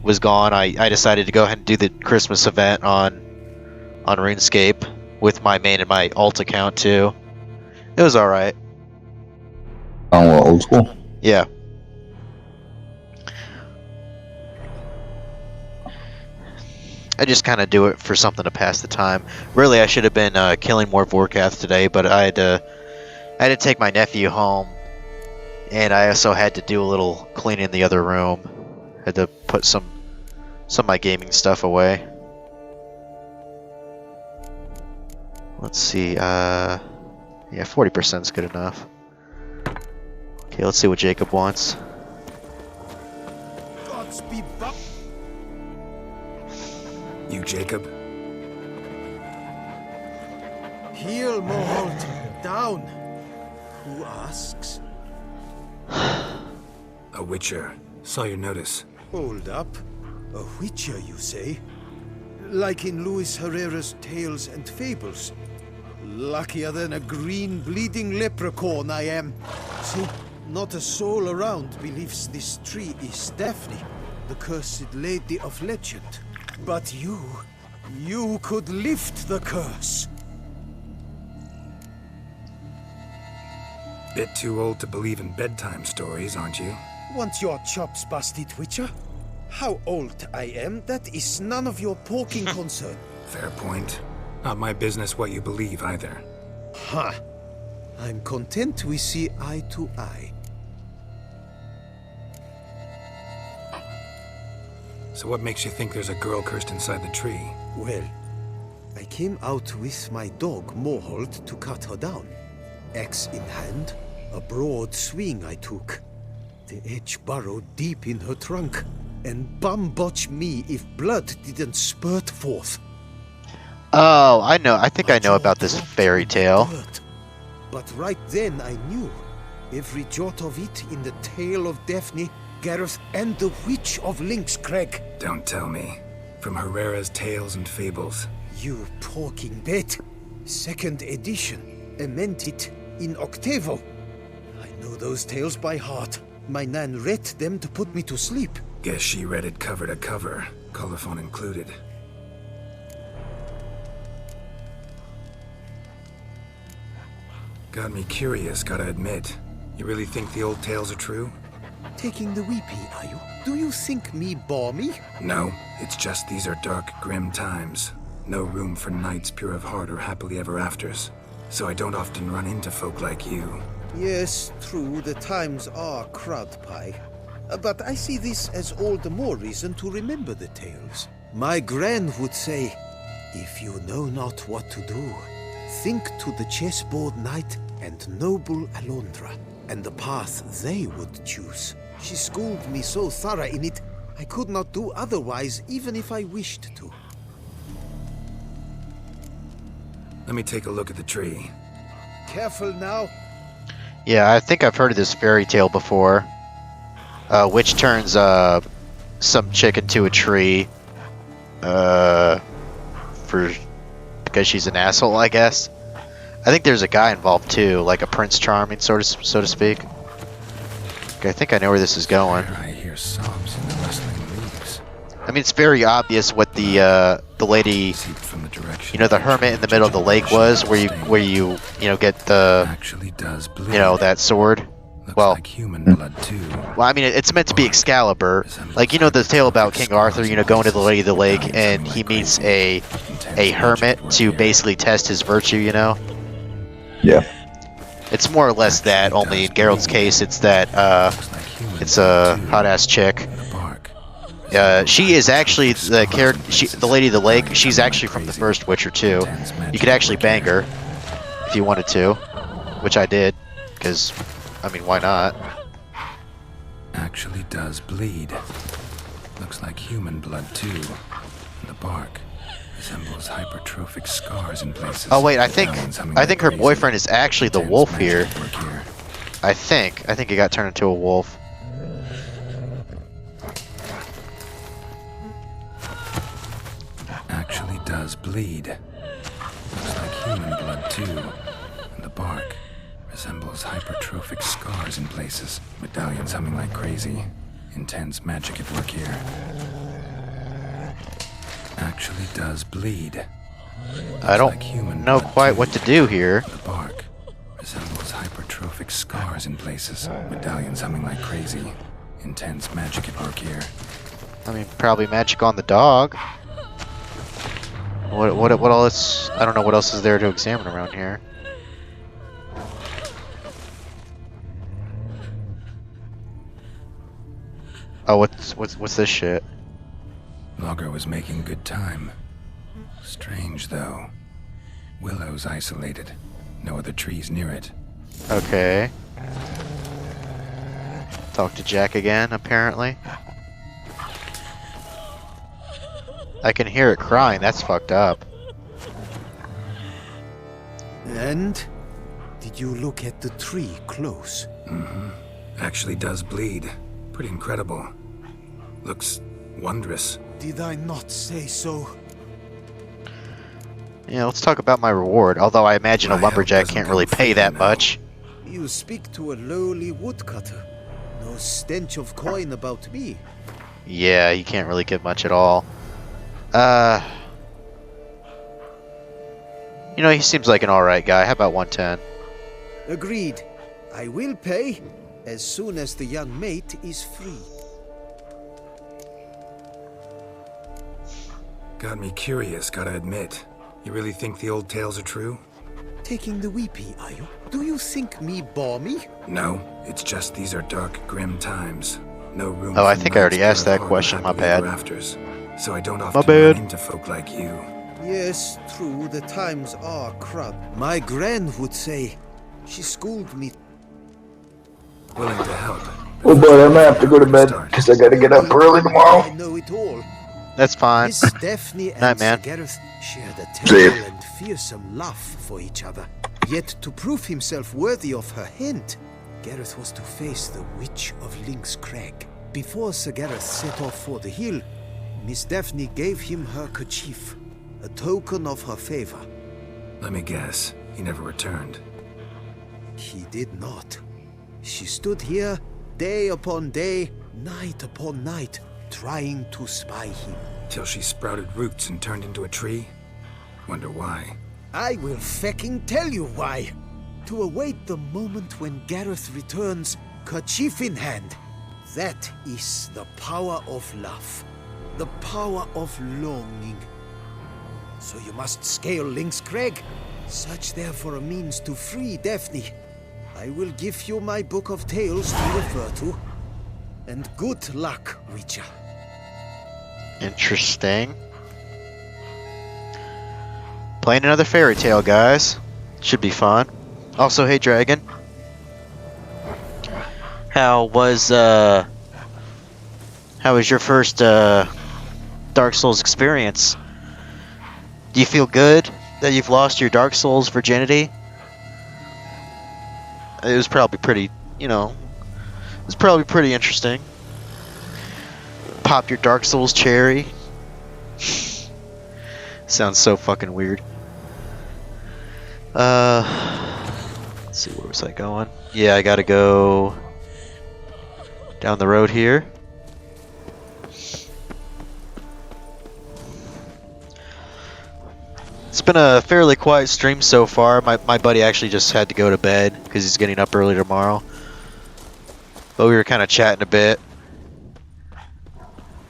was gone, I decided to go ahead and do the Christmas event on RuneScape with my main and my alt account too. It was alright. Oh, old school? Yeah. I just kind of do it for something to pass the time. Really, I should have been killing more Vorkath today, but I had to take my nephew home, and I also had to do a little cleaning in the other room. Had to put some of my gaming stuff away. Let's see. Yeah, 40% is good enough. Okay, let's see what Jacob wants. You, Jacob? Heel, Moholt. Down. Who asks? A witcher. Saw your notice. Hold up. A witcher, you say? Like in Luis Herrera's Tales and Fables. Luckier than a green bleeding leprechaun I am. See, not a soul around believes this tree is Daphne, the cursed lady of legend. But you could lift the curse. Bit too old to believe in bedtime stories, aren't you? Want your chops busted, Witcher? How old I am, that is none of your poking concern. Fair point. Not my business what you believe, either. Ha! I'm content we see eye to eye. So what makes you think there's a girl cursed inside the tree? Well, I came out with my dog, Moholt, to cut her down. Axe in hand, a broad swing I took. The edge burrowed deep in her trunk, and bum-botch me if blood didn't spurt forth. Oh, I know. I think I know about this fairy tale. But right then I knew. Every jot of it in the tale of Daphne, Gareth, and the Witch of Lynxcrag. Don't tell me. From Herrera's Tales and Fables. You talking bet. Second edition. Ementit in octavo. I know those tales by heart. My nan read them to put me to sleep. Guess she read it cover to cover, colophon included. Got me curious, gotta admit. You really think the old tales are true? Taking the weepy, are you? Do you think me balmy? No, it's just these are dark, grim times. No room for knights pure of heart or happily ever afters. So I don't often run into folk like you. Yes, true, the times are crud pie. But I see this as all the more reason to remember the tales. My gran would say, if you know not what to do, think to the chessboard knight and noble Alondra, and the path they would choose. She schooled me so thorough in it, I could not do otherwise even if I wished to. Let me take a look at the tree. Careful now. Yeah, I think I've heard of this fairy tale before. Witch turns some chick into a tree, Because she's an asshole, I guess. I think there's a guy involved too, like a Prince Charming, so to speak. Okay, I think I know where this is going. I hear sobs in the rustling leaves. I mean, it's very obvious what the lady, From the direction you know, the hermit in the middle of the lake was, where you get the, actually does bleed. you know, that sword. Looks Well, like human blood too. well, I mean, it's meant to be Excalibur. Like, you know, the tale about King Arthur, you know, going to the Lady of the Lake, and he meets a hermit to basically test his virtue, you know? Yeah. It's more or less that, only in Geralt's case, it's that, it's a hot-ass chick. She is actually the character, the Lady of the Lake, she's actually from the first Witcher 2. You could actually bang her, if you wanted to, which I did, because, I mean, why not? Actually does bleed. Looks like human blood too. The bark resembles hypertrophic scars in places. Oh wait, I think her boyfriend is actually the wolf here. I think he got turned into a wolf. Actually does bleed. Looks like human blood too. And the bark resembles hypertrophic scars in places. Medallions humming like crazy. Intense magic at work here. Actually does bleed. I don't know quite what to do here. The bark resembles hypertrophic scars in places. Medallions humming like crazy. Intense magic at work here. I mean, probably magic on the dog. What else? I don't know what else is there to examine around here. Oh, what's this shit? Logger was making good time. Strange, though. Willow's isolated. No other trees near it. Okay. Talk to Jack again, apparently. I can hear it crying. That's fucked up. And? Did you look at the tree close? Mm-hmm. Actually does bleed. Pretty incredible. Looks wondrous. Did I not say so? Yeah, let's talk about my reward. Although I imagine a lumberjack can't really pay that much. You speak to a lowly woodcutter. No stench of coin about me. Yeah, you can't really get much at all. You know, he seems like an alright guy. How about 110? Agreed. I will pay as soon as the young mate is free. Got me curious, gotta admit. You really think the old tales are true? Taking the weepy, are you? Do you think me balmy? No, it's just these are dark, grim times. No room Oh, I for think I already knights asked that or question, my happily bad. ever afters. So I don't My often bad. run into folk like you. Yes, true, the times are crud. My gran would say, she schooled me. Willing to help. Oh boy, I'm gonna have to go to bed because I gotta get up early tomorrow. I know it all. That's fine. Miss Daphne and Night, man. Sir Gareth shared a See ya. terrible and fearsome love for each other. Yet to prove himself worthy of her hint, Gareth was to face the Witch of Lynx Crag. Before Sir Gareth set off for the hill, Miss Daphne gave him her kerchief, a token of her favor. Let me guess, he never returned. He did not. She stood here, day upon day, night upon night, trying to spy him. Till she sprouted roots and turned into a tree? Wonder why. I will fecking tell you why. To await the moment when Gareth returns, kerchief in hand. That is the power of love. The power of longing. So you must scale Lynx Crag. Search there for a means to free Daphne. I will give you my book of tales to refer to. And good luck, Witcher. Interesting. Playing another fairy tale, guys. Should be fun. Also, hey Dragon. How was your first Dark Souls experience? Do you feel good that you've lost your Dark Souls virginity? It was probably pretty, you know, it was probably pretty interesting. Pop your Dark Souls cherry. Sounds so fucking weird. Let's see, where was I going? Yeah, I gotta go down the road here. It's been a fairly quiet stream so far. My buddy actually just had to go to bed because he's getting up early tomorrow. But we were kind of chatting a bit.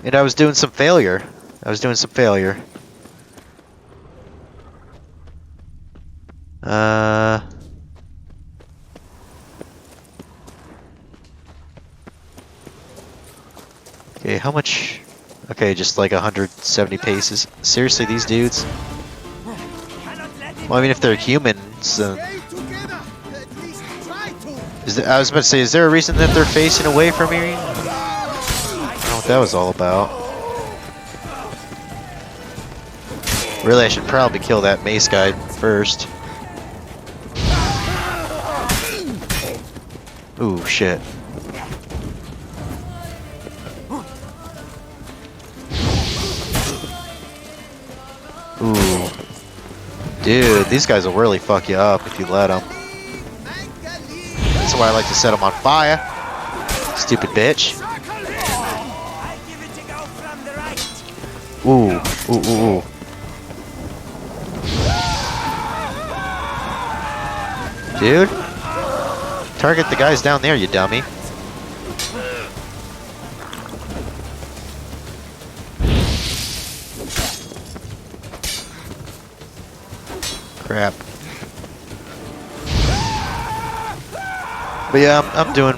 And I was doing some failure. Okay, how much? Okay, just like 170 paces. Seriously, these dudes? Well, I mean, if they're humans, then... I was about to say, is there a reason that they're facing away from me? I don't know what that was all about. Really, I should probably kill that mace guy first. Ooh, shit. Ooh. Dude, these guys will really fuck you up if you let them. That's why I like to set them on fire. Stupid bitch. Ooh, ooh, ooh, ooh. Dude, target the guys down there, you dummy. Crap. But yeah, I'm doing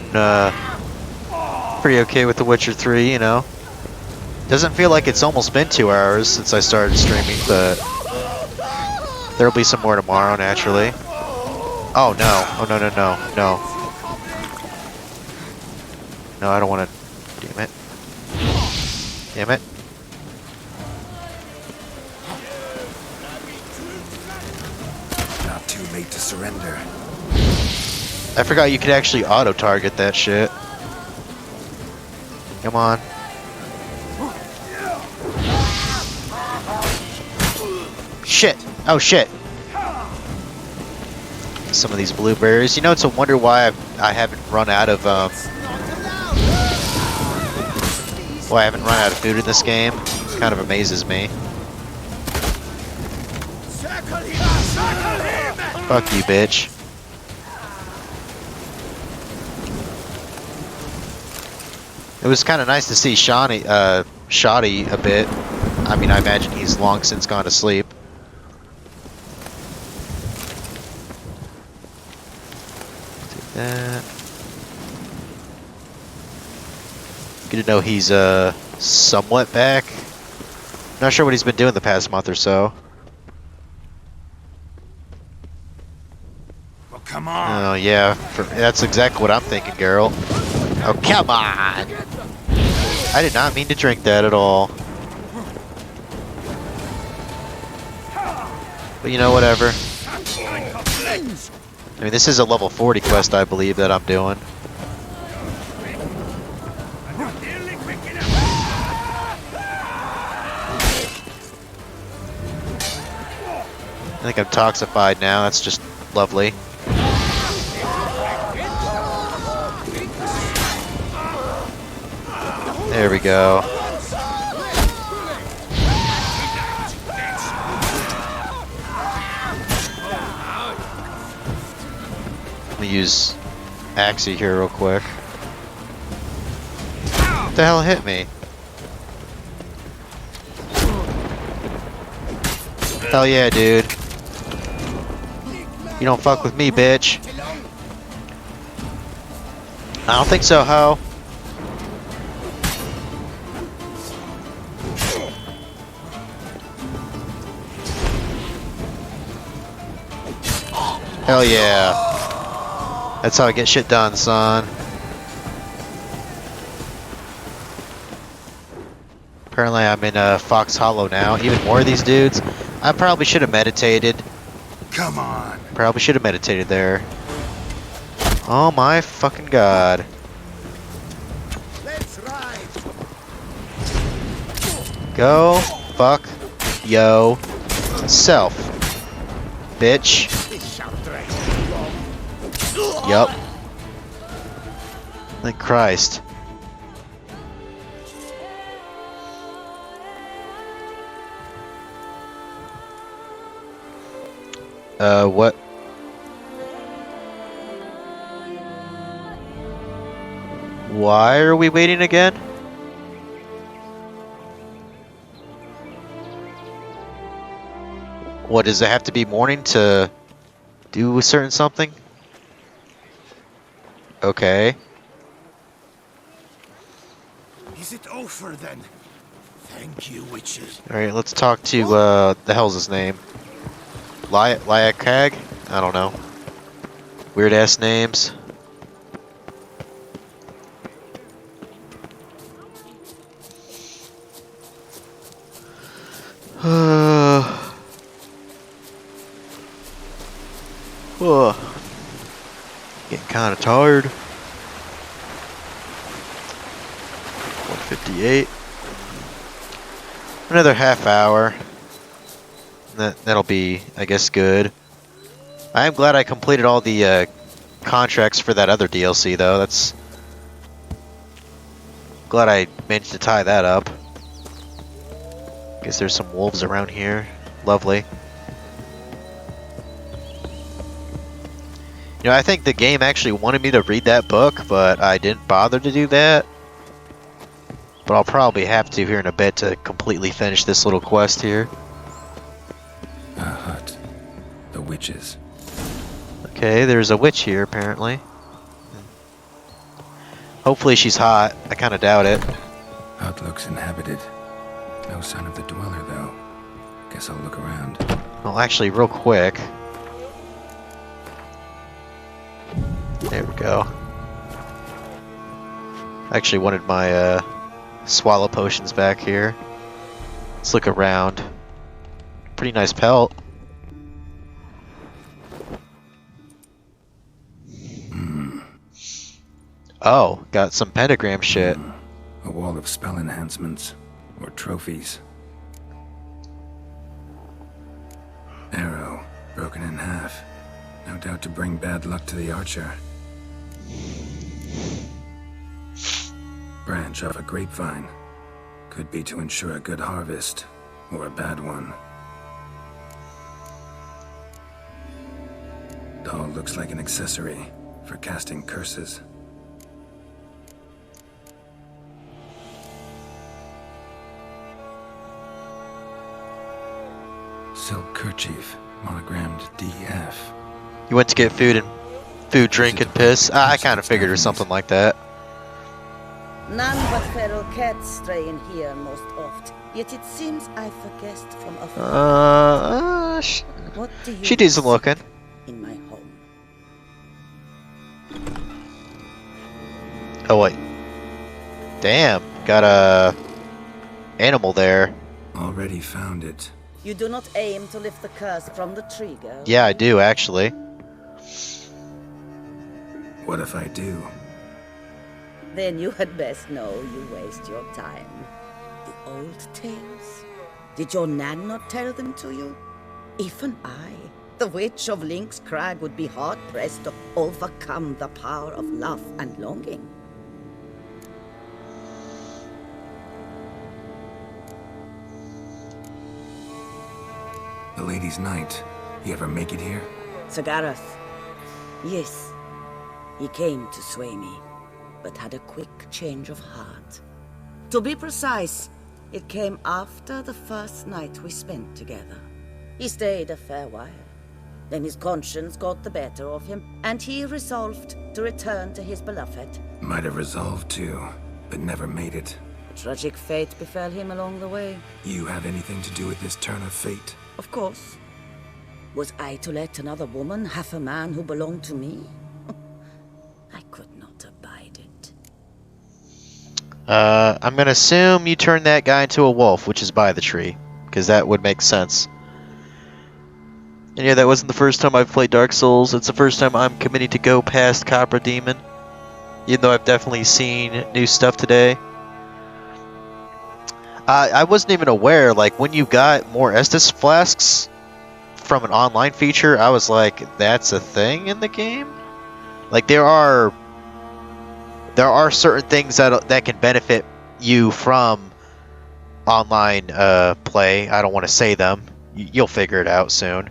pretty okay with The Witcher 3, you know. Doesn't feel like it's almost been 2 hours since I started streaming, but there'll be some more tomorrow, naturally. Oh no! Oh no no no no! No, I don't want to. Damn it! Damn it! Not too late to surrender. I forgot you could actually auto-target that shit. Come on. Shit! Oh shit! Some of these blueberries. You know, it's a wonder why I haven't run out of why I haven't run out of food in this game. It kind of amazes me. Fuck you, bitch. It was kind of nice to see Shoddy a bit. I mean, I imagine he's long since gone to sleep. Take that. Good to know he's somewhat back. Not sure what he's been doing the past month or so. Well, come on. Oh yeah, that's exactly what I'm thinking, Geralt. Oh, come on! I did not mean to drink that at all. But you know, whatever. I mean, this is a level 40 quest, I believe, that I'm doing. I think I'm toxified now, that's just lovely. There we go. Let me use Axie here real quick. What the hell hit me? Hell yeah, dude. You don't fuck with me, bitch. I don't think so, ho. Hell yeah. That's how I get shit done, son. Apparently I'm in Fox Hollow now. Even more of these dudes. I probably should have meditated. Come on. Probably should have meditated there. Oh my fucking god. Let's ride. Go fuck yo Self. Bitch. Yup. Thank Christ. What? Why are we waiting again? What, does it have to be morning to do a certain something? Okay. Is it over then? Thank you, witches. Alright, let's talk to, the hell's his name? Liakag? I don't know. Weird ass names. Getting kind of tired. 158. Another half hour. That'll be, I guess, good. I am glad I completed all the contracts for that other DLC, though. That's glad I managed to tie that up. Guess there's some wolves around here. Lovely. You know, I think the game actually wanted me to read that book, but I didn't bother to do that. But I'll probably have to here in a bit to completely finish this little quest here. A hut. The witches. Okay, there's a witch here, apparently. Hopefully she's hot. I kind of doubt it. Hut looks inhabited. No sign of the dweller, though. Guess I'll look around. Well, actually, real quick. There we go. I actually wanted my swallow potions back here. Let's look around. Pretty nice pelt. Oh, got some pentagram shit. A wall of spell enhancements. Or trophies. Arrow, broken in half. No doubt to bring bad luck to the archer. Branch off a grapevine. Could be to ensure a good harvest, or a bad one. Doll looks like an accessory for casting curses. Silk kerchief, monogrammed DF. You went to get food, drink, and piss? I kind of figured it was something like that. None but feral cats stray in here most oft. Yet it seems I've a guest from afar. What do you she decent looking. In my home. Oh wait. Damn, got a animal there. Already found it. You do not aim to lift the curse from the tree, girl? Yeah, I do, actually. What if I do? Then you had best know you waste your time. The old tales? Did your nan not tell them to you? Even I, the witch of Lynx Crag, would be hard-pressed to overcome the power of love and longing. The Lady's Knight. You ever make it here? Sagarath. Yes. He came to sway me, but had a quick change of heart. To be precise, it came after the first night we spent together. He stayed a fair while. Then his conscience got the better of him, and he resolved to return to his beloved. Might have resolved to, but never made it. A tragic fate befell him along the way. You have anything to do with this turn of fate? Of course. Was I to let another woman have a man who belonged to me? I could not abide it. I'm gonna assume you turned that guy into a wolf, which is by the tree, because that would make sense. And yeah, that wasn't the first time I've played Dark Souls. It's the first time I'm committing to go past Copper Demon, even though I've definitely seen new stuff today. I wasn't even aware, like, when you got more Estus flasks, from an online feature, I was like, that's a thing in the game? Like, there are certain things that can benefit you from online play. I don't want to say them. You'll figure it out soon.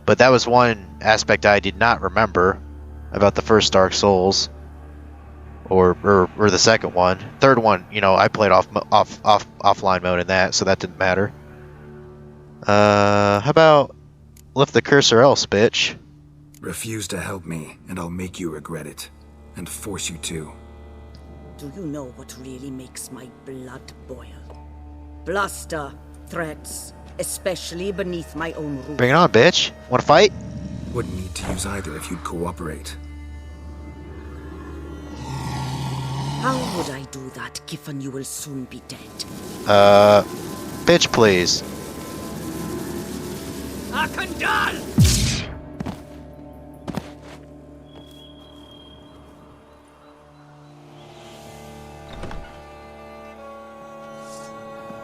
But that was one aspect I did not remember about the first Dark Souls, or the second one. Third one, you know, I played offline mode in that, so that didn't matter. How about lift the curse or else, bitch? Refuse to help me, and I'll make you regret it. And force you to. Do you know what really makes my blood boil? Bluster, threats, especially beneath my own roof. Bring it on, bitch. Wanna fight? Wouldn't need to use either if you'd cooperate. How would I do that, given you will soon be dead? Bitch, please. Akandal!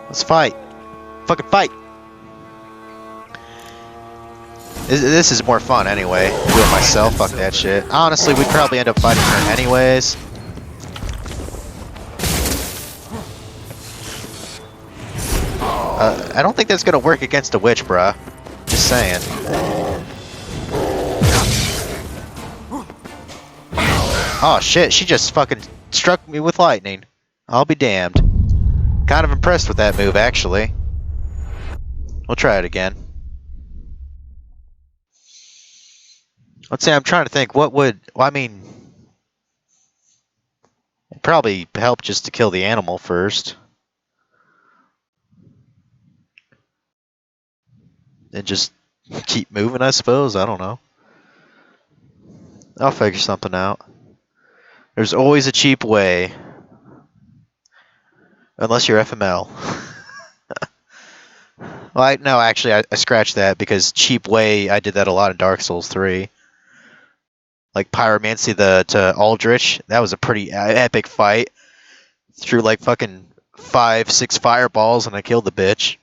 Let's fight. Fucking fight. This is more fun anyway. Do it myself. Fuck that shit. Honestly, we'd probably end up fighting her anyways. I don't think that's gonna work against a witch, bruh. Just saying. Oh shit, she just fucking struck me with lightning. I'll be damned. Kind of impressed with that move, actually. We'll try it again. Let's see, I'm trying to think, what would... Well, I mean... It'd probably help just to kill the animal first. And just keep moving, I suppose? I don't know. I'll figure something out. There's always a cheap way. Unless you're FML. Well, no, actually, I scratched that because cheap way, I did that a lot in Dark Souls 3. Like Pyromancy to Aldrich, that was a pretty epic fight. Threw like fucking 5-6 fireballs and I killed the bitch.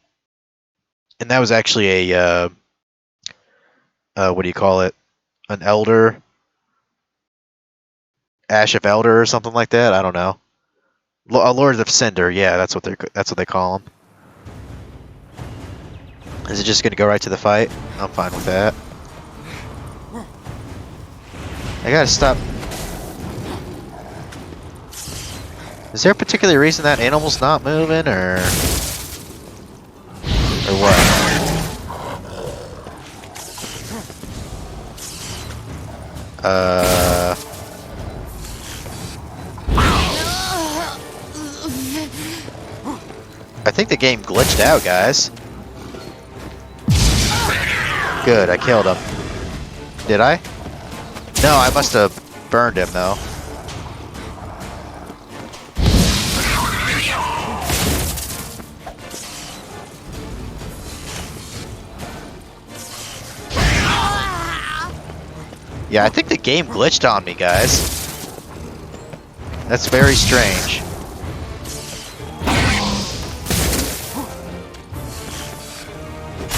And that was actually a, what do you call it? An Elder? Ash of Elder or something like that? I don't know. Lords of Cinder, yeah, that's what they call them. Is it just gonna go right to the fight? I'm fine with that. I gotta stop. Is there a particular reason that animal's not moving, or what? I think the game glitched out, guys. Good, I killed him. Did I? No, I must have burned him, though. Yeah, I think the game glitched on me, guys. That's very strange.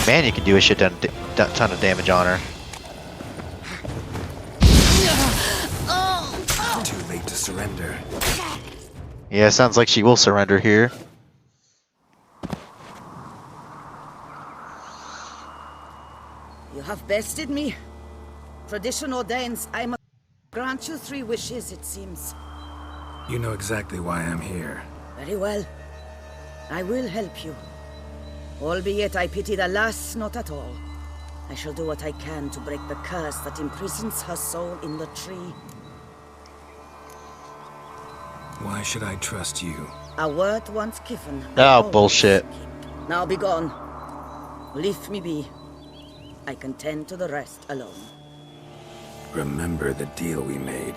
Man, you can do a shit ton of damage on her. Too late to surrender. Yeah, sounds like she will surrender here. You have bested me. Tradition ordains I must grant you 3 wishes, it seems. You know exactly why I'm here. Very well. I will help you. Albeit I pity the lass not at all. I shall do what I can to break the curse that imprisons her soul in the tree. Why should I trust you? A word once given. Oh, bullshit. Now be gone. Leave me be. I can tend to the rest alone. Remember the deal we made.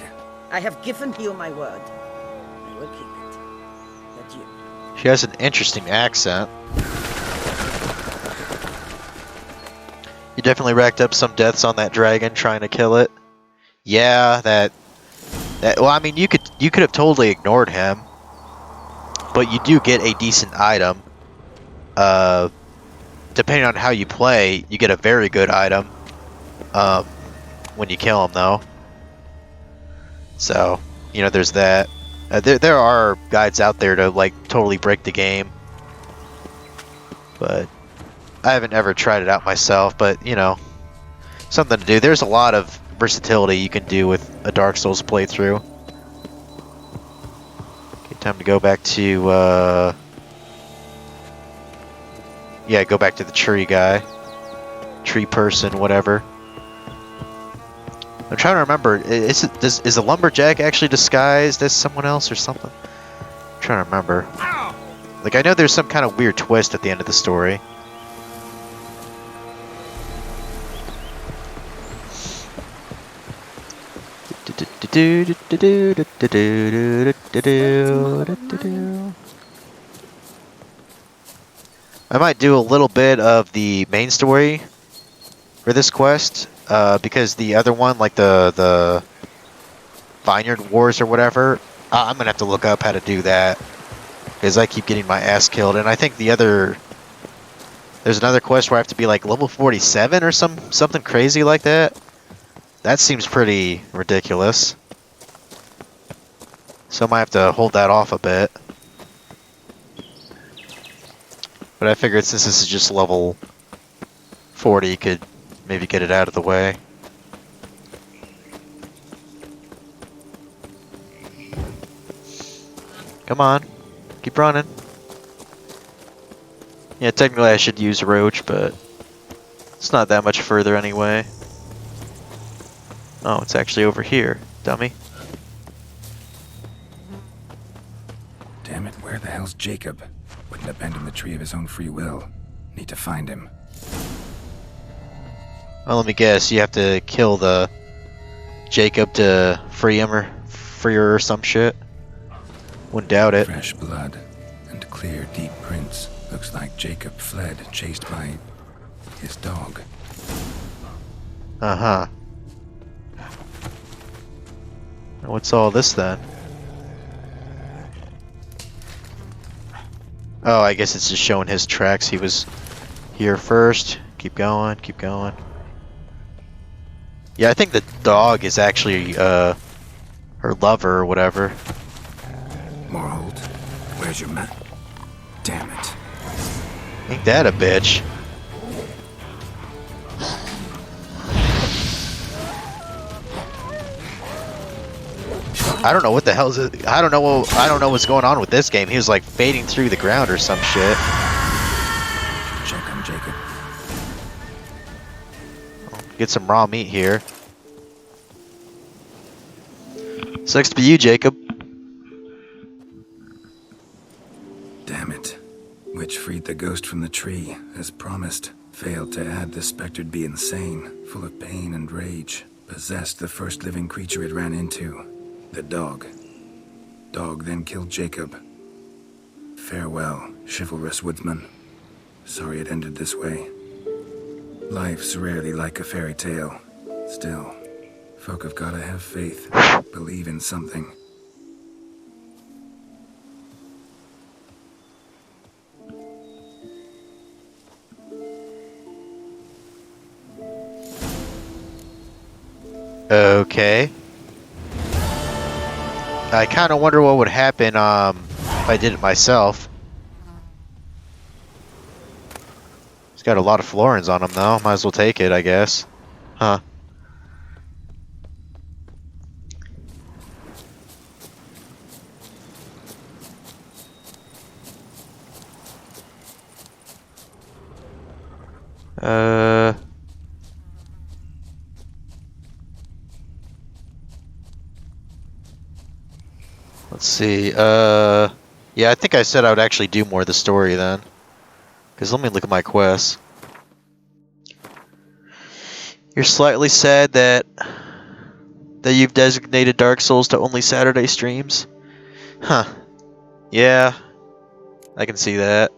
I have given you my word. I will keep it. Adieu. She has an interesting accent. You definitely racked up some deaths on that dragon trying to kill it. Yeah, that well, I mean, you could have totally ignored him, but you do get a decent item. depending on how you play, you get a very good item when you kill him, though. So, you know, there's that. There are guides out there to, like, totally break the game. But I haven't ever tried it out myself, but, you know, something to do. There's a lot of versatility you can do with a Dark Souls playthrough. Okay, time to go back to, yeah, go back to the tree guy. Tree person, whatever. I'm trying to remember, is a lumberjack actually disguised as someone else or something? I'm trying to remember. Like, I know there's some kind of weird twist at the end of the story. I might do a little bit of the main story for this quest, because the other one, like the Vineyard Wars or whatever, I'm gonna have to look up how to do that, because I keep getting my ass killed. And I think there's another quest where I have to be like level 47 or something crazy like that. That seems pretty ridiculous. So I might have to hold that off a bit. But I figured since this is just level 40, could maybe get it out of the way. Come on, keep running. Yeah, technically I should use Roach, but it's not that much further anyway. Oh, it's actually over here, dummy. Damn it, where the hell's Jacob? Wouldn't abandon the tree of his own free will. Need to find him. Well, let me guess, you have to kill the Jacob to free him or free her or some shit. Wouldn't doubt it. Fresh blood and clear, deep prints. Looks like Jacob fled, chased by his dog. Uh-huh. What's all this then? Oh, I guess it's just showing his tracks. He was here first. Keep going, keep going. Yeah, I think the dog is actually her lover or whatever. Morhold, where's your man? Damn it. Ain't that a bitch? I don't know what the hell is it. I don't know what's going on with this game. He was like fading through the ground or some shit. Check on Jacob. Get some raw meat here. Sucks to be you, Jacob. Damn it. Witch freed the ghost from the tree, as promised. Failed to add the spectered be insane, full of pain and rage. Possessed the first living creature it ran into. The dog. Dog then killed Jacob. Farewell, chivalrous woodsman. Sorry it ended this way. Life's rarely like a fairy tale. Still, folk have gotta have faith. Believe in something. Okay. I kind of wonder what would happen if I did it myself. It's got a lot of florins on him though. Might as well take it, I guess. Huh. Let's see. Yeah, I think I said I would actually do more of the story then. Because let me look at my quests. You're slightly sad that you've designated Dark Souls to only Saturday streams? Huh. Yeah. I can see that.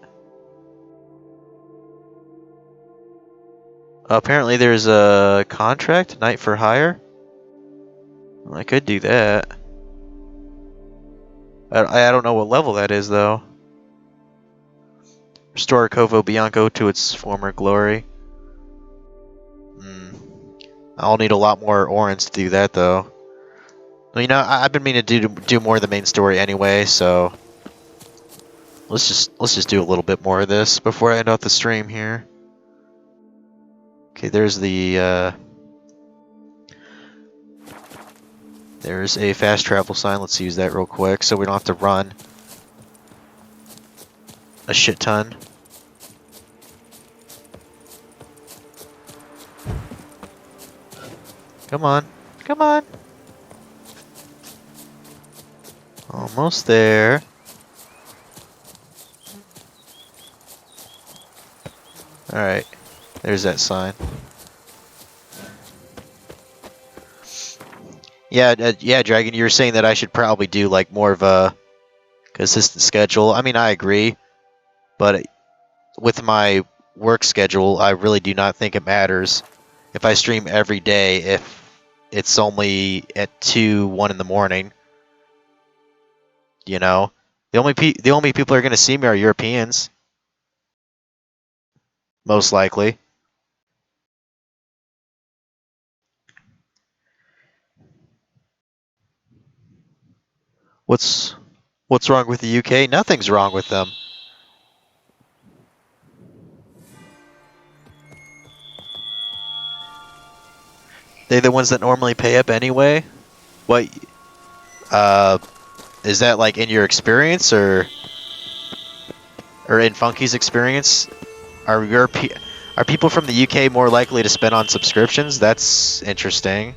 Apparently there's a contract, Night for Hire. Well, I could do that. I don't know what level that is though. Restore Covo Bianco to its former glory. I'll need a lot more Orans to do that, though. Well, you know, I've been meaning to do more of the main story anyway, so let's just do a little bit more of this before I end off the stream here. Okay, there's the there's a fast travel sign. Let's use that real quick so we don't have to run a shit ton. Come on. Come on. Almost there. Alright. There's that sign. Yeah, yeah, Dragon, you were saying that I should probably do like more of a consistent schedule. I mean, I agree. But with my work schedule, I really do not think it matters if I stream every day if it's only at 2, 1 in the morning. You know? The only people who are going to see me are Europeans. Most likely. What's wrong with the UK? Nothing's wrong with them. They're the ones that normally pay up anyway? What? Is that like in your experience or in Funky's experience? Are people from the UK more likely to spend on subscriptions? That's interesting.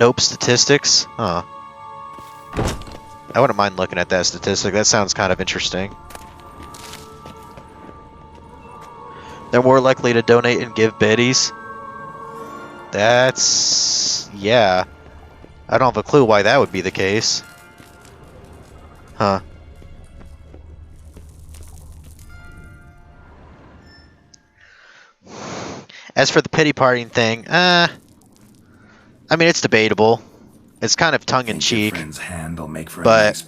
Nope statistics? Huh. I wouldn't mind looking at that statistic. That sounds kind of interesting. They're more likely to donate and give biddies. That's... yeah. I don't have a clue why that would be the case. Huh. As for the pity partying thing, I mean, it's debatable. It's kind of tongue-in-cheek. But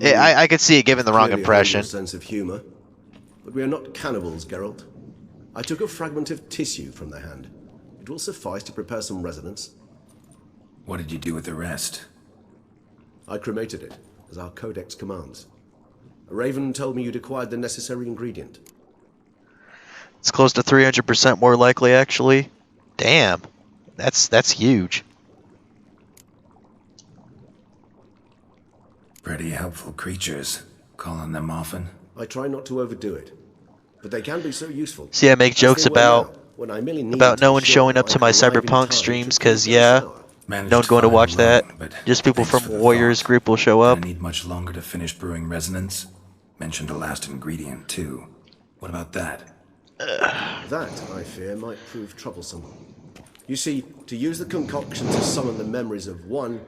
I could see it giving the wrong impression. Sense of humor. But we are not cannibals, Geralt. I took a fragment of tissue from the hand. It will suffice to prepare some resonance. What did you do with the rest? I cremated it, as our codex commands. Raven told me you'd acquired the necessary ingredient. It's close to 300% more likely, actually. Damn. That's huge. Pretty helpful creatures. Calling them often? I try not to overdo it. But they can be so useful. See, I make jokes about no one showing up to my Cyberpunk streams, because, yeah, no one going to watch that. Just people from Warriors group will show up. I need much longer to finish brewing resonance. Mentioned a last ingredient, too. What about that? That, I fear, might prove troublesome. You see, to use the concoction to summon the memories of one,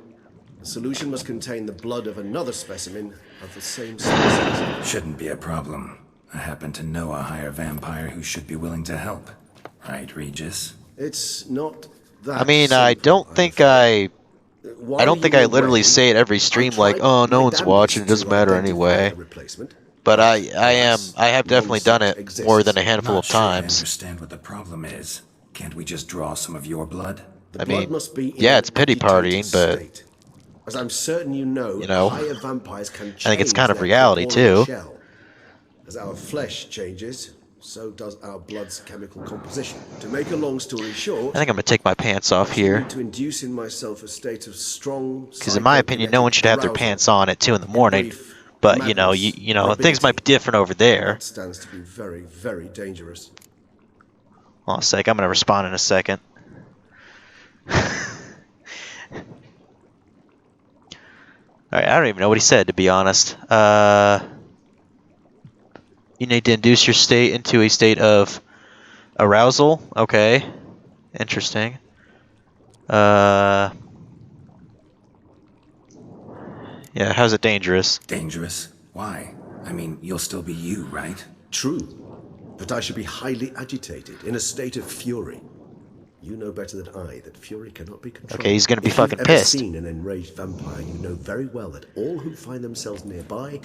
the solution must contain the blood of another specimen of the same species. Shouldn't be a problem. I happen to know a higher vampire who should be willing to help. Right, Regis? It's not that I mean, I don't think I literally say it every stream like, oh, no one's watching, it doesn't matter anyway. But I have definitely done it more than a handful of times. I understand what the problem is. Can't we just draw some of your blood? I mean, yeah, it's pity partying, but as I'm certain you know, higher vampires can change I think it's kind of reality too. Shell. As our flesh changes, so does our blood's chemical composition. To make a long story short, I think I'm gonna take my pants off here. To induce in myself a state of strong. Because in my opinion, no one should have their pants on at 2 in the morning. But you know, things might be different over there. That stands to be very, very dangerous. Hold on a sec, I'm gonna respond in a second. Alright, I don't even know what he said, to be honest. You need to induce your state into a state of arousal. Okay. Interesting. Yeah, how's it dangerous? Dangerous? Why? I mean, you'll still be you, right? True. But I should be highly agitated, in a state of fury. You know better than I that fury cannot be controlled. Okay, he's gonna be If fucking you've ever pissed. seen an enraged vampire, you know very well that all who find themselves nearby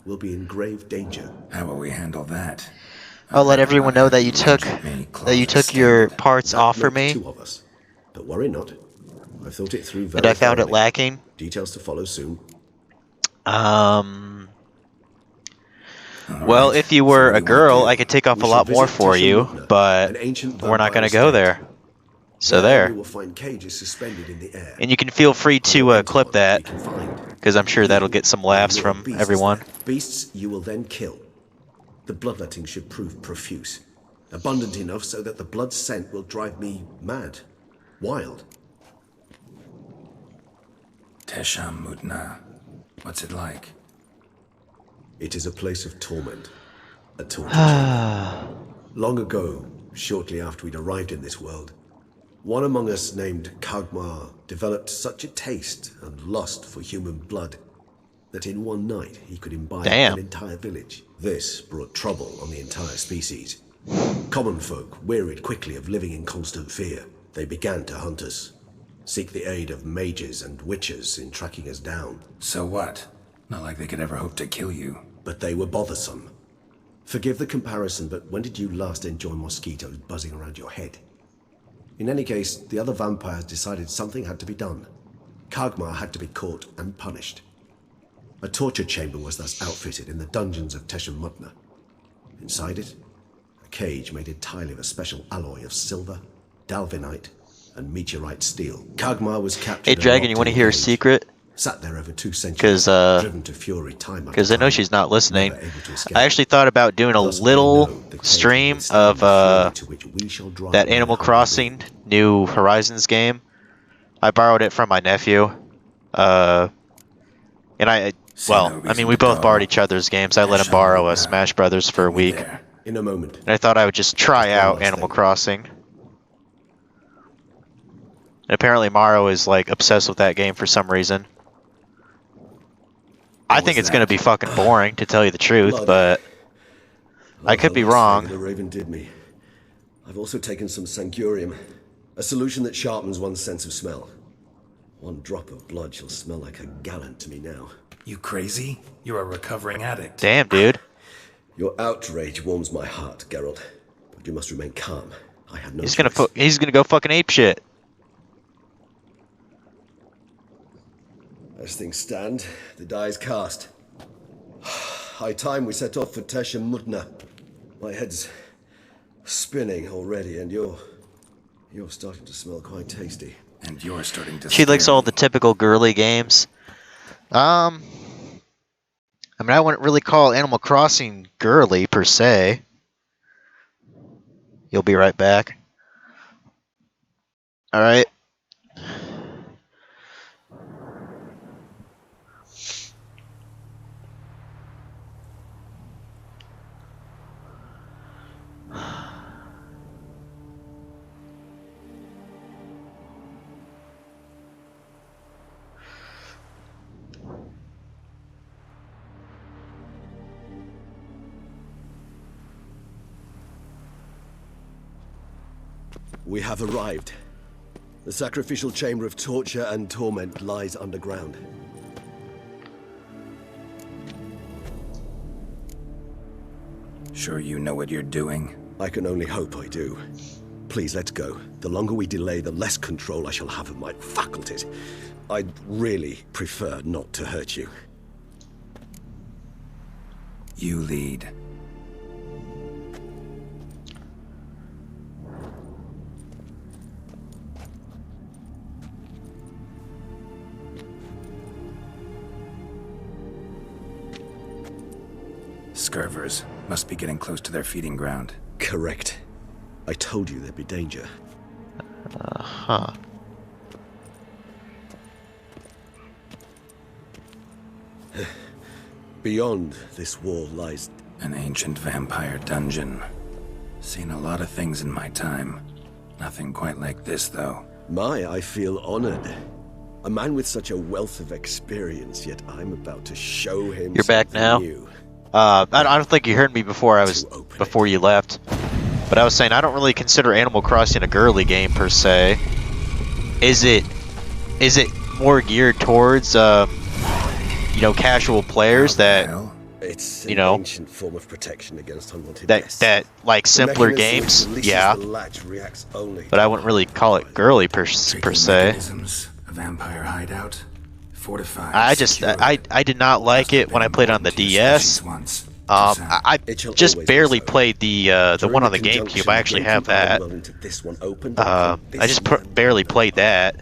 will be in grave danger. How will we handle that? I'll let everyone know that you took your parts off for me, Two of us. But worry not. I've thought it through very and I found it thoroughly. lacking. Details to follow soon. Well, if you were a girl, I could take off a lot more for you, but we're not going to go there. So there. You will find cages suspended in the air. And you can feel free to clip that, because I'm sure that'll get some laughs from everyone. Beasts you will then kill. The bloodletting should prove profuse. Abundant enough so that the blood scent will drive me mad. Wild. Tesham Mutna. What's it like? It is a place of torment. A torture chamber. Long ago, shortly after we'd arrived in this world, one among us named Kagmar developed such a taste and lust for human blood that in one night he could imbibe an entire village. This brought trouble on the entire species. Common folk wearied quickly of living in constant fear. They began to hunt us, seek the aid of mages and witches in tracking us down. So what? Not like they could ever hope to kill you. But they were bothersome. Forgive the comparison, but when did you last enjoy mosquitoes buzzing around your head? In any case, the other vampires decided something had to be done. Kagmar had to be caught and punished. A torture chamber was thus outfitted in the dungeons of Tesham Mutna. Inside it, a cage made entirely of a special alloy of silver, dalvinite, and meteorite steel. Kagmar was captured. Hey, Dragon, you want to hear a secret? Sat there over 2 centuries, driven to fury time after because I know time, she's not listening. never able to escape. I actually thought about doing a little stream of that Animal Crossing New Horizons game. I borrowed it from my nephew. And I mean, we both borrowed each other's games. I let him borrow Smash Brothers for a week. In a moment. And I thought I would just try out Animal Crossing. And apparently Maro is like obsessed with that game for some reason. I think it's going to be fucking boring, to tell you the truth, but I could be wrong. The raven did me. I've also taken some Sangurium, a solution that sharpens one's sense of smell. One drop of blood shall smell like a gallon to me now. You crazy? You're a recovering addict. Damn, dude. Your outrage warms my heart, Geralt. But you must remain calm. I have no He's choice. gonna go fucking ape shit. As things stand, the die is cast. High time we set off for Tesham Mutna. My head's spinning already, and you're starting to smell quite tasty. And you're starting to. She likes all the typical girly games. I mean, I wouldn't really call Animal Crossing girly per se. You'll be right back. All right. We have arrived. The sacrificial chamber of torture and torment lies underground. Sure you know what you're doing? I can only hope I do. Please, let's go. The longer we delay, the less control I shall have of my faculties. I'd really prefer not to hurt you. You lead. Scurvers must be getting close to their feeding ground. Correct. I told you there'd be danger. Uh-huh. Beyond this wall lies an ancient vampire dungeon. Seen a lot of things in my time. Nothing quite like this, though. I feel honored. A man with such a wealth of experience, yet I'm about to show him You're back something now? new. I don't think you heard me before you left. But I was saying I don't really consider Animal Crossing a girly game per se. Is it more geared towards you know, casual players that It's you an know ancient form of protection against unwanted that guests. like The simpler mechanism games? which releases Yeah. the latch reacts only But I wouldn't really call it girly per se. Mechanisms, a vampire hideout, fortified. I just I did not like it when I played on the DS. I just barely played the one on the GameCube. I actually have that. I just barely played that,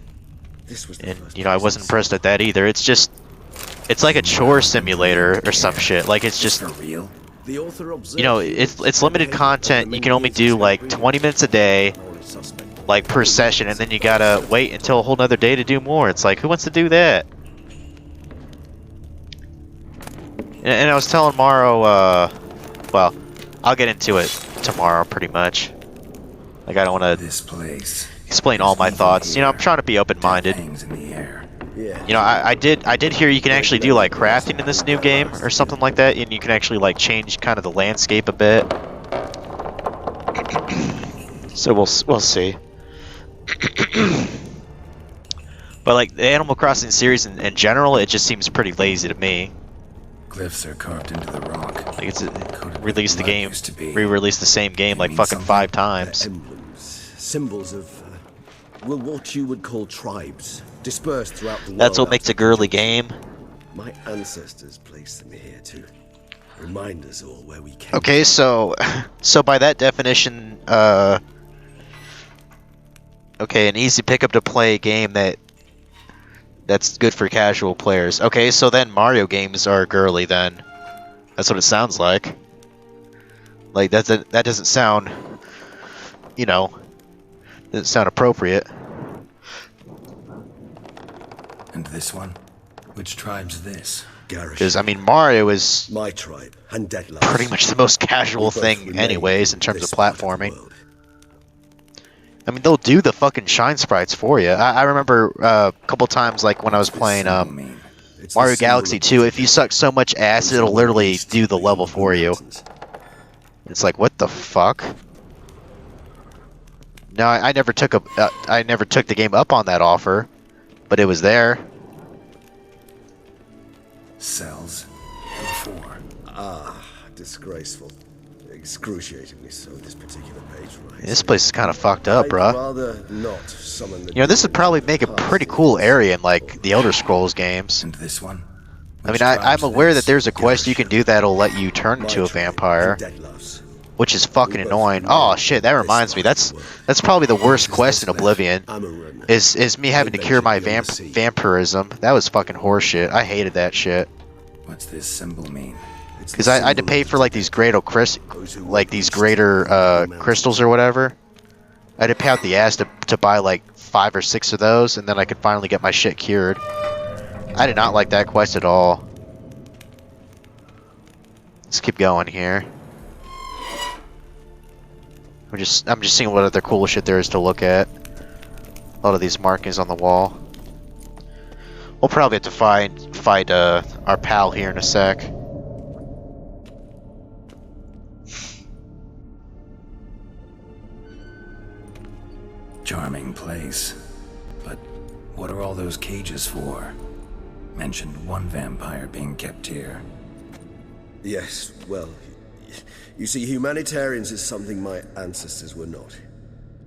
and you know I wasn't impressed at that either. It's like a chore simulator or some shit. Like it's just real. you know it's limited content. You can only do like 20 minutes a day, like per session, and then you gotta wait until a whole nother day to do more. It's like who wants to do that? And I was telling Morrow, well, I'll get into it tomorrow, pretty much. Like, I don't want to explain all my thoughts. You know, I'm trying to be open-minded. You know, I did hear you can actually do, like, crafting in this new game, or something like that, and you can actually, like, change kind of the landscape a bit. So we'll see. But, like, the Animal Crossing series in general, it just seems pretty lazy to me. Glyphs are carved into the rock. Like it's released the game, re-released the same game like fucking 5 times. emblems, symbols of, well, what you would call tribes, dispersed throughout the world. That's what makes a girly game. My ancestors placed them here to remind us all where we came. Okay, so by that definition, okay, an easy pickup to play game that's good for casual players. Okay, so then Mario games are girly then. That's what it sounds like. Like that doesn't sound, you know, doesn't sound appropriate. And this one? Which tribe's this? Because I mean Mario is my tribe and Deadlands. Pretty much the most casual thing anyways in terms of platforming. I mean, they'll do the fucking shine sprites for you. I remember a couple times, like when I was playing Mario Galaxy 2, if you suck so much acid, it'll literally do the level for you. It's like, what the fuck? No, I never took the game up on that offer, but it was there. Cells. 4. Ah, disgraceful. Excruciatingly so, this particular page, right? This place is kind of fucked up, bruh. Rather not summon the You know, this would probably make a pretty cool area in, like, the Elder Scrolls games. And this one? I mean, I'm aware that there's a quest you can do that'll let you turn into a vampire, which is fucking annoying. Oh shit, that reminds me. That's probably the worst quest in Oblivion. Is me having to cure my vampirism. That was fucking horseshit. I hated that shit. What's this symbol mean? Because I had to pay for like these greater crystals or whatever. I had to pay out the ass to buy like 5 or 6 of those, and then I could finally get my shit cured. I did not like that quest at all. Let's keep going here. I'm just seeing what other cool shit there is to look at. A lot of these markings on the wall. We'll probably have to fight our pal here in a sec. Charming place. But what are all those cages for? Mentioned one vampire being kept here. Yes, well, you see, humanitarians is something my ancestors were not.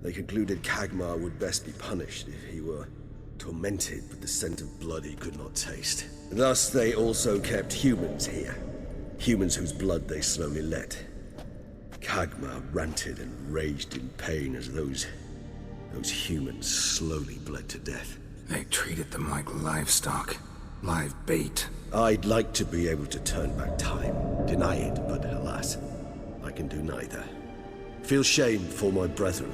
They concluded Kagmar would best be punished if he were tormented with the scent of blood he could not taste. Thus, they also kept humans here. Humans whose blood they slowly let. Kagmar ranted and raged in pain as those humans slowly bled to death. They treated them like livestock. Live bait. I'd like to be able to turn back time, deny it, but alas, I can do neither. Feel shame for my brethren.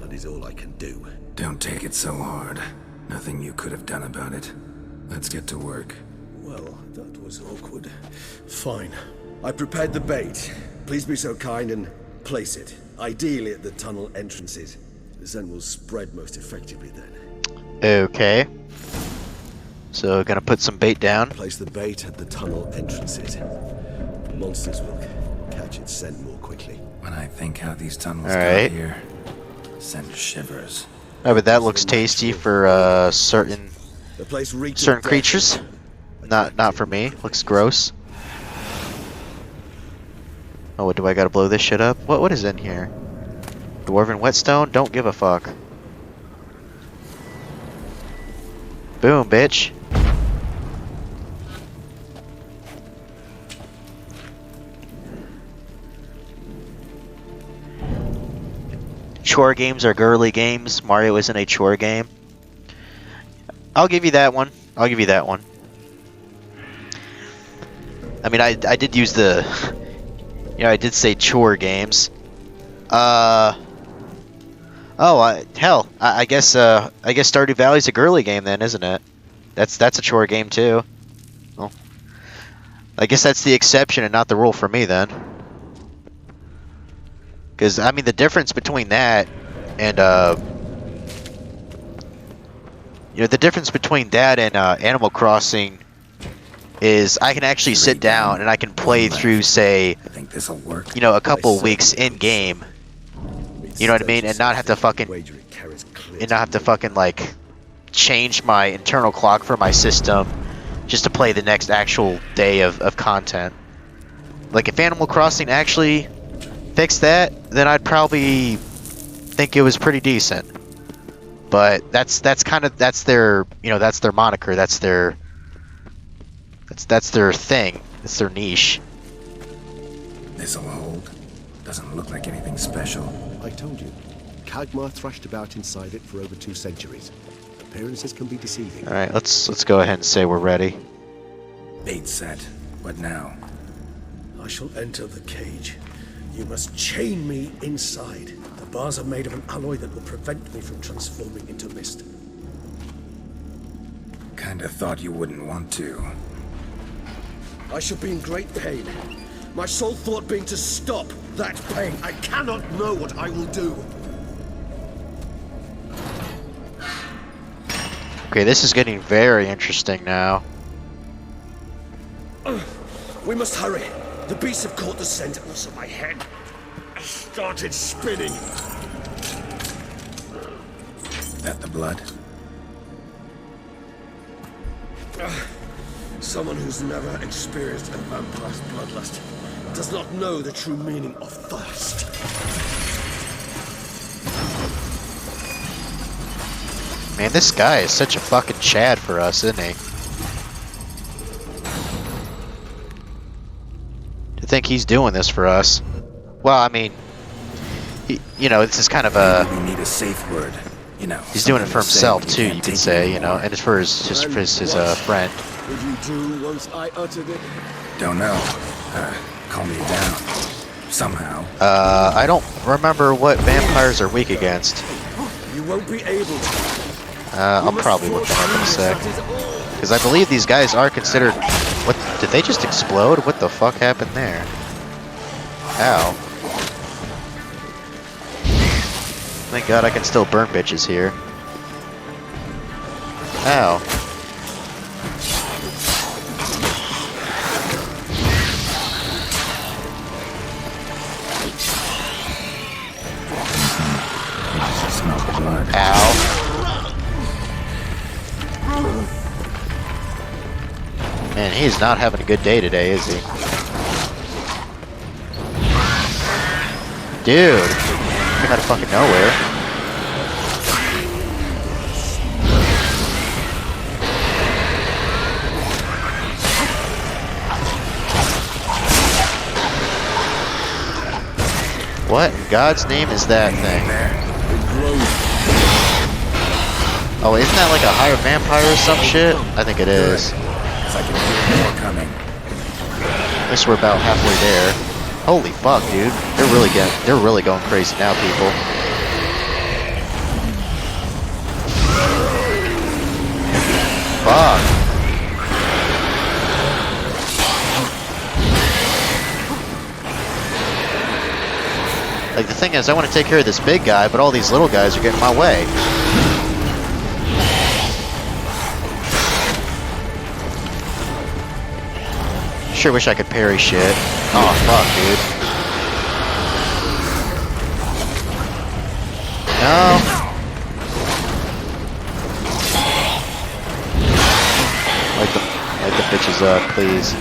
That is all I can do. Don't take it so hard. Nothing you could have done about it. Let's get to work. Well, that was awkward. Fine. I prepared the bait. Please be so kind and place it. Ideally at the tunnel entrances. The scent will spread most effectively then. Okay. So, gonna put some bait down. Place the bait at the tunnel entrances. Monsters will catch its scent more quickly. When I think how these tunnels Alright. got here, send shivers. Oh, but that looks tasty for certain The place reeks of certain death. creatures. Not for me. Looks gross. Oh, what do I gotta blow this shit up? What is in here? Dwarven whetstone? Don't give a fuck. Boom, bitch. Chore games are girly games. Mario isn't a chore game. I'll give you that one. I'll give you that one. I mean, I did use the... You know, I did say chore games. Oh, hell. I guess Stardew Valley's a girly game then, isn't it? That's a chore game too. Well, I guess that's the exception and not the rule for me then. Because, I mean, the difference between that and, you know, the difference between that and Animal Crossing is I can actually sit down and I can play through, say, I think this'll work. you know, a couple weeks in game. You know what I mean? And not have to fucking, like, change my internal clock for my system just to play the next actual day of content. Like, if Animal Crossing actually fixed that, then I'd probably think it was pretty decent. But that's their, you know, that's their moniker, that's their thing, it's their niche. This'll hold. Doesn't look like anything special. I told you. Kagmar thrashed about inside it for over 2 centuries. Appearances can be deceiving. Alright, let's go ahead and say we're ready. Bait set. What now? I shall enter the cage. You must chain me inside. The bars are made of an alloy that will prevent me from transforming into mist. Kinda thought you wouldn't want to. I shall be in great pain. My sole thought being to stop that pain. I cannot know what I will do. Okay, this is getting very interesting now. We must hurry. The beasts have caught the scent, and also my head has started spinning. That the blood? Someone who's never experienced a vampire's bloodlust does not know the true meaning of thirst. Man, this guy is such a fucking Chad for us, isn't he? To think he's doing this for us. Well, I mean, you know, this is kind of a... We need a safe word. You know, he's doing it for himself too, you could say, you know, and it's for his friend. Would you do once I uttered it? Don't know. Calm me down. Somehow. I don't remember what vampires are weak against. You won't be able to. I'll probably look that up in a sec. Because I believe these guys are considered... What? Did they just explode? What the fuck happened there? Ow. Thank God I can still burn bitches here. Ow. Ow. Man, he's not having a good day today, is he? Dude, came out of fucking nowhere. What in God's name is that thing? Oh, isn't that like a higher vampire or some shit? I think it is. I can hear more coming. At least we're about halfway there. Holy fuck, dude. They're really going crazy now, people. Fuck. Like, the thing is, I want to take care of this big guy, but all these little guys are getting in my way. Sure wish I could parry shit. Oh, fuck, dude. No. Light the bitches up, please.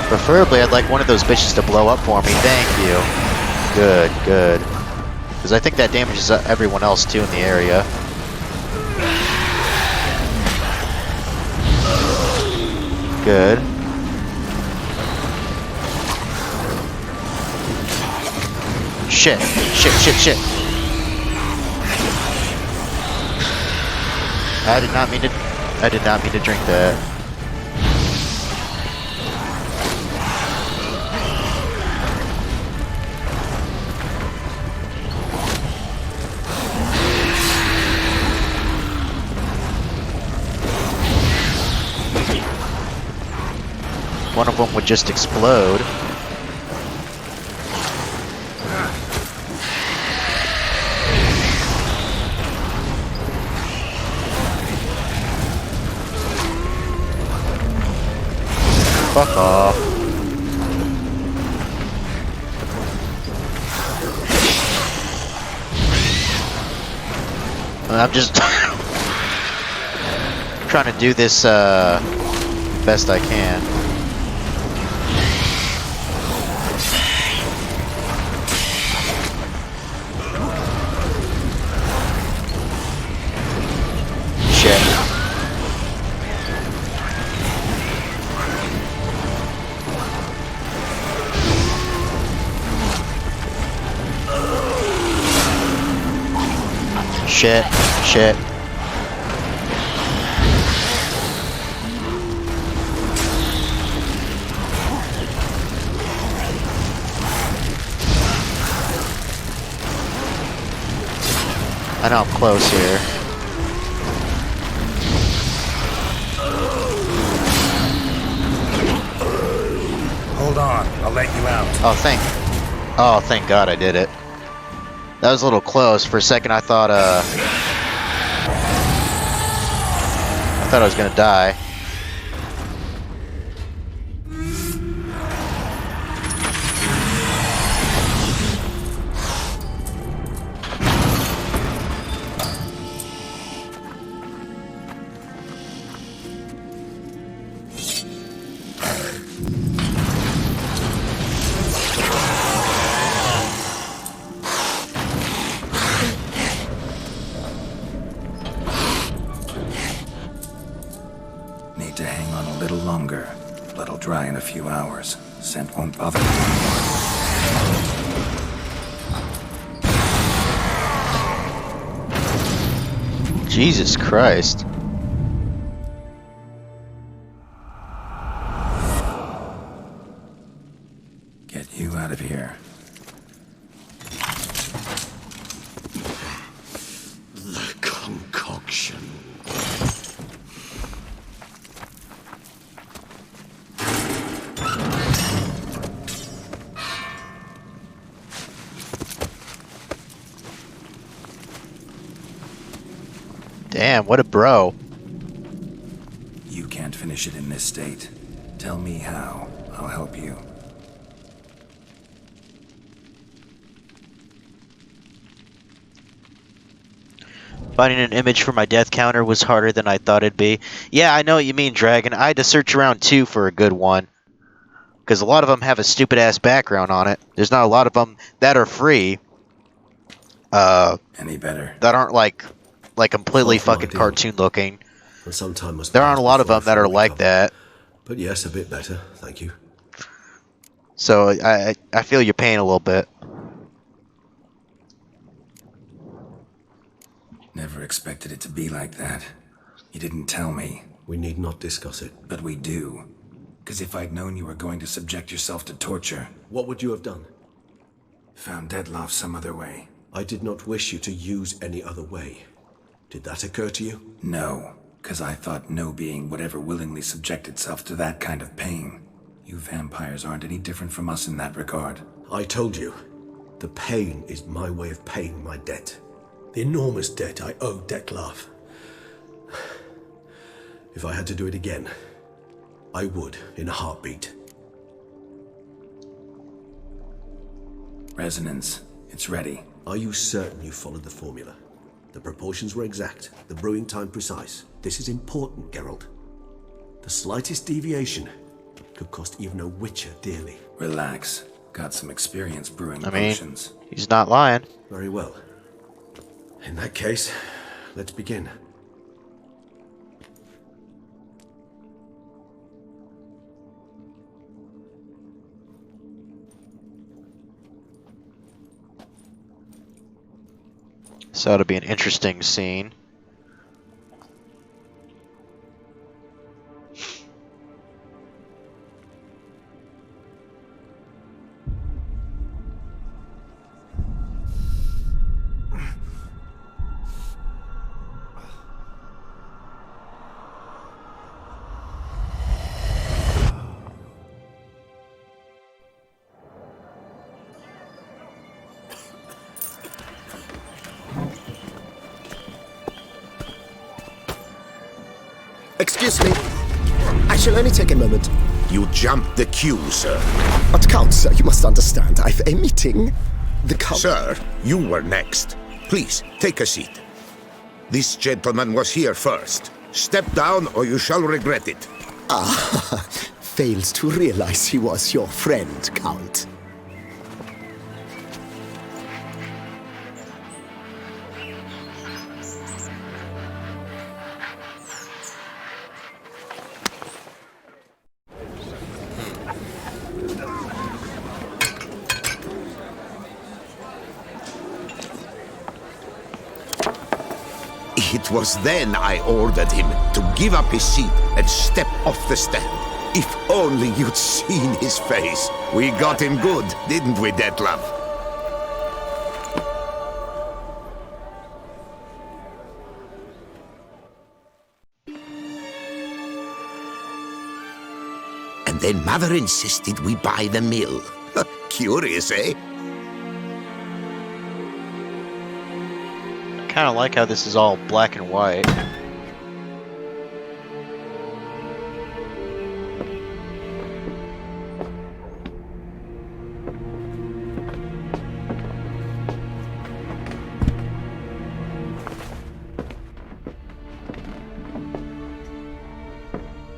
Preferably, I'd like one of those bitches to blow up for me. Thank you. Good, good. Because I think that damages everyone else too in the area. Good. Shit. Shit, shit, shit. I did not mean to drink that. One of them would just explode. Fuck off. I'm just trying to do this best I can. Shit, shit. I know I'm close here. Hold on, I'll let you out. Oh, thank God I did it. That was a little close. For a second, I thought I was gonna die. Need to hang on a little longer. Blood'll dry in a few hours. Scent won't bother you anymore. Jesus Christ. Get you out of here. The concoction. Damn, what a bro. You can't finish it in this state. Tell me how. I'll help you. Finding an image for my death counter was harder than I thought it'd be. Yeah, I know what you mean, Dragon. I had to search around too for a good one. Because a lot of them have a stupid-ass background on it. There's not a lot of them that are free. Any better? That aren't like completely fucking cartoon looking. And some time must There pass aren't a lot of before I them that are fully like recover. that. But yes, a bit better, thank you. So I feel your pain a little bit. Never expected it to be like that. You didn't tell me. We need not discuss it. But we do. Because if I'd known you were going to subject yourself to torture... What would you have done? Found Dettlaff some other way. I did not wish you to use any other way. Did that occur to you? No, because I thought no being would ever willingly subject itself to that kind of pain. You vampires aren't any different from us in that regard. I told you. The pain is my way of paying my debt. The enormous debt I owe Dettlaff. If I had to do it again, I would, in a heartbeat. Resonance. It's ready. Are you certain you followed the formula? The proportions were exact, the brewing time precise. This is important, Geralt. The slightest deviation could cost even a Witcher dearly. Relax. Got some experience brewing I mean, potions. he's not lying. Very well. In that case, let's begin. So it'll be an interesting scene. Excuse me. I shall only take a moment. You jumped the queue, sir. But Count, sir, you must understand. I've a meeting. The Count... Sir, you were next. Please, take a seat. This gentleman was here first. Step down or you shall regret it. Ah, fails to realize he was your friend, Count. It was then I ordered him to give up his seat and step off the stand. If only you'd seen his face. We got him good, didn't we, Detlef? And then Mother insisted we buy the mill. Curious, eh? Kind of like how this is all black and white.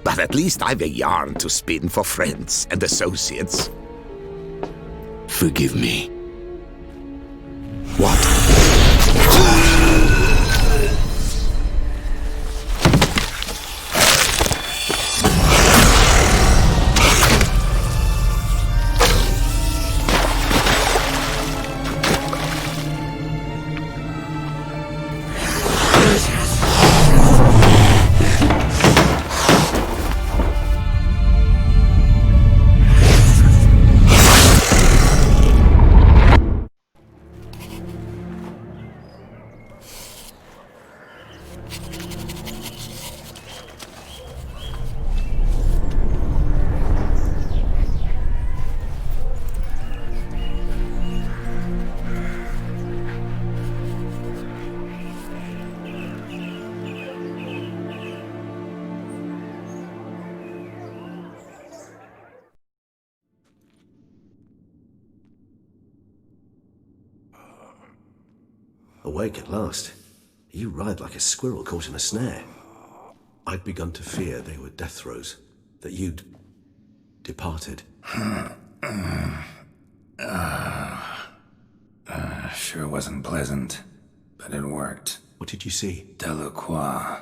But at least I've a yarn to spin for friends and associates. Forgive me. What? Awake at last. You ride like a squirrel caught in a snare. I'd begun to fear they were death throes, that you'd departed. Sure wasn't pleasant, but it worked. What did you see? Delacroix.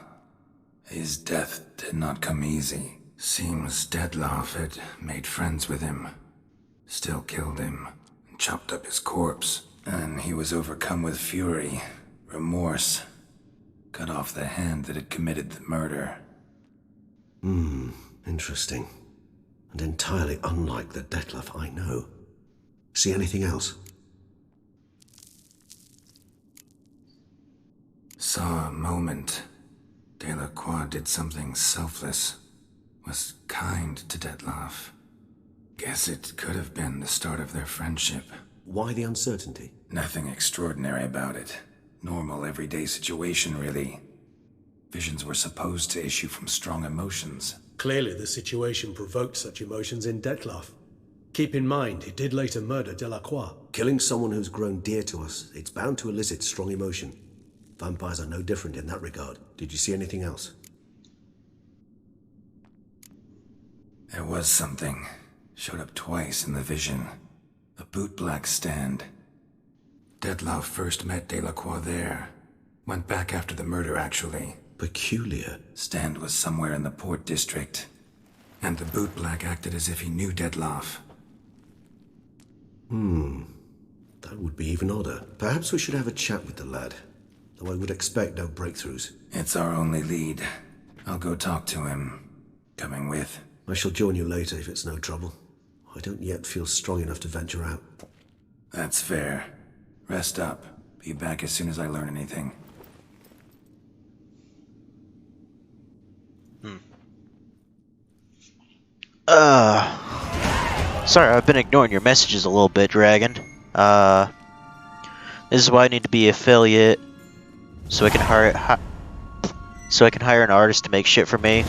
His death did not come easy. Seems Detlef had made friends with him. Still killed him, and chopped up his corpse. And he was overcome with fury, remorse. Cut off the hand that had committed the murder. Interesting. And entirely unlike the Detlef I know. See anything else? Saw a moment. Delacroix did something selfless. Was kind to Detlef. Guess it could have been the start of their friendship. Why the uncertainty? Nothing extraordinary about it. Normal, everyday situation, really. Visions were supposed to issue from strong emotions. Clearly, the situation provoked such emotions in Dettlaff. Keep in mind, he did later murder Delacroix. Killing someone who's grown dear to us, it's bound to elicit strong emotion. Vampires are no different in that regard. Did you see anything else? There was something. Showed up twice in the vision. A bootblack stand. Dettlaff first met Delacroix there. Went back after the murder, actually. Peculiar. Stand was somewhere in the Port District. And the bootblack acted as if he knew Dettlaff. That would be even odder. Perhaps we should have a chat with the lad. Though I would expect no breakthroughs. It's our only lead. I'll go talk to him. Coming with? I shall join you later if it's no trouble. I don't yet feel strong enough to venture out. That's fair. Rest up. Be back as soon as I learn anything. Sorry, I've been ignoring your messages a little bit, Dragon. This is why I need to be affiliate, so I can hire an artist to make shit for me.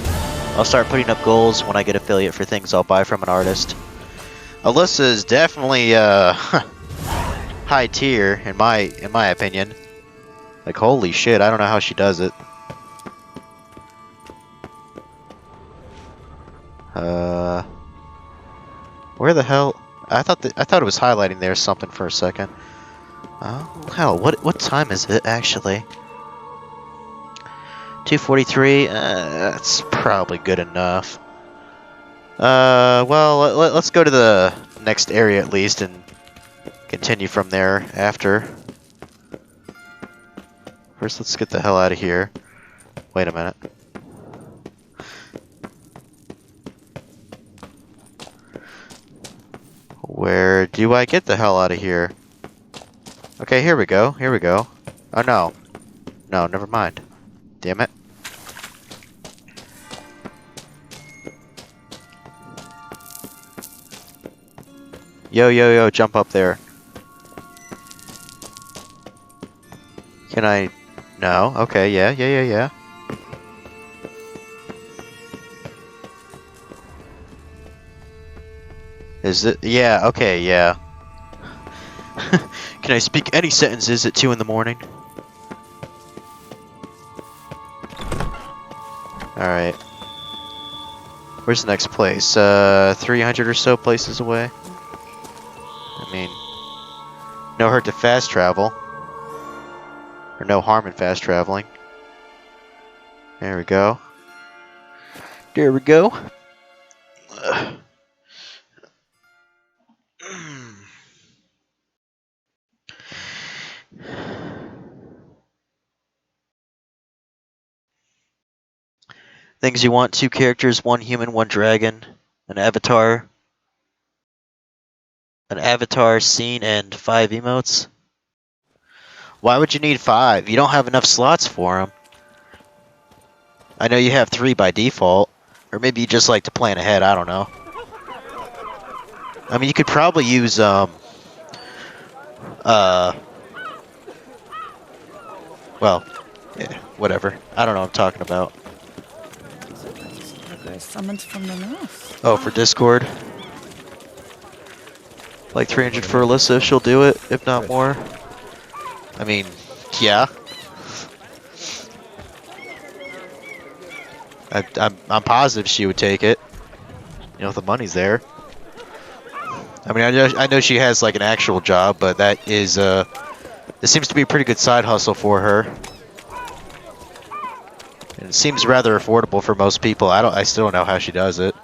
I'll start putting up goals when I get affiliate for things I'll buy from an artist. Alyssa is definitely high tier in my opinion. Like, holy shit, I don't know how she does it. Where the hell? I thought it was highlighting there something for a second. Oh hell, what time is it actually? 2:43. That's probably good enough. Well, let's go to the next area at least and continue from there after. First, let's get the hell out of here. Wait a minute. Where do I get the hell out of here? Okay, here we go. Here we go. Oh no. No, never mind. Damn it. Yo, jump up there. Can I? No? Okay, yeah. Is it? Yeah, okay, yeah. Can I speak any sentences at 2 in the morning? Alright. Where's the next place? 300 or so places away? I mean, no hurt to fast travel. Or no harm in fast traveling. There we go. There we go. Things you want: 2 characters, 1 human, 1 dragon, an avatar, scene, and 5 emotes. Why would you need 5? You don't have enough slots for them. I know you have 3 by default, or maybe you just like to plan ahead, I don't know. I mean, you could probably use, well, yeah, whatever. I don't know what I'm talking about. Summoned from the north. Oh, for Discord? Like 300 for Alyssa, she'll do it, if not more. I mean, yeah. I'm positive she would take it. You know, if the money's there. I mean, I know she has like an actual job, but that is this seems to be a pretty good side hustle for her. And it seems rather affordable for most people. I still don't know how she does it.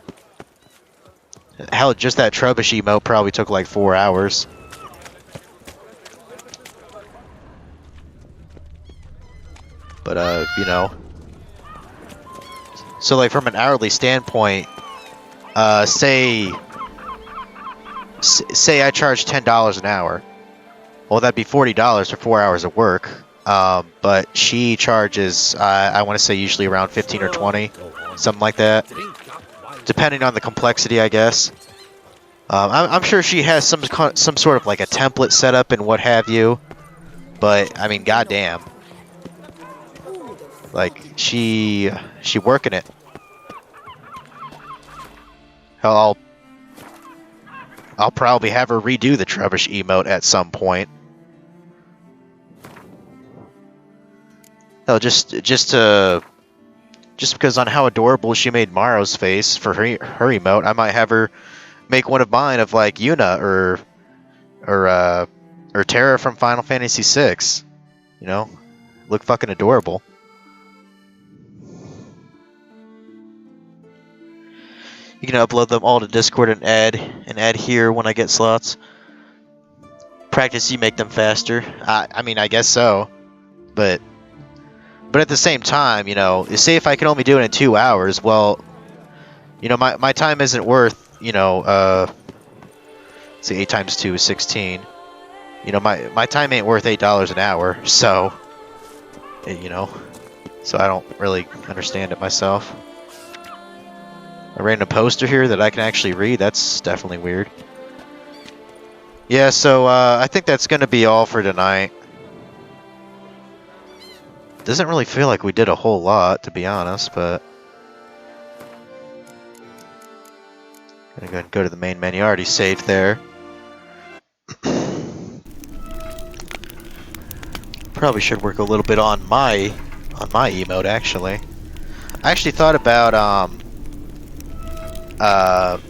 Hell, just that Trubbish emote probably took like 4 hours. But you know. So like from an hourly standpoint, say I charge $10 an hour. Well, that'd be $40 for 4 hours of work. But she charges, I want to say usually around 15 or 20, something like that, depending on the complexity, I guess. I'm sure she has some sort of like a template set up and what have you, but I mean, goddamn, like she working it. Hell, I'll probably have her redo the Trubbish emote at some point. No, just because on how adorable she made Maro's face for her emote, I might have her make one of mine of like Yuna or Terra from Final Fantasy VI. You know, look fucking adorable. You can upload them all to Discord and add here when I get slots. Practice, you make them faster. I mean, I guess so, but at the same time, you know, say if I can only do it in 2 hours, well, you know, my time isn't worth, you know, say 8 times 2 is 16. You know, my time ain't worth $8 an hour, so, you know, so I don't really understand it myself. A random poster here that I can actually read, that's definitely weird. Yeah, so I think that's going to be all for tonight. Doesn't really feel like we did a whole lot, to be honest, but... Gonna go ahead and go to the main menu. I already saved there. Probably should work a little bit on my emote, actually. I actually thought about,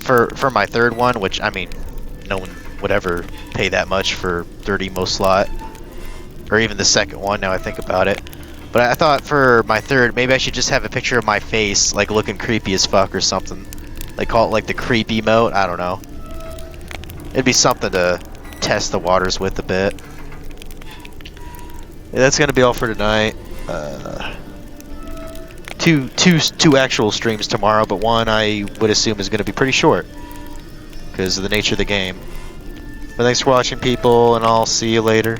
for my third one, which, I mean, no one would ever pay that much for 30 most slot, or even the second one, now I think about it. But I thought for my third, maybe I should just have a picture of my face, like looking creepy as fuck or something. Like call it like the creep emote, I don't know. It'd be something to test the waters with a bit. Yeah, that's gonna be all for tonight. Two actual streams tomorrow, but one I would assume is gonna be pretty short because of the nature of the game. But thanks for watching, people, and I'll see you later.